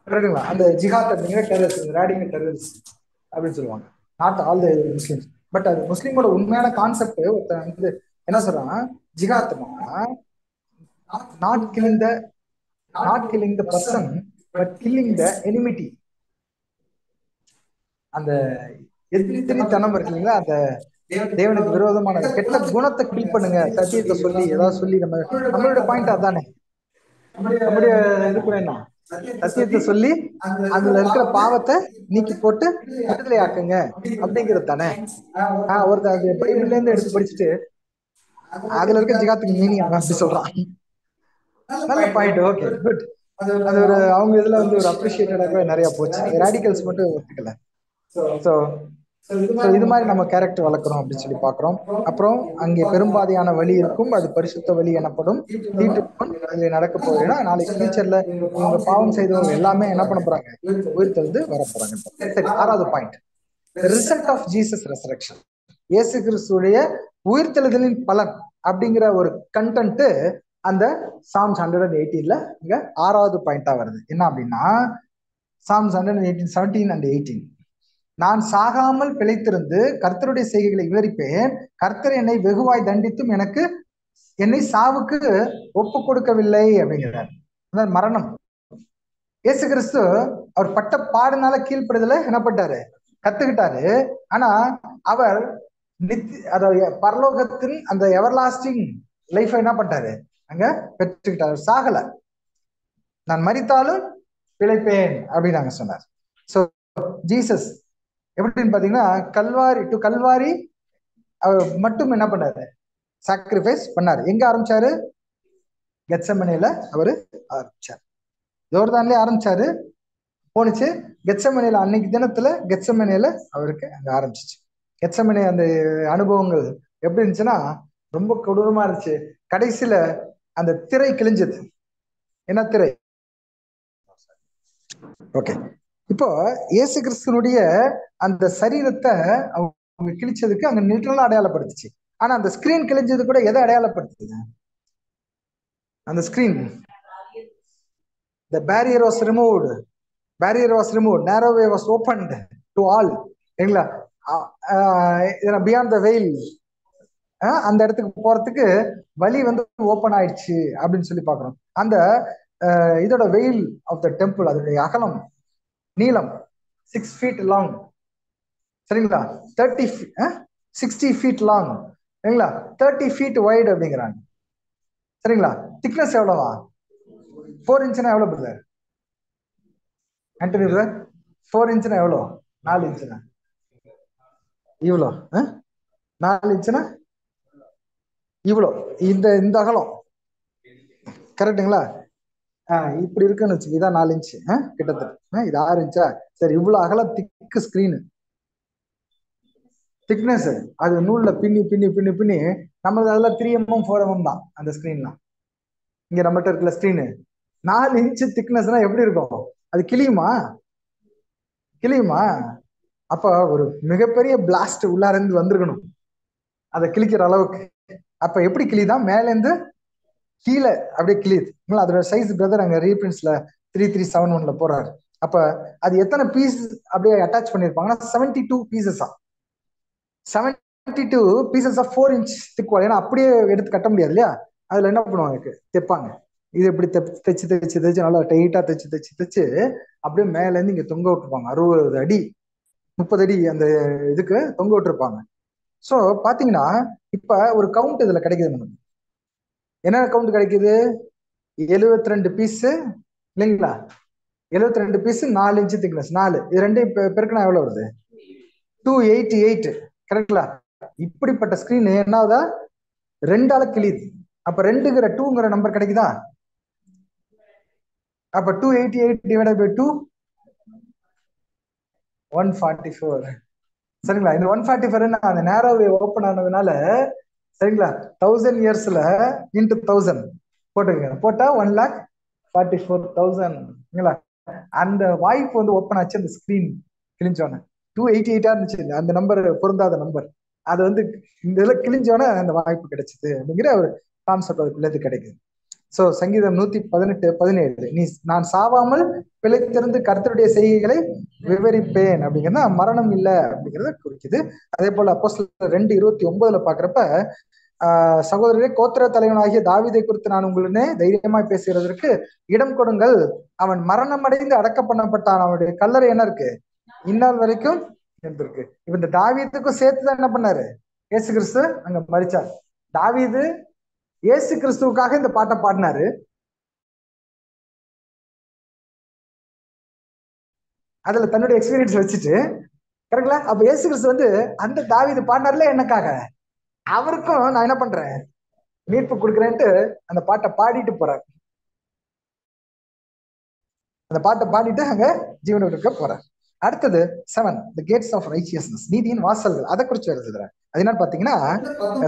கரெக்டுங்களா? அந்த ஜிஹாத் அப்படிங்கிற டெரரிஸ்ட், ரேடிக்கல் டெரரிஸ்ட் அப்படின்னு சொல்லுவாங்க. Not all the Muslims. But அது முஸ்லீமோட உண்மையான கான்செப்ட். ஒருத்தன் வந்து என்ன சொல்றான், ஜிஹாத்னா not killing the person but killing the enmity. அந்த எதிரித்தனம் இருக்கு இல்லைங்களா, அந்த தேவனுக்கு விரோதமான கெட்ட குணத்தை கில் பண்ணுங்க, சத்தியத்தை சொல்லி ஏதாவது சொல்லி. நம்மளோட பாயிண்ட் அதானே, நம்முடைய இது கூட என்ன, சத்தியத்தை சொல்லி அதுல இருக்கிற பாவத்தை நீக்கி போட்டு விடுதலை ஆக்குங்க அப்படிங்கிறது தானே. ஒருத்தர் அது பைபிள்ல இருந்து எடுத்து படிச்சுட்டு அதுல இருக்க ஜிகாத்துக்கு மீனிங் அப்படி சொல்றான். நல்ல பாயிண்ட், ஓகே குட். அது ஒரு அவங்க இதுல வந்து ஒரு அப்ரிஷியேட்டடாகவே நிறைய போச்சு. ரேடிக்கல்ஸ் மட்டும் ஒத்துக்கல. ஸோ இது மாதிரி நம்ம கேரக்டர் வளர்க்கணும் அப்படின்னு சொல்லி பாக்குறோம். அப்புறம் அங்கே பெரும்பாதையான வழி இருக்கும், அது பரிசுத்த வழி எனப்படும். அதுல நடக்க போகுதுன்னா நாளைக்கு ஃபியூச்சர்ல இவங்க பாவம் செய்தவங்க எல்லாமே என்ன பண்ண போறாங்க, உயிர்த்தெழுந்து வர போறாங்க. சரி, 6வது point, result of Jesus resurrection. Yesu கிறிஸ்துடைய உயிர்த்தெழுதலின் பலன் அப்படிங்கிற ஒரு கண்டென்ட் அந்த சாம்ஸ் 118 இங்க 6வது பாயிண்டா வருது. என்ன அப்படின்னா, சாம்ஸ் 118, 17 and 18. நான் சாகாமல் பிழைத்திருந்து கர்த்தருடைய செய்கைகளை விவரிப்பேன். கர்த்தர் என்னை வெகுவாய் தண்டித்தும் என்னை சாவுக்கு ஒப்பு கொடுக்கவில்லை அப்படிங்கிறார். அதாவது மரணம். இயேசு கிறிஸ்து அவர் பட்ட பாடுனால கீழ்ப்படுதல என்ன பட்டாரு, கத்துக்கிட்டாரு. ஆனா அவர் பரலோகத்தின் அந்த எவர்லாஸ்டிங் லைஃப் என்ன பண்ணிட்டாரு, அங்க பெற்றுக்கிட்டாரு. சாகல. நான் மரித்தாலும் பிழைப்பேன் அப்படின்னு நாங்க சொன்னார். சோ ஜீசஸ் எப்படின்னு பாத்தீங்கன்னா, கல்வாரி அவர் மட்டும் என்ன பண்ணாரு, சாக்ரிஃபைஸ் பண்ணாரு. எங்க ஆரம்பிச்சாரு, கெத்செமனேல அவரு ஆரம்பிச்சாரு. யோர்தான்லயே ஆரம்பிச்சாரு, போனுச்சு கெத்செமனேல. அன்னைக்கு தினத்துல கெத்செமனேல அவருக்கு அங்க ஆரம்பிச்சிச்சு. கெத்செமனே அந்த அனுபவங்கள் எப்படி இருந்துச்சுன்னா ரொம்ப கொடூரமா இருந்துச்சு. கடைசியில அந்த திரை கிழிஞ்சது. என்ன திரை? ஓகே, இப்போ இயேசு கிறிஸ்துனுடைய அந்த சரீரத்தை அவங்க கிழிச்சதுக்கு அங்க லிட்டரலா அடையாளப்படுத்துச்சு. ஆனா அந்த ஸ்கிரீன் கிழிஞ்சது கூட எதை அடையாளப்படுத்துது? அந்த screen, the barrier was removed, narrow way was opened to all. சரிங்களா? பியாண்ட் த வெயில், அந்த இடத்துக்கு போறதுக்கு வழி வந்து ஓப்பன் ஆயிடுச்சு அப்படின்னு சொல்லி பாக்குறோம். அந்த இதோட வெயில் ஆஃப் த டெம்பிள், அதோடைய அகலம் நீளம் 6 feet லாங், சரிங்களா? 60 feet லாங், சரிங்களா? 30 feet wide அப்படிங்கிறாங்க, சரிங்களா? திக்னஸ் எவ்வளவா? 4 inch எவ்வளவு பிரதர் ஆண்டனி பிரதர்? 4 inch எவ்வளோ? 4 inch இவ்வளோ? 4 inch இவ்வளோ, இந்த இந்த அகலம் கரெக்டுங்களா? இப்படி இருக்குன்னு வச்சு, இதான் 4 inch கிட்டத்தட்ட. இது 6 inch. சரி, இவ்வளவு அகலம் திக்கு ஸ்கிரீனு, திக்னஸ் அது நூல்ல பின்னி பின்னி பின்னி பின்னி நம்மளுக்கு அதெல்லாம் 3mm 4mm தான் அந்த ஸ்கிரீன்லாம். இங்க நம்மகிட்ட இருக்கிற ஸ்கிரீனு 4 inch திக்னஸ்னா எப்படி இருக்கும்? அது கிளியுமா? கிளியுமா? அப்ப ஒரு மிகப்பெரிய பிளாஸ்ட் உள்ளார இருந்து வந்திருக்கணும் அதை கிழிக்கிற அளவுக்கு. அப்ப எப்படி கிளிதான்? மேல இருந்து கீழே அப்படியே கிளியுது. அதோட சைஸ் பிரதர் அங்க ரீபிரிண்ட்ஸ்ல 3371 போறாரு. அப்ப அது எத்தனை பீஸ் அப்படியே அட்டாச் பண்ணிருப்பாங்கன்னா 72 பீசஸா, 72 பீசஸ் ஆஃப் 4 inch திக் வால். ஏன்னா அப்படியே எடுத்து கட்ட முடியாது இல்லையா? அதுல என்ன பண்ணுவாங்க, தைப்பாங்க. இது எப்படி தைச்சு தைச்சு தைச்சு நல்லா டைட்டா தைச்சு தைச்சு தைச்சு அப்படியே மேல இருந்து இங்க தொங்க விட்டுருப்பாங்க. 60 அடி 30 அடி அந்த இதுக்கு தொங்க விட்டுருப்பாங்க. ஸோ பாத்தீங்கன்னா இப்ப ஒரு கவுண்ட் இதுல கிடைக்குது நமக்கு. என்ன கவுண்ட் கிடைக்குது? 72 பீஸ் இல்லைங்களா? 72 பீஸ் 4 inch திக்னஸ். 4 இது ரெண்டையும் பெருக்கினா எவ்வளவு வருது? 288. கரெக்டுங்களா? இப்படிப்பட்ட ஸ்கிரீன் என்னதா 2ஆல கிழியுது. அப்ப 2ங்கிற நம்பர் கிடைக்குதா? அப்ப 288 டிவைடட் பை 2 144. சரிங்களா? இந்த 144 அந்த நேரோவே ஓப்பன் ஆனதுனால, சரிங்களா, 1000 yearsல இன்டு 1000 போட்டுங்க, போட்டா 1,44,000. அந்த வாய்ப்பு வந்து ஓப்பன் ஆச்சு. அந்த ஸ்கிரீன் கிழிஞ்சோன்னு 288 இருந்துச்சு, அந்த நம்பர் பொருந்தாத நம்பர். அது வந்து இந்த இதுல கிழிஞ்சோன்னே அந்த வாய்ப்பு கிடைச்சது அப்படிங்கிற ஒரு கான்செப்ட் அதுக்குள்ளது கிடைக்குது. சோ சங்கீதம் 118:17, நீ நான் சாவாமல் பிழைத்திருந்து கர்த்தருடைய செய்கைகளை விவரிப்பேன் அப்படிங்கிறத மரணம் இல்லை அப்படிங்கிறத குறிக்குது. அதே போல அப்போஸ்தலர் 2:29 பாக்குறப்ப சகோதரரே, கோத்திர தலைவனாகிய தாவீதை குறித்து நான் உங்களுடனே தைரியமாய் பேசுகிறதற்கு இடம் கொடுங்கள். அவன் மரணம் அடைந்து அடக்கம் பண்ணப்பட்டான், அவனுடைய கல்லறை என்ன இருக்கு இந்நாள் வரைக்கும் இருந்திருக்கு. இப்ப இந்த தாவீதுக்கும் சேர்த்துதான் என்ன பண்ணாரு இயேசு கிறிஸ்து அங்க மரிச்சார். தாவீது இயேசு கிறிஸ்துவுக்காக இந்த பாட்டை பாடினாரு. அதுல தன்னுடைய எக்ஸ்பீரியன்ஸ் வச்சுட்டு, கரெக்ட்ல? அப்ப இயேசு கிறிஸ்து வந்து அந்த தாவீது பாடினார்ல எனக்காக, அவருக்கும் நான் என்ன பண்றேன், மீட்பு கொடுக்குறேன்ட்டு அந்த பாட்டை பாடிட்டு போறார். அந்த பாட்டை பாடிட்டு அங்க ஜீவனை இருக்க போறார். அடுத்தது 7, the gates of righteousness, நீதியின் வாசல்கள். அதை குறிச்சு எழுதுறேன். அது என்னன்னு பாத்தீங்கன்னா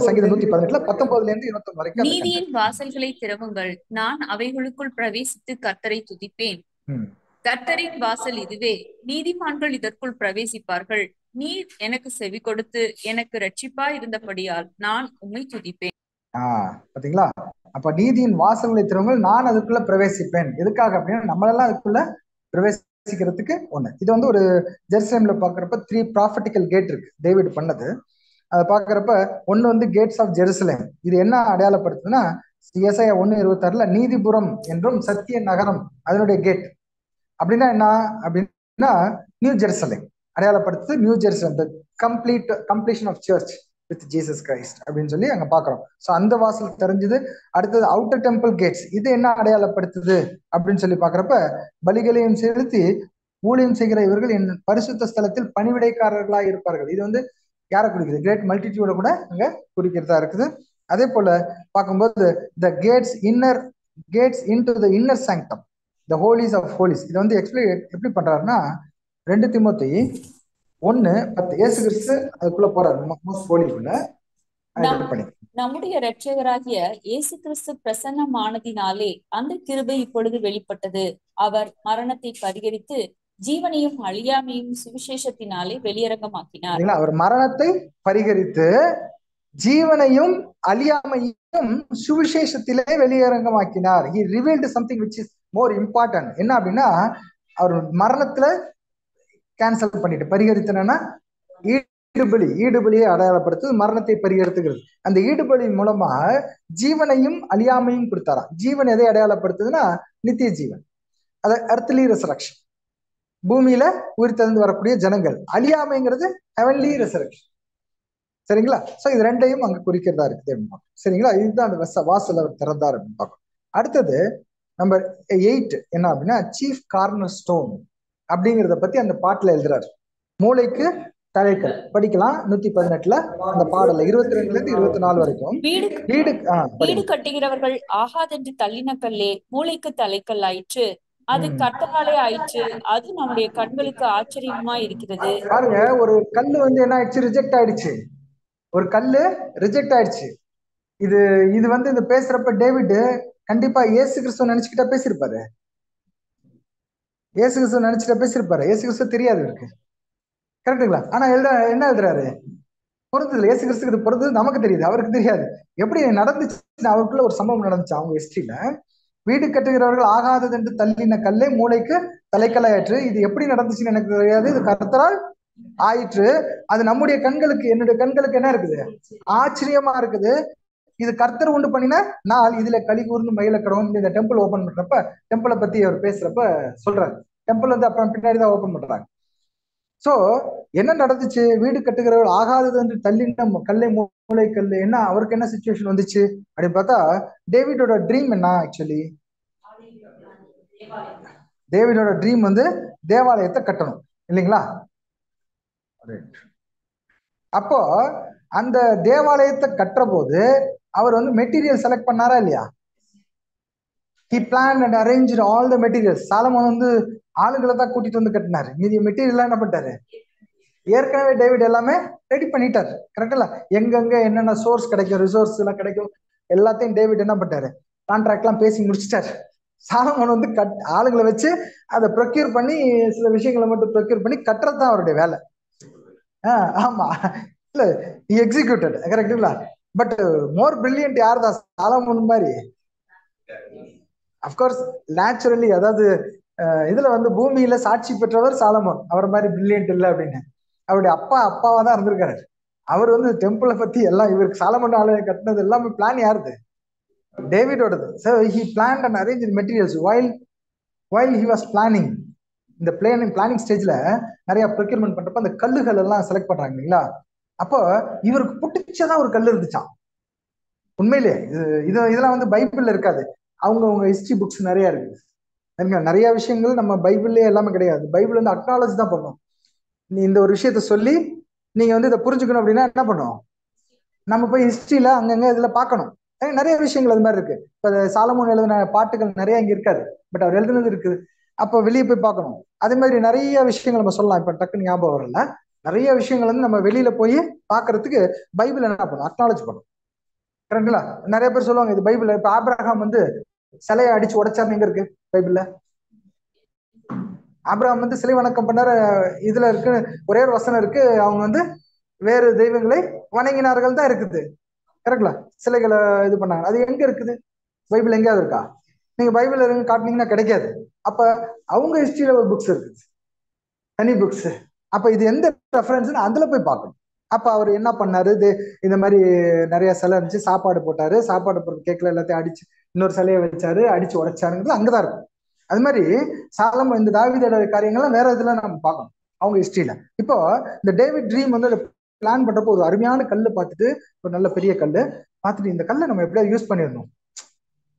சங்கீதம் 118 19 இருந்து 21 வரைக்கும். நீதியின் வாசல்களை திறவுங்கள், நான் அவைகளுக்குள் பிரவேசித்து கர்த்தரை துதிப்பேன். கர்த்தரின் வாசல் இதுவே, நீதிமான்கள் இதற்குள் பிரவேசிப்பார்கள். நீர் எனக்கு செவி கொடுத்து எனக்கு ரட்சிப்பா இருந்தபடியால் நான் உம்மை துதிப்பேன். பாத்தீங்களா? அப்ப நீதியின் வாசல்களை திறவுங்கள், நான் அதுக்குள்ள பிரவேசிப்பேன். எதுக்காக அப்படின்னா நம்மளெல்லாம் அதுக்குள்ள பிரவேசிக்கிறதுக்கு ஒண்ணு. இது வந்து ஒரு ஜெருசலேம்ல பாக்குறப்ப 3 ப்ராஃபட்டிக்கல் கேட் இருக்கு, டேவிட் பண்ணது. அதை பாக்குறப்ப ஒண்ணு வந்து கேட்ஸ் ஆஃப் ஜெருசலேம். இது என்ன அடையாளப்படுத்துதுன்னா ஏசாயா 1:26 நீதிபுரம் என்றும் சத்திய நகரம் அதனுடைய கேட். அப்படின்னா என்ன அப்படின்னா நியூ ஜெருசலேம் அடையாளப்படுத்து. New Jerusalem completion of church with Jesus Christ அப்படின்னு சொல்லி அங்க பாக்குறோம். சோ அந்த வாசல் தெரிஞ்சது. அடுத்தது அவுட்டர் டெம்பிள் கேட்ஸ், இது என்ன அடையாளப்படுத்துது அப்படின்னு சொல்லி பாக்குறப்ப பலிகளையும் செலுத்தி ஊழியம் செய்கிற இவர்கள் என் பரிசுத்த ஸ்தலத்தில் பணிவிடைக்காரர்களா இருப்பார்கள். இது வந்து யாரை குறிக்குது? கிரேட் மல்டிடியூட கூட அங்க குறிக்கிறதா இருக்குது. அதே போல பார்க்கும்போது the gates into the inner sanctum, the holies of holies. இதை வந்து எப்படி பண்றாருன்னா 2 தீமோத்தேயு 1:10 இயேசு கிறிஸ்து அதுக்குள்ள போறாரு, மோஸ்ட் ஹோலிக்குள்ள. நம்முடைய இரட்சகராகிய இயேசு கிறிஸ்து பிரசன்னமானதினாலே அந்த கிருபை இப்பொழுது வெளிப்பட்டது. அவர் மரணத்தை பரிகரித்து ஜீவனையும் அழியாமையும் சுவிசேஷத்தினாலே வெளியரங்கமாக்கினார். அவர் மரணத்தை பரிகரித்து ஜீவனையும் அழியாமையும் சுவிசேஷத்திலே வெளியரங்கமாக்கினார். He revealed something which is more important. என்ன அப்படின்னா, அவர் மரணத்துல கேன்சல் பண்ணிட்டு, பரிகரித்தனா ஈடுபலியை அடையாளப்படுத்து மரணத்தை பரிகரித்துகிறது. அந்த ஈடுபலி மூலமா ஜீவனையும் அழியாமையும் கொடுத்தாராம். ஜீவன் எதை அடையாளப்படுத்துதுன்னா நித்திய ஜீவன், அது earthly resurrection, பூமியில உயிர் தெரிந்து வரக்கூடிய ஜனங்கள். அழியாமைங்கிறது heavenly resurrection. சரிங்களா? சோ இது ரெண்டையும் அங்க குறிக்கிறதா இருக்குது அப்படின்னு. சரிங்களா? இதுதான் அந்த வாசல் அவர் திறந்தார் அப்படின்னு பார்க்கணும். அடுத்தது நம்பர் 8 என்ன அப்படின்னா, சீஃப் கார்னர் ஸ்டோன் அப்படிங்கிறத பத்தி அந்த பாட்டுல எழுதுறாரு. மூளைக்கு தலைக்கல் படிக்கலாம் 118ல அந்த பாடல 22ல இருந்து 24 வரைக்கும். வீடு கட்டுகிறவர்கள் ஆகாதென்று தள்ளின கல்லே மூளைக்கு தலைக்கல் ஆயிற்று, அது கர்த்தராலே ஆயிற்று, அது நம்முடைய கண்களுக்கு ஆச்சரியமா இருக்கிறது. பாருங்க, ஒரு கல்லு வந்து என்ன ஆயிடுச்சு? ரிஜெக்ட் ஆயிடுச்சு. ஒரு கல்லு ரிஜெக்ட் ஆயிடுச்சு. இது இந்த பேசுறப்ப டேவிட் கண்டிப்பா இயேசு கிறிஸ்துவ நினைச்சுக்கிட்டா பேசியிருப்பாரு. இயேசு கிறிஸ்துவ நினைச்சுட்டா பேசியிருப்பாரு. இயேசு கிறிஸ்துவ தெரியாது இருக்கு, கரெக்டுங்களா? ஆனா என்ன எழுதுறாரு? பொறுத்தது இயேசு கிறிஸ்துக்கு பொறுத்தது நமக்கு தெரியுது, அவருக்கு தெரியாது. எப்படி நடந்துச்சு? அவருக்குள்ள ஒரு சம்பவம் நடந்துச்சு அவங்க ஹிஸ்டரியில. வீடு கட்டுகிறவர்கள் ஆகாதது என்று தள்ளின கல்லே மூளைக்கு தலைக்கல்லாயிற்று. இது எப்படி நடந்துச்சுன்னு எனக்கு தெரியாது, இது கர்த்தரால் ஆயிற்று, அது நம்முடைய கண்களுக்கு, என்னுடைய கண்களுக்கு என்ன இருக்குது? ஆச்சரியமா இருக்குது. இது கர்த்தர் உண்டு பண்ணின நாள், இதுல களி கூர்ந்து மயில கடவும். இந்த டெம்பிள் ஓபன் பண்றப்ப, டெம்பிளை பத்தி அவர் பேசுறப்ப சொல்றாரு. டெம்பிள் வந்து அப்புறம் பின்னாடிதான் ஓபன் பண்றாங்க. சோ என்ன நடந்துச்சு? வீடு கட்டுகிறவர்கள் ஆகாதது என்று தள்ளின கல்லை மூளை கல்லு. என்ன அவருக்கு என்ன சிச்சுவேஷன் வந்துச்சு அப்படின்னு பார்த்தா, டேவிடோட ட்ரீம் என்ன? ஆக்சுவலி டேவிடோட ட்ரீம் வந்து தேவாலயத்தை கட்டணும், இல்லைங்களா? அப்போ அந்த தேவாலயத்தை கட்டுற போது அவர் வந்து மெட்டீரியல் செலக்ட் பண்ணாரா இல்லையா? He planned and arranged all the materials. Solomon வந்து ஆளுங்களை தான் கூட்டிட்டு வந்து கட்டினாரு. மீதி மெட்டீரியல் என்ன பண்ணிட்டாரு? ஏற்கனவே டேவிட் எல்லாமே ரெடி பண்ணிட்டாரு, கரெக்டா? எங்கெங்க என்னென்ன சோர்ஸ் கிடைக்கும், ரிசோர்ஸ் எல்லாம் கிடைக்கும், எல்லாத்தையும் டேவிட் என்ன பண்ணிட்டாரு? கான்ட்ராக்ட் எல்லாம் பேசி முடிச்சிட்டாரு. சாலமோன் வந்து ஆளுங்களை வச்சு அதை ப்ரொக்யூர் பண்ணி, சில விஷயங்களை மட்டும் ப்ரொக்யூர் பண்ணி கட்டுறது தான் அவருடைய வேலை. ஆமா, இல்ல எக்ஸிக்யூட்டட், கரெக்டுங்களா? பட் மோர் பிரில்லியன்ட் யார் தான்? சாலமோன் மாதிரி. அப்கோர்ஸ் நேச்சுரலி, அதாவது இதுல வந்து பூமியில சாட்சி பெற்றவர் சாலமோன், அவர் மாதிரி பிரில்லியன்ட் இல்லை அப்படின்னு. அவருடைய அப்பாவா தான் இருந்திருக்காரு. அவர் வந்து டெம்பிளை பத்தி எல்லாம், இவருக்கு சாலமோன் ஆலயம் கட்டினது எல்லாமே பிளான் யாருது? டேவிடோடது. So he planned and arranged materials while he was planning. இந்த பிளானிங் ஸ்டேஜ்ல நிறைய ப்ரொக்யூர்மெண்ட் பண்றப்ப அந்த கல்லுகள் எல்லாம் செலக்ட் பண்றாங்க இல்லைங்களா? அப்போ இவருக்கு பிடிச்சதான் ஒரு கல் இருந்துச்சான். உண்மையிலே இதெல்லாம் வந்து பைபிள்ல இருக்காது. அவங்க ஹிஸ்டரி புக்ஸ் நிறைய இருக்கு. நிறைய விஷயங்கள் நம்ம பைபிள்லயே எல்லாமே கிடையாது. பைபிள் வந்து அக்னாலஜ் தான் பண்ணும். நீ இந்த ஒரு விஷயத்த சொல்லி நீங்க வந்து இதை புரிஞ்சுக்கணும் அப்படின்னா என்ன பண்ணும்? நம்ம போய் ஹிஸ்டரியில அங்கங்க இதுல பார்க்கணும். நிறைய விஷயங்கள் அது மாதிரி இருக்கு. இப்ப சாலமோன் எழுதின பாட்டுகள் நிறைய இங்க இருக்காது, பட் அவர் எழுதுனது இருக்குது. அப்போ வெளியே போய் பார்க்கணும். அதே மாதிரி நிறைய விஷயங்கள் நம்ம சொல்லலாம். இப்ப டக்குன்னு ஞாபகம் வரல. நிறைய விஷயங்கள் வந்து நம்ம வெளியில போய் பாக்குறதுக்கு பைபிள் என்ன பண்ணும்? அக்னாலஜ் பண்ணும், கரெக்டுங்களா? நிறைய பேர் சொல்லுவாங்க இது பைபிள். இப்ப ஆபிரகாம் வந்து சிலையை அடிச்சு உடைச்சாருன்னு எங்க இருக்கு பைபிள்ல? ஆபிரகாம் வந்து சிலை வணக்கம் பண்ணாரு, இதுல இருக்கு ஒரே ஒரு வசனம் இருக்கு, அவங்க வந்து வேறு தெய்வங்களை வணங்கினார்கள் தான் இருக்குது, கரெக்டுங்களா? சிலைகளை இது பண்ணாங்க. அது எங்க இருக்குது? பைபிள் எங்கேயாவது இருக்கா? நீங்க பைபிள் எங்க காட்டினீங்கன்னா கிடைக்காது. அப்ப அவங்க ஹிஸ்டரியில ஒரு புக்ஸ் இருக்கு, தனி புக்ஸ். அப்ப இது எந்த ரெஃபரன்ஸ்னு அதுல போய் பார்க்கணும். அப்ப அவர் என்ன பண்ணாரு? இந்த மாதிரி நிறைய சிலை இருந்துச்சு, சாப்பாடு போட்டாரு, சாப்பாடு போட்டு கேட்கல, எல்லாத்தையும் அடிச்சு இன்னொரு சிலையை வச்சாரு, அடிச்சு உடைச்சாருங்கிறது அங்கதான் இருக்கும். அது மாதிரி சாலமோன் இந்த தாவீதோட காரியங்கள்லாம் வேற இதுல நம்ம பார்க்கணும் அவங்க ஹிஸ்டரியில. இப்போ இந்த டேவிட் ட்ரீம் வந்து பிளான் பண்றப்போ ஒரு அருமையான கல்லு பார்த்துட்டு, ஒரு நல்ல பெரிய கல்லு பார்த்துட்டு, இந்த கல்லை நம்ம எப்படியாவது யூஸ் பண்ணிடணும்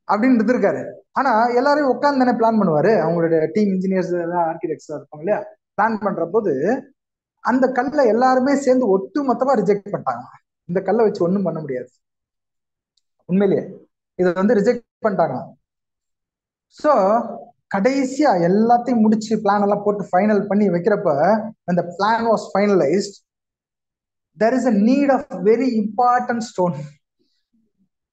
அப்படின்னு இருந்திருக்காரு. ஆனா எல்லாரையும் உட்காந்து தானே பிளான் பண்ணுவாரு. அவங்களுடைய டீம் இன்ஜினியர்ஸ் எல்லாம் ஆர்கிடெக்ட்ஸ் இருப்பாங்க இல்லையா? பிளான் பண்ற போது அந்த கல்லை எல்லாருமே சேர்ந்து ஒட்டு மொத்தமா ரிஜெக்ட் பண்ணிட்டாங்க. இந்த கல்லை வச்சு ஒண்ணும் பண்ண முடியாது, உண்மையிலேயே இதை வந்து ரிஜெக்ட் பண்ணிட்டாங்க. சோ கடைசியா எல்லாத்தையும் முடிச்சு பிளான் எல்லாம் போட்டு ஃபைனல் பண்ணி வைக்கிறப்ப, அந்த plan was finalised. there is a need of very important stone,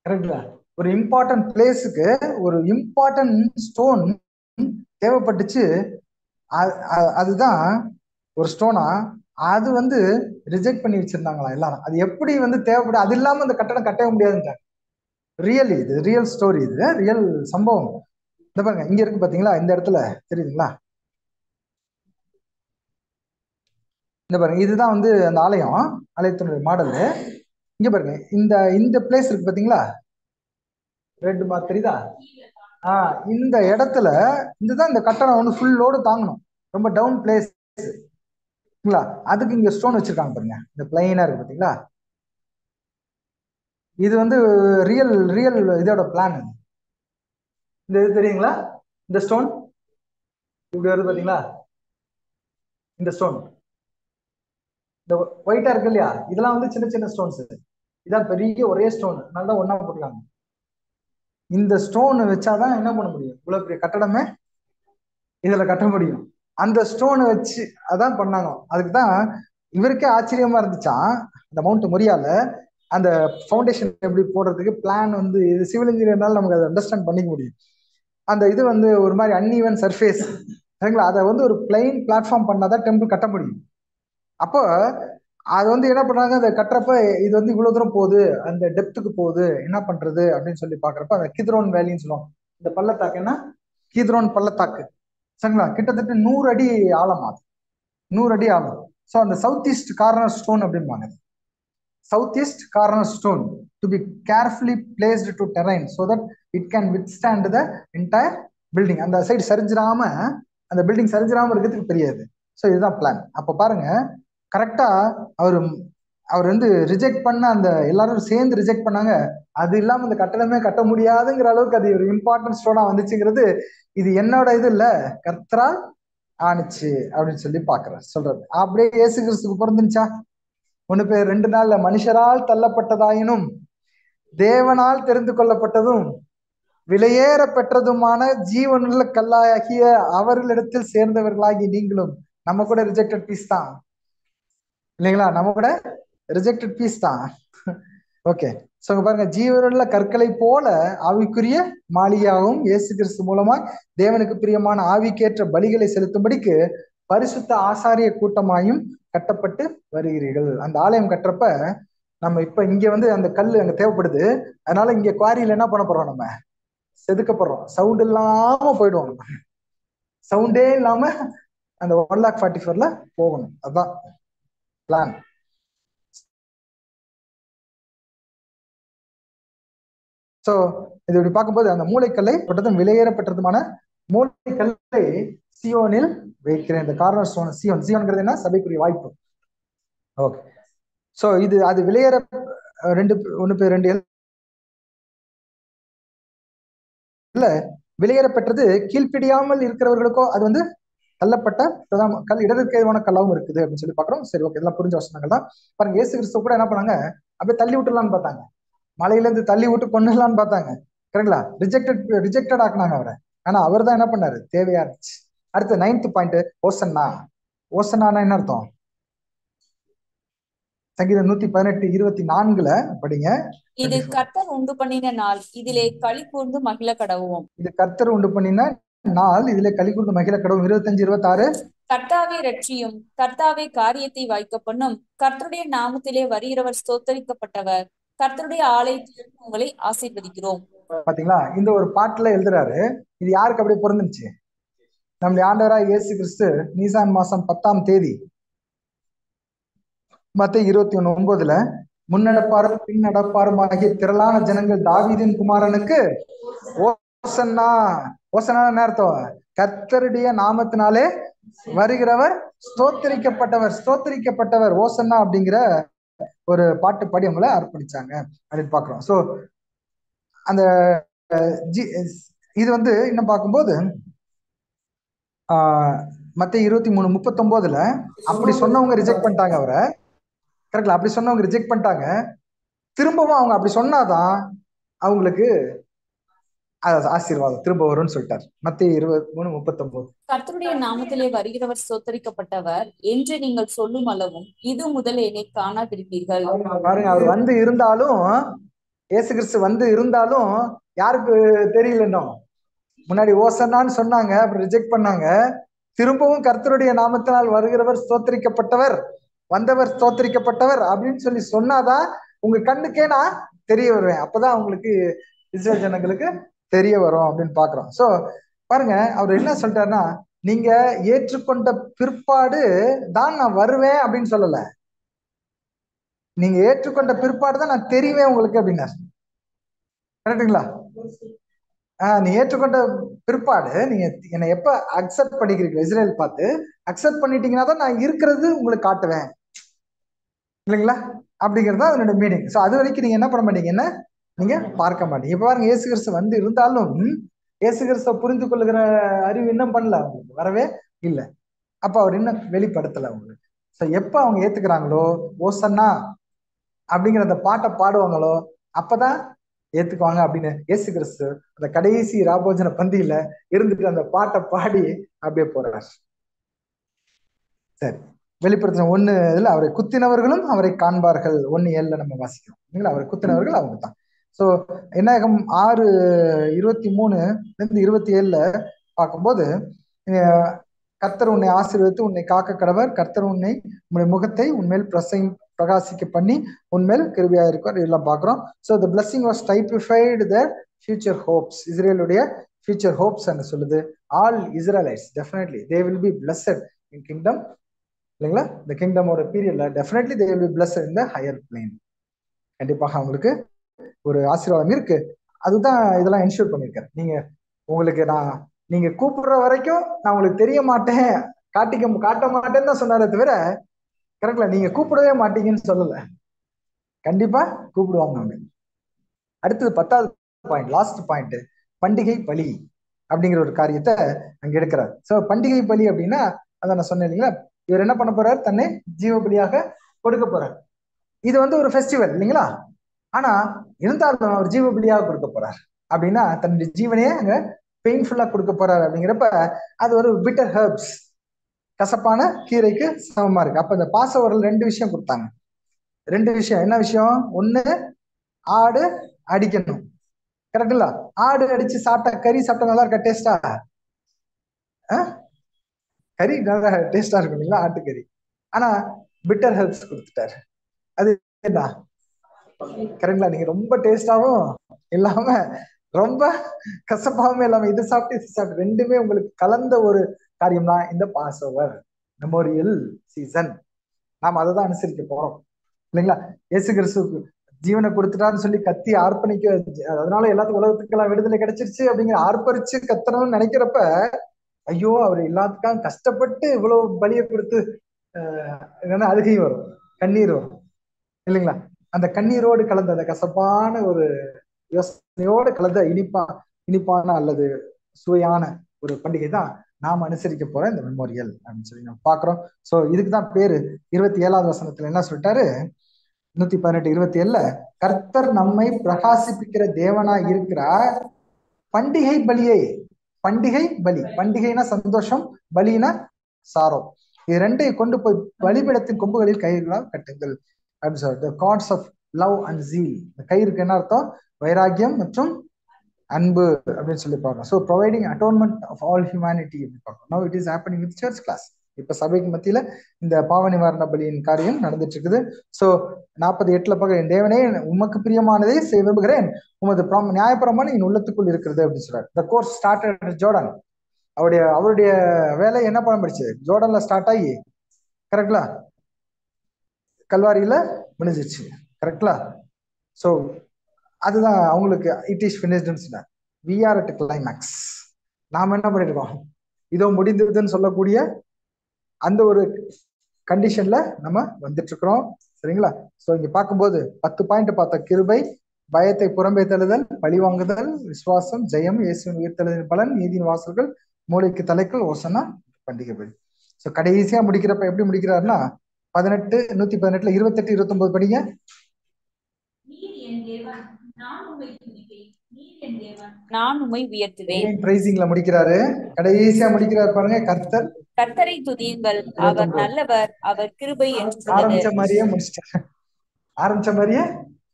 கரெக்டா? ஒரு இம்பார்ட்டன்ட் பிளேஸுக்கு ஒரு இம்பார்ட்டன்ட் ஸ்டோன் தேவைப்பட்டுச்சு. அதுதான் ஒரு ஸ்டோனா. அது வந்து ரிஜெக்ட் பண்ணி வச்சிருந்தாங்களா எல்லாரும். அது எப்படி வந்து தேவைப்படும், அது இல்லாம அந்த கட்டடம் கட்டவே முடியாதுன்றாங்க. ரியலி இது ரியல் ஸ்டோரி, இது ரியல் சம்பவம். இந்த பாருங்க இங்க இருக்கு பாத்தீங்களா, இந்த இடத்துல தெரியுதுங்களா, இந்த பாருங்க இதுதான் வந்து அந்த ஆலயம், ஆலயத்தினுடைய மாடல். இங்க பாருங்க இந்த இந்த பிளேஸ் இருக்கு பாத்தீங்களா, ரெட் மார்க் தெரியுதா? இந்த இடத்துல இதுதான் இந்த கட்டடம் வந்து ஃபுல் லோடு தாங்கணும், ரொம்ப டவுன் பிளேஸ். அதுக்கு இங்க ஸ்டோன் வச்சிருக்காங்க பாருங்க, இந்த பிளைனா இருக்கு பாத்தீங்களா. இது வந்து ரியல் ரியல் இதோட பிளான். இந்த இது தெரியுங்களா, இந்த ஸ்டோன் இப்படி வருது பாத்தீங்களா, இந்த ஸ்டோன் இந்த ஒயிட்டா இருக்கு இல்லையா, இதெல்லாம் வந்து சின்ன சின்ன ஸ்டோன்ஸ். இதான் பெரிய ஒரே ஸ்டோன், நல்லா ஒண்ணா போட்டுருக்காங்க. இந்த ஸ்டோன் வச்சாதான் என்ன பண்ண முடியும், இவ்வளவு பெரிய கட்டடமே இதுல கட்ட முடியும். அந்த ஸ்டோனை வச்சு அதான் பண்ணாங்க. அதுக்குதான் இவருக்கே ஆச்சரியமா இருந்துச்சான், அந்த மவுண்ட் மொரியால அந்த ஃபவுண்டேஷன் எப்படி போடுறதுக்கு பிளான் வந்து இது சிவில் இன்ஜினியர்னால நமக்கு அதை அண்டர்ஸ்டாண்ட் பண்ணிக்க முடியும். அந்த இது வந்து ஒரு மாதிரி அன்ஈவன் சர்ஃபேஸ் சரிங்களா, அதை வந்து ஒரு பிளைன் பிளாட்ஃபார்ம் பண்ணாதான் டெம்பிள் கட்ட முடியும். அப்போ அது வந்து என்ன பண்றாங்க, அதை கட்டுறப்ப இது வந்து இவ்வளவு தூரம் போகுது, அந்த டெப்த்துக்கு போகுது, என்ன பண்றது அப்படின்னு சொல்லி பாக்குறப்ப அந்த கித்ரோன் வேலின்னு சொல்லுவாங்க. இந்த பள்ளத்தாக்கு என்ன, கீத்ரோன் பள்ளத்தாக்கு சரிங்களா, கிட்டத்தட்ட 100 அடி ஆழமா, 100 அடி ஆழம். ஸோ அந்த சவுத் ஈஸ்ட் கார்னர் ஸ்டோன் அப்படிம்பாங்க. South east corner stone to be carefully placed to terrain so that it can withstand the entire building. அந்த சைடு சரிஞ்சிராம, அந்த பில்டிங் சரிஞ்சிராம இருக்கிறதுக்கு பெரியாது. ஸோ இதுதான் பிளான். அப்போ பாருங்க கரெக்டா அவர் வந்து ரிஜெக்ட் பண்ண அந்த எல்லாரும் சேர்ந்து ரிஜெக்ட் பண்ணாங்க. அது இல்லாம இந்த கட்டடமே கட்ட முடியாதுங்கிற அளவுக்கு அது ஒரு இம்பார்ட்டன்ட் ஸ்டோனா வந்துச்சுங்கிறது, இது என்னோட இது இல்ல, கர்த்தரால் ஆணுச்சு அப்படின்னு சொல்லி சொல்றது. அப்படியே இயேசு கிறிஸ்துக்கு பிறந்துச்சா, 1 Peter 2 மனுஷரால் தள்ளப்பட்டதாயினும் தேவனால் தெரிந்து கொள்ளப்பட்டதும் விலையேற பெற்றதுமான ஜீவனுள்ள கல்லாகிய அவர்களிடத்தில் சேர்ந்தவர்களாகி நீங்களும். நம்ம கூட ரிஜெக்டட் பீஸ் தான் இல்லைங்களா, நம்ம கூட ரிஜெக்டட் பீஸ் தான். ஓகே, சோ பாருங்க, ஜீவனுள்ள கற்களை போல ஆவிக்குரிய மாளிகையாகவும் இயேசு கிறிஸ்து மூலமா தேவனுக்கு பிரியமான ஆவிக்கேற்ற பலிகளை செலுத்தும்படிக்கு பரிசுத்த ஆசாரிய கூட்டமாயும் கட்டப்பட்டு வருகிறீர்கள். அந்த ஆலயம் கட்டுறப்ப நம்ம இப்ப இங்க வந்து அந்த கல் அங்க தேவைப்படுது, அதனால இங்க குவாரியில என்ன பண்ண போறோம், நம்ம செதுக்கப்படுறோம். சவுண்ட் இல்லாம போயிடுவோம், சவுண்டே இல்லாம அந்த 1,44,000 போகணும். அதுதான் பிளான். சோ இது இப்படி பார்க்கும்போது அந்த மூளைக்கல்லை பட்டதும் விலையேறப்பட்டதுமான மூளைக்கல்லை சியோனில் வைக்கிறேன். இந்த கார்னர் ஸ்டோன் சியோன், சியோன்ங்கிறது என்ன, சபைக்குரிய வாய்ப்பு. ஓகே, சோ இது அது விலையேற 1 Peter 2 இல்ல, விலையேறப்பட்டது கீழ்ப்பிடியாமல் இருக்கிறவர்களுக்கோ அது வந்து தள்ளப்பட்ட பிரதான கல், இடதுக்கு ஏதுவான கல்லாவும் இருக்குது அப்படின்னு சொல்லி பாக்குறோம். சரி, ஓகே, இதெல்லாம் புரிஞ்ச வசனங்கள் தான். பாருங்க, இயேசு கிறிஸ்து கூட என்ன பண்ணாங்க, அப்படியே தள்ளி விட்டுலான்னு பார்த்தாங்க, மலையில இருந்து தள்ளி விட்டு கொண்டுலான்னு பார்த்தாங்க. கரெக்டுங்களா, ரிஜெக்டட் ஆக்குனாங்க அவரை. ஆனா அவர் தான் என்ன பண்ணாரு, தேவையா இருந்துச்சு. அடுத்து 9th பாயிண்ட், ஓசன்னா. ஓசன்னானா என்ன அர்த்தம்? சங்கீதம் 118:24 படிங்க. இது கர்த்தர் உண்டு பண்ணின நாள், இதிலே களி கூர்ந்து மகிழ கடவுவோம். இது கர்த்தர் உண்டு பண்ணின நாள், இதிலே களி கூர்ந்து மகிழ கடவும். 25:26 கர்த்தாவே ரட்சியும், கர்த்தாவே காரியத்தை வாய்க்க பண்ணும், கர்த்தருடைய நாமத்திலே வருகிறவர் ஸ்தோத்தரிக்கப்பட்டவர், கர்த்தருடைய ஆலயத்திலிருந்து உங்களை ஆசீர்வதிக்கிறோம். பாத்தீங்களா, இந்த ஒரு பாட்டுல எழுதுறாரு. இது யாருக்கு அப்படியே பிறந்துச்சு, நம்முடைய ஆண்டவராய் இயேசு கிறிஸ்து நீசான் மாசம் 10ஆம் தேதி மத்தேயு 21:9 முன்னடப்பாரும் பின் நடப்பாரும் ஆகிய திரளான ஜனங்கள் தாவீதின் குமாரனுக்கு ஓசன்னா. ஓசன்னா என்ன அர்த்தம், கர்த்தருடைய நாமத்தினாலே வருகிறவர் ஸ்தோத்தரிக்கப்பட்டவர், ஸ்தோத்தரிக்கப்பட்டவர் ஓசன்னா அப்படிங்கிற ஒரு பாட்டு பாடி அவங்கள அர்ப்பணிச்சாங்க அப்படின்னு பாக்குறோம். சோ அந்த இது வந்து இன்னும் பார்க்கும்போது மத்தேயு 23:39 அப்படி சொன்னவங்க ரிஜெக்ட் பண்ணிட்டாங்க அவரை. கரெக்ட்ல, அப்படி சொன்னவங்க ரிஜெக்ட் பண்ணிட்டாங்க. திரும்பவும் அவங்க அப்படி சொன்னாதான் அவங்களுக்கு ஆசீர்வாதம் திரும்ப வரும்னு சொல்லிட்டார். மத்தேயு 23:39 கர்த்தருடைய நாமத்திலே வருகிறவர் ஸ்தோத்தரிக்கப்பட்டவர் என்று நீங்கள் சொல்லும் அளவும் இது முதல் என்னை காணாதிருப்பீர்கள். பாருங்க, அவர் வந்து இருந்தாலும், இயேசு கிறிஸ்து வந்து இருந்தாலும் யாருக்கு தெரியல இன்னும். முன்னாடி ஓசன்னான்னு சொன்னாங்க, அப்புறம் ரிஜெக்ட் பண்ணாங்க. திரும்பவும் கர்த்தருடைய நாமத்தினால் வருகிறவர் ஸ்தோத்திரிக்கப்பட்டவர், வந்தவர் ஸ்தோத்திரிக்கப்பட்டவர் அப்படின்னு சொல்லி சொன்னாதான் உங்க கண்ணுக்கே நான் தெரிய வருவேன். அப்பதான் உங்களுக்கு இஸ்ரேல் ஜனங்களுக்கு தெரிய வரும் அப்படின்னு பாக்குறோம். சோ பாருங்க, அவர் என்ன சொல்றாருன்னா, நீங்க ஏற்றுக்கொண்ட பிற்பாடு தான் நான் வருவேன் அப்படின்னு சொல்லல. நீங்க ஏற்றுக்கொண்ட பிற்பாடு தான் நான் தெரிவேன் உங்களுக்கு அப்படின்னா. கரெக்டுங்களா? நீ ஏற்றுக்கொண்ட பிற்பாடு நீங்க என்னை எப்ப அக்செப்ட் பண்ணிக்கிறீங்க, இஸ்ரேல் பார்த்து அக்செப்ட் பண்ணிட்டீங்கன்னா தான் நான் இருக்கிறது உங்களுக்கு காட்டுவேன், இல்லைங்களா? அப்படிங்கிறது தான் அதனோட மீனிங். ஸோ அது வரைக்கும் நீங்க என்ன பண்ண மாட்டீங்க, என்ன நீங்க பார்க்க மாட்டீங்க. இப்ப பாருங்க, இயேசு கிறிஸ்து வந்து இருந்தாலும் இயேசு கிறிஸ்துவ புரிந்து கொள்ளுகிற அறிவு இன்னும் பண்ணல, அவங்களுக்கு வரவே இல்லை. அப்ப அவர் இன்னும் வெளிப்படுத்தல அவங்களுக்கு. ஸோ எப்ப அவங்க ஏத்துக்கிறாங்களோ, ஓசன்னா அப்படிங்கிற அந்த பாட்டை பாடுவாங்களோ அப்பதான் ஏத்துக்குவாங்க அப்படின்னு இயேசு கிறிஸ்து அந்த கடைசி ராபோஜன பந்தியில இருந்துட்டு அந்த பாட்டை பாடி அப்படியே போறார். சரி, வெளிப்படுத்தின 1:இதுல அவரை குத்தினவர்களும் அவரை காண்பார்கள். 1:7 நம்ம வாசிக்கிறோம் இல்லைங்களா? அவரை குத்தினவர்கள் அவங்க தான். ஸோ என்னாகும் 6:23-27 பார்க்கும்போது, கர்த்தர் உன்னை ஆசீர்வதித்து உன்னை காக்க கடவர், கர்த்தர் உன்னுடைய முகத்தை உன்மேல் பிரகாசிக்க பண்ணி உன்மேல் கிருபையா இருக்கும் எல்லாம் பார்க்கிறோம். So the blessing was typified the future hopes, இஸ்ரேலுடைய ஃபியூச்சர் ஹோப்ஸ் என்று சொல்லுது. All Israelites definitely they will be blessed in kingdom, இல்லைங்களா? இந்த கிங்டமோட பீரியட்ல definitely they will be blessed in the higher plane. கண்டிப்பாக அவங்களுக்கு ஒரு ஆசீர்வாதம் இருக்கு. அதுதான் இதெல்லாம் என்ஷூர் பண்ணியிருக்கேன். உங்களுக்கு நீங்க கூப்பிடுற வரைக்கும் நான் உங்களுக்கு தெரிய மாட்டேன், காட்ட மாட்டேன்னு தான் சொன்னாரே தவிர, கரெக்ட்ல நீங்க கூப்பிடவே மாட்டீங்கன்னு சொல்லல. கண்டிப்பா கூப்பிடுவாங்க அவங்க. அடுத்தது 10வது பாயிண்ட், லாஸ்ட் பாயிண்ட், பண்டிகை பலி அப்படிங்கிற ஒரு காரியத்தை அங்க எடுக்கிறார். சோ பண்டிகை பலி அப்படின்னா அதான் நான் சொன்னேன் இல்லைங்களா, இவர் என்ன பண்ண போறாரு, தன்னை ஜீவ பலியாக கொடுக்க போறார். இது வந்து ஒரு ஃபெஸ்டிவல் இல்லைங்களா, ஆனா இருந்தாலும் அவர் ஜீவ பலியாக கொடுக்க போறார் அப்படின்னா தன்னுடைய ஜீவனையே அங்க பெயின்ஃபுல்லா கொடுக்க போறாரு. அப்படிங்கிறப்ப அது ஒரு பிட்டர் ஹெர்ப்ஸ், கசப்பான கீரைக்கு சமமா இருக்கு. அப்ப இந்த பாசவர்கள் 2 விஷயம் கொடுத்தாங்க. 2 விஷயம். என்ன விஷயம்? ஒண்ணு, ஆடு அடிக்கணும், கரெக்டுங்களா? ஆடு அடிச்சு சாப்பிட்டா, கறி சாப்பிட்டா நல்லா இருக்கா டேஸ்டா? கறி நல்லா டேஸ்டா இருக்கும் இல்லைங்களா, ஆட்டுக்கறி. ஆனா பிட்டர் ஹெர்ப்ஸ் கொடுத்துட்டாரு. அது என்ன? கரெக்டுங்களா? நீங்க ரொம்ப டேஸ்டாவும் இல்லாம ரொம்ப கசப்பாவும் இல்லாம இது சாப்பிட்டு ரெண்டுமே உங்களுக்கு கலந்த ஒரு காரியம் தான் இந்த பாஸ் ஓவர் மெமோரியல் சீசன். நாம் அதை தான் அனுசரிக்க போறோம் இல்லைங்களா? இயேசு கிறிஸ்துவுக்கு ஜீவனை கொடுத்துட்டான்னு சொல்லி கத்தி ஆர்ப்பணிக்க, அதனால எல்லாத்துக்கும் உலகத்துக்கெல்லாம் விடுதலை கிடைச்சிருச்சு அப்படிங்கிற ஆர்ப்பரிச்சு கத்தணும்னு நினைக்கிறப்ப, ஐயோ அவர் எல்லாத்துக்கும் கஷ்டப்பட்டு இவ்வளவு பலியை கொடுத்து அழுகை வரும், கண்ணீர் வரும் இல்லைங்களா? அந்த கண்ணீரோடு கலந்த அந்த கசப்பான ஒரு யோசனையோடு கலந்த இனிப்பான அல்லது சுவையான ஒரு பண்டிகை தான் நாம் அனுசரிக்க போற இந்த மெமோரியல் அப்படின்னு சொல்லி நம்ம பாக்குறோம். சோ இதுக்கு தான் பேரு 27வது வசனத்துல என்ன சொல்லிட்டாரு, 118:27, கர்த்தர் நம்மை பிரகாசிப்பிக்கிற தேவனா இருக்கிறார், பண்டிகை பலியை, பண்டிகை பலி, பண்டிகைனா சந்தோஷம், பலினா சாரம், இது ரெண்டையும் கொண்டு போய் பலிபீடத்தின் கொம்புகளில் கயிறுகளால் கட்டுங்கள் அப்படின்னு சொல்லிட்டு, cords of love and zeal. இந்த கயிறுக்கு என்ன அர்த்தம்? வைராக்கியம் மற்றும் அன்பு அப்படின்னு சொல்லி பார்க்கணும். So providing atonement of all humanity அப்படி பார்க்கணும். Now it is happening with church class. இப்ப சபைக்கு மத்தியில இந்த பாவ நிவாரண பலியின் காரியம் நடந்துட்டு இருக்குது. ஸோ 48 பார்க்க, என் தேவனே உமக்கு பிரியமானதை செய்ய விரும்புகிறேன், உமது நியாயப்பிரமாணம் என் உள்ளத்துக்குள் இருக்கிறது அப்படின்னு சொல்றாரு. The course started Jordan. அவருடைய வேலை என்ன பண்ண முடிச்சு? ஜோர்டன்ல ஸ்டார்ட் ஆகி கரெக்ட்லா கல்வாரியில முடிஞ்சிச்சு, கரெக்ட்லா? ஸோ அதுதான் அவங்களுக்கு இட் இஸ் ஃபினிஷ்டுன்னு. We are at climax. நாம என்ன பண்ணிருக்கோம்? இதோ முடிந்ததுன்னு சொல்லக்கூடிய அந்த ஒரு கண்டிஷன்ல நம்ம வந்துட்டு இருக்கிறோம், சரிங்களா? ஸோ இங்க பார்க்கும்போது 10 பாயிண்ட் பார்த்த, கிருபை, பயத்தை புறம்பே தள்ளுதல், பழிவாங்குதல், விசுவாசம், ஜெயம், இயேசுவின் உயிர்த்தெழுதலின் பலன், நீதியின் வாசல்கள், மூளைக்கு தலைக்கள், ஓசனா, பண்டிகை பலி. ஸோ கடைசியா முடிக்கிறப்ப எப்படி முடிக்கிறாருன்னா 118 28 29 படிங்க. நான் உம்மை உயர்த்துவேன். பிரைசிங்ல முடிக்கிறாரு. கடைசியா முடிக்கிறாரு பாருங்க, கர்த்தரை துதியுங்கள், அவர் நல்லவர், அவர் கிருபை என்று ஆரம்பிச்ச மாதிரியே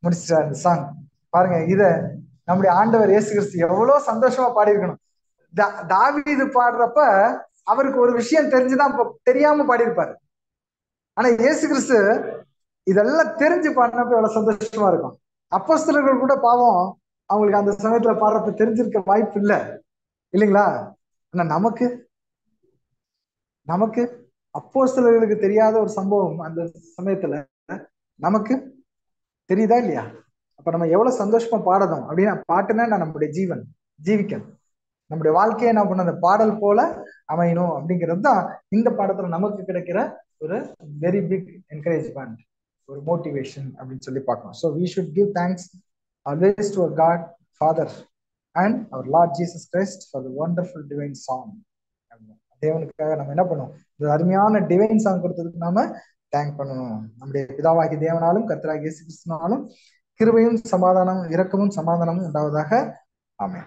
முடிச்சிட்டாரு இந்த சாங். பாருங்க, இத நம்முடைய ஆண்டவர் இயேசு கிறிஸ்து எவ்வளவு சந்தோஷமா பாடி இருக்கணும். தாவீது பாடுறப்ப அவருக்கு ஒரு விஷயம் தெரிஞ்சுதான் தெரியாம பாடியிருப்பாரு. ஆனா இயேசு கிறிஸ்து இதெல்லாம் தெரிஞ்சு பாடினப்ப எவ்வளவு சந்தோஷமா இருக்கும். அப்போஸ்தலர்கள் கூட பாவம் அவங்களுக்கு அந்த சமயத்துல பாடுறப்ப தெரிஞ்சிருக்க வாய்ப்பு இல்லை இல்லைங்களா? ஆனா நமக்கு நமக்கு அப்போஸ்தலர்களுக்கு தெரியாத ஒரு சம்பவம் அந்த சமயத்துல நமக்கு தெரியுதா இல்லையா? அப்ப நம்ம எவ்வளவு சந்தோஷமா பாடணும் அப்படின்னா, பாட்டுனா நான் நம்முடைய ஜீவன் ஜீவிக்கணும், நம்முடைய வாழ்க்கையை என்ன பண்ண அந்த பாடல் போல அமையணும் அப்படிங்கிறது தான் இந்த பாடத்துல நமக்கு கிடைக்கிற ஒரு வெரி பிக் என்கரேஜ்மெண்ட், ஒரு மோட்டிவேஷன் அப்படின்னு சொல்லி பார்க்கணும். So we should give thanks always to our God father and our Lord Jesus Christ for the wonderful divine song. தேவனுக்காக நம்ம என்ன பண்ணுவோம், ஒரு அருமையான டிவைன் சாங் கொடுத்ததுக்கு நாம தேங்க் பண்ணணும். நம்முடைய பிதாவாகி தேவனாலும் கர்த்தராகிய இயேசு கிறிஸ்துவினாலும் கிருபையும் சமாதானம் இரக்கமும் சமாதானமும் உண்டாவதாக. ஆமென்.